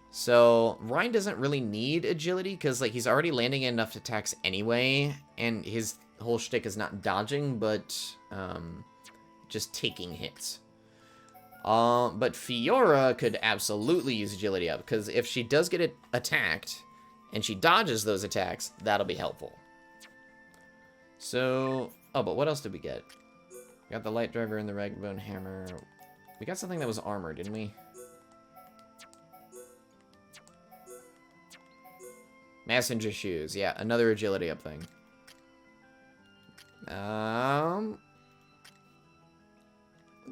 So Ryan doesn't really need agility because like he's already landing enough attacks anyway, and his whole shtick is not dodging, but just taking hits. But Fiora could absolutely use agility up because if she does get attacked and she dodges those attacks, that'll be helpful. So, oh, but what else did we get? We got the Light Driver and the Ragbone Hammer. We got something that was armor, didn't we? Messenger Shoes, yeah, another agility up thing.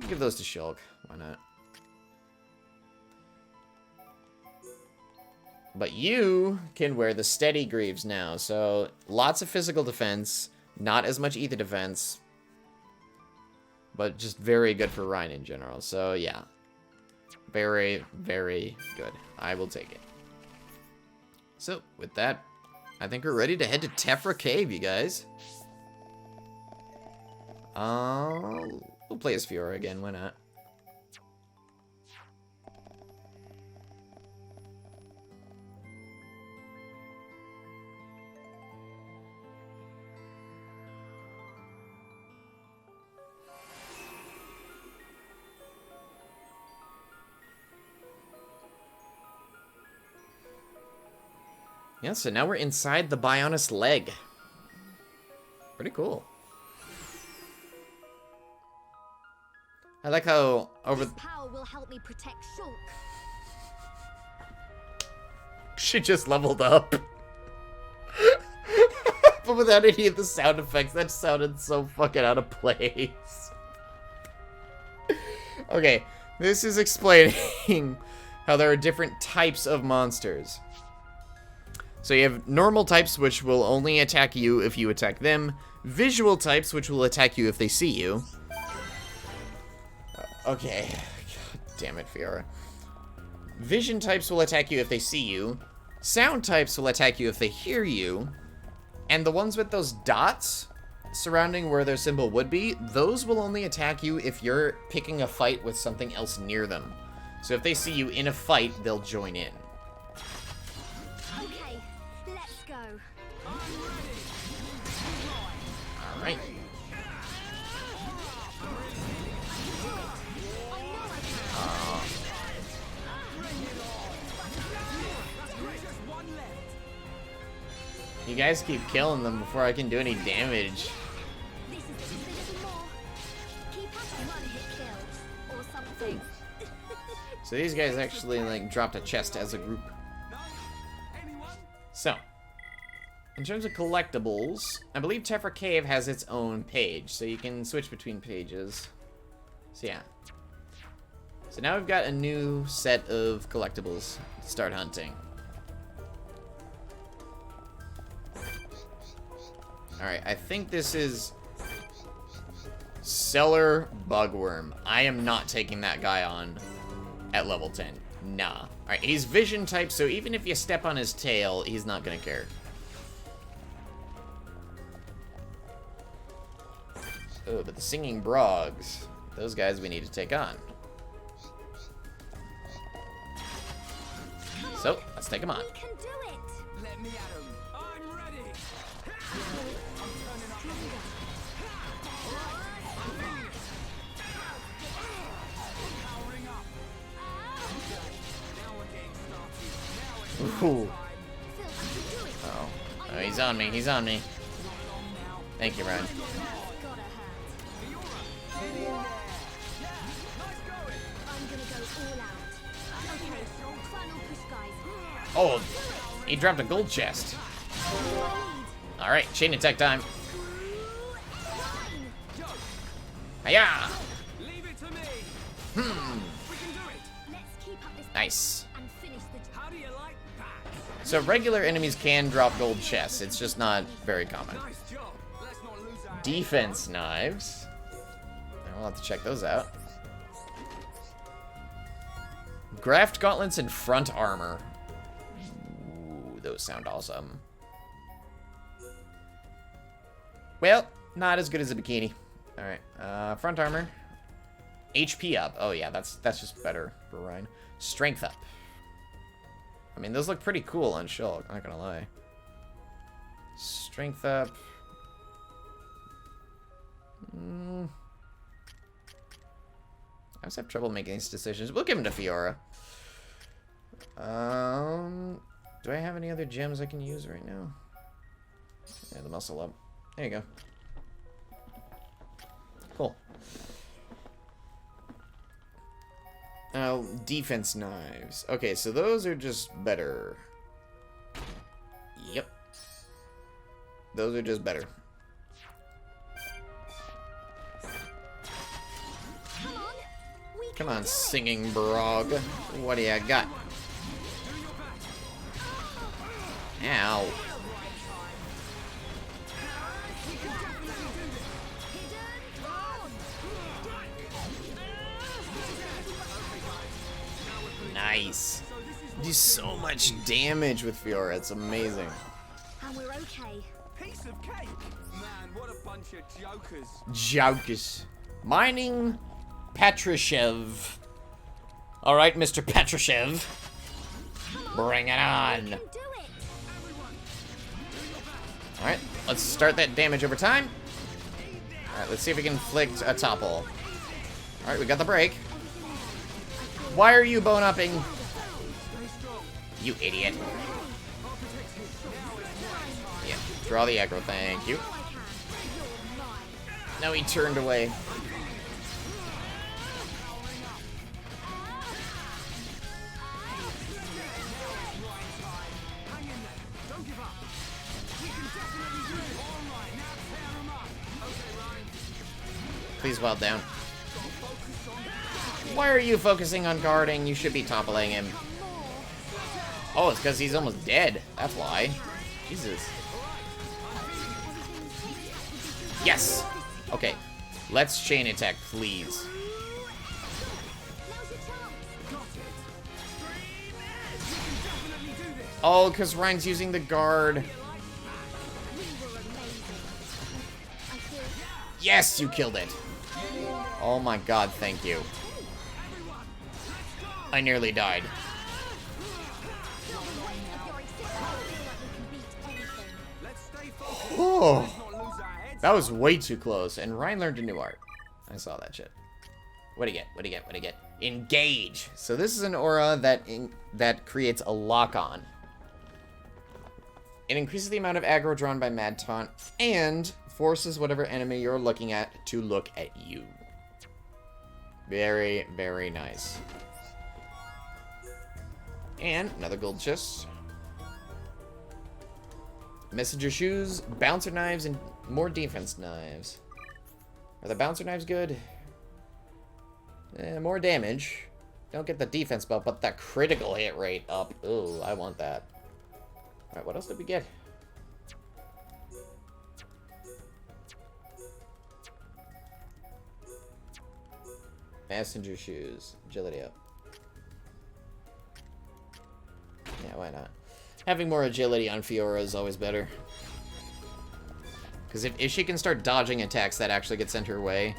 Give those to Shulk, why not? But you can wear the Steady Greaves now, so lots of physical defense. Not as much ether defense, but just very good for Ryan in general. So, yeah. Very, very good. I will take it. So, with that, I think we're ready to head to Tephra Cave, you guys. We'll play as Fiora again, why not? Yeah, so now we're inside the Bionis leg. Pretty cool. I like how over... This power will help me protect Shulk. She just leveled up. But without any of the sound effects, that sounded so fucking out of place. Okay, this is explaining how there are different types of monsters. So you have normal types, which will only attack you if you attack them. Visual types, which will attack you if they see you. Okay. God damn it, Fiora. Vision types will attack you if they see you. Sound types will attack you if they hear you. And the ones with those dots surrounding where their symbol would be, those will only attack you if you're picking a fight with something else near them. So if they see you in a fight, they'll join in. Alright. You guys keep killing them before I can do any damage. So these guys actually like dropped a chest as a group. So, in terms of collectibles, I believe Tephra Cave has its own page, so you can switch between pages. So yeah. So now we've got a new set of collectibles to start hunting. Alright, I think this is Cellar Bugworm. I am not taking that guy on at level 10. Nah. Alright, he's vision type, so even if you step on his tail, he's not gonna care. Oh, but the Singing Brogs, those guys we need to take on. So, let's take them on. We can do it. Let me at him. I'm ready. Ooh. Oh. Oh, he's on me. He's on me. Thank you, Ryan. Oh, he dropped a gold chest. Alright, chain attack time. Hiya! Nice. So regular enemies can drop gold chests. It's just not very common. Defense knives. We'll have to check those out. Graft gauntlets and front armor. Ooh, those sound awesome. Well, not as good as a bikini. Alright, front armor. HP up. Oh yeah, that's just better for Ryan. Strength up. I mean, those look pretty cool on Shulk, not gonna lie. Strength up. I always have trouble making these decisions. We'll give him to Fiora. Do I have any other gems I can use right now? Yeah, the muscle up. There you go. Cool. Now, defense knives. Okay, so those are just better. Yep. Those are just better. Come on, Singing Brog. What do you got? Ow. Nice. Do so much damage with Fiora. It's amazing. And we're okay. Piece of cake. Man, what a bunch of jokers. Jokers. Mining Patrushev. Alright, Mr. Patrushev. Bring it on. Alright, let's start that damage over time. Alright, let's see if we can inflict a topple. Alright, we got the break. Why are you bone-upping? You idiot. Yeah, draw the aggro, thank you. No, he turned away. Please well down. Why are you focusing on guarding? You should be toppling him. Oh, it's because he's almost dead. That's why. Jesus. Yes! Okay. Let's chain attack, please. Oh, because Ryan's using the guard. Yes, you killed it. Oh my god, thank you. I nearly died. Oh, that was way too close. And Ryan learned a new art. I saw that shit. What do you get? What do you get? What do you get? Engage. So this is an aura that creates a lock-on. It increases the amount of aggro drawn by Mad Taunt and forces whatever enemy you're looking at to look at you. Very, very nice. And another gold chest. Messenger shoes, bouncer knives, and more defense knives. Are the bouncer knives good? More damage. don't get the defense buff, but that critical hit rate up. Ooh, I want that. Alright, what else did we get? Messenger shoes. Agility up. Yeah, why not? Having more agility on Fiora is always better. Because if she can start dodging attacks that actually get sent her way,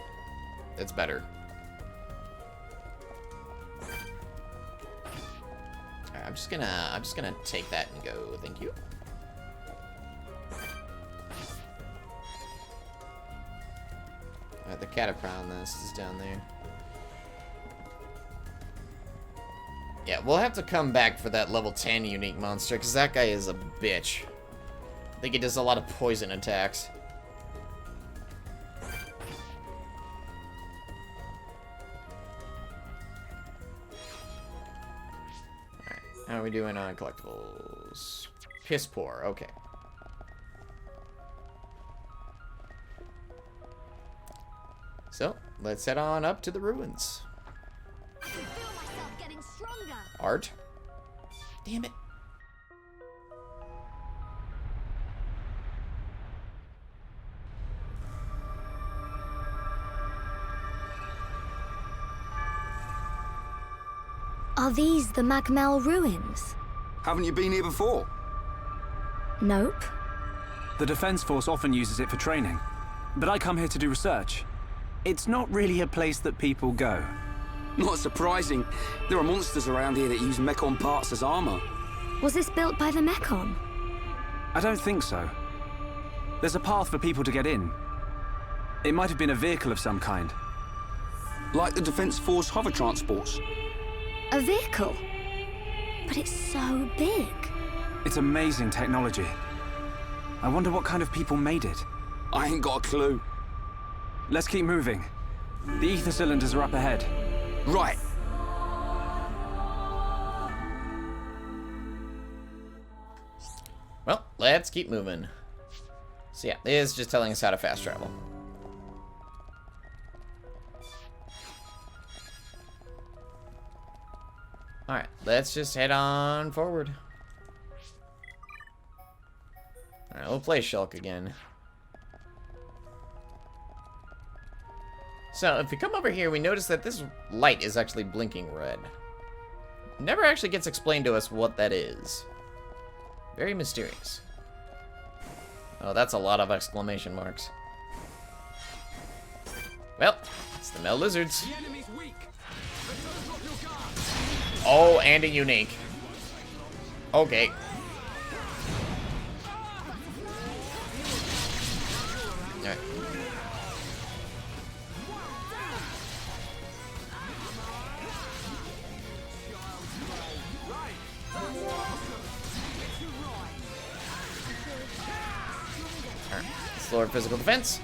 it's better. Alright, I'm just gonna take that and go, thank you. Alright, the Catapron this is down there. Yeah, we'll have to come back for that level 10 unique monster, because that guy is a bitch. I think he does a lot of poison attacks. Alright, how are we doing on collectibles? Piss poor, okay. So, let's head on up to the ruins. Art? Damn it. Are these the Magmel ruins? Haven't you been here before? Nope. The Defense Force often uses it for training, but I come here to do research. It's not really a place that people go. Not surprising. There are monsters around here that use Mechon parts as armor. Was this built by the Mechon? I don't think so. There's a path for people to get in. It might have been a vehicle of some kind. Like the Defense Force hover transports. A vehicle? But it's so big. It's amazing technology. I wonder what kind of people made it. I ain't got a clue. Let's keep moving. The ether cylinders are up ahead. Right. Well, let's keep moving. So yeah, this is just telling us how to fast travel. Alright, let's just head on forward. Alright, we'll play Shulk again. So, if we come over here, we notice that this light is actually blinking red. Never actually gets explained to us what that is. Very mysterious. Oh, that's a lot of exclamation marks. Well, it's the Mel Lizards. Oh, and a unique. Okay. Alright. Alright. Slower physical defense.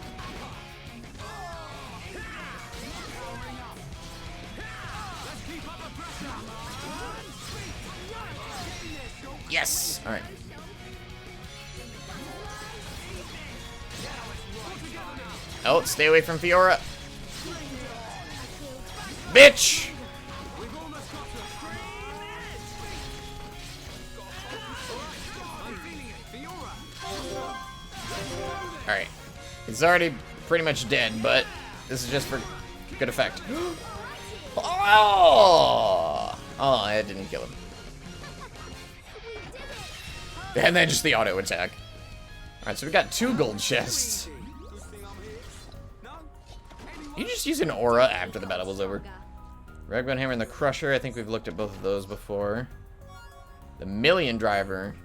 Yes! Alright. Oh, stay away from Fiora. Bitch! Alright. It's already pretty much dead, but this is just for good effect. Oh! Oh, I didn't kill him. And then just the auto attack. Alright, so we got 2 gold chests. You just use an aura after the battle was over. Ragbone Hammer and the Crusher. I think we've looked at both of those before. The Million Driver.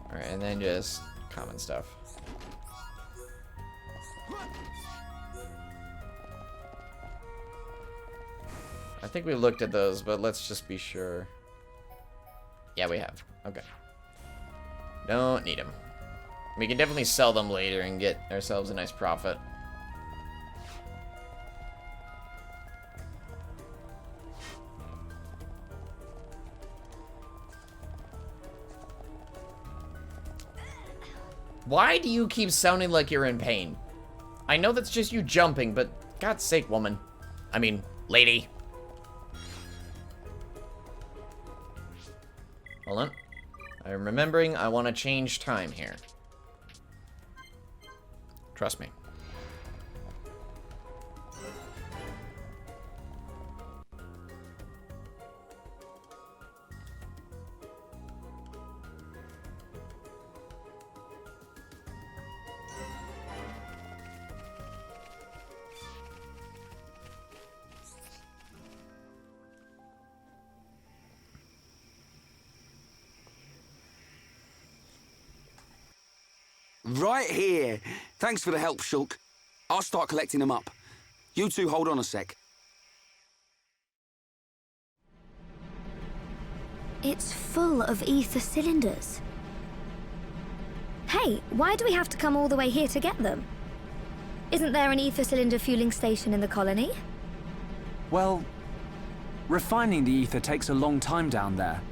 Alright, and then just common stuff. I think we looked at those, but let's just be sure. Yeah, we have. Okay. Don't need them. We can definitely sell them later and get ourselves a nice profit. Why do you keep sounding like you're in pain? I know that's just you jumping, but God's sake, woman. I mean, lady. Hold on. I'm remembering I want to change time here. Trust me. Right here. Thanks for the help, Shulk. I'll start collecting them up. You two hold on a sec. It's full of ether cylinders. Hey, why do we have to come all the way here to get them? Isn't there an ether cylinder fueling station in the colony? Well, refining the ether takes a long time down there,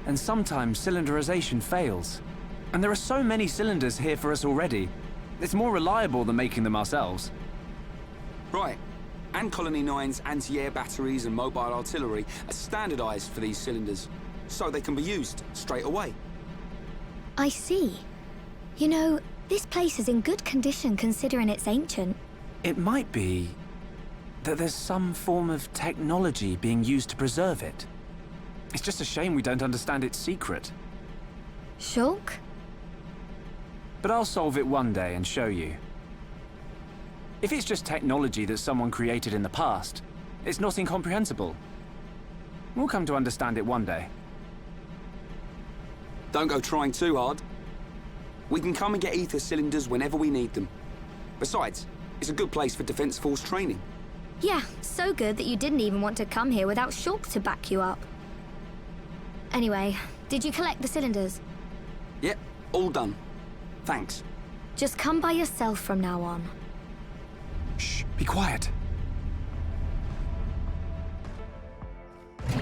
and sometimes cylinderization fails. And there are so many cylinders here for us already. It's more reliable than making them ourselves. Right. And Colony 9's anti-air batteries and mobile artillery are standardized for these cylinders, so they can be used straight away. I see. You know, this place is in good condition considering it's ancient. It might be that there's some form of technology being used to preserve it. It's just a shame we don't understand its secret. Shulk? But I'll solve it one day and show you. If it's just technology that someone created in the past, it's not incomprehensible. We'll come to understand it one day. Don't go trying too hard. We can come and get ether cylinders whenever we need them. Besides, it's a good place for Defense Force training. Yeah, so good that you didn't even want to come here without Shulk to back you up. Anyway, did you collect the cylinders? Yep, all done. Thanks. Just come by yourself from now on. Shh, be quiet. Are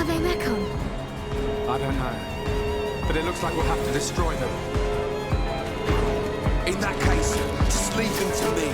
they Mechon? I don't know. But it looks like we'll have to destroy them. In that case, just leave them to me.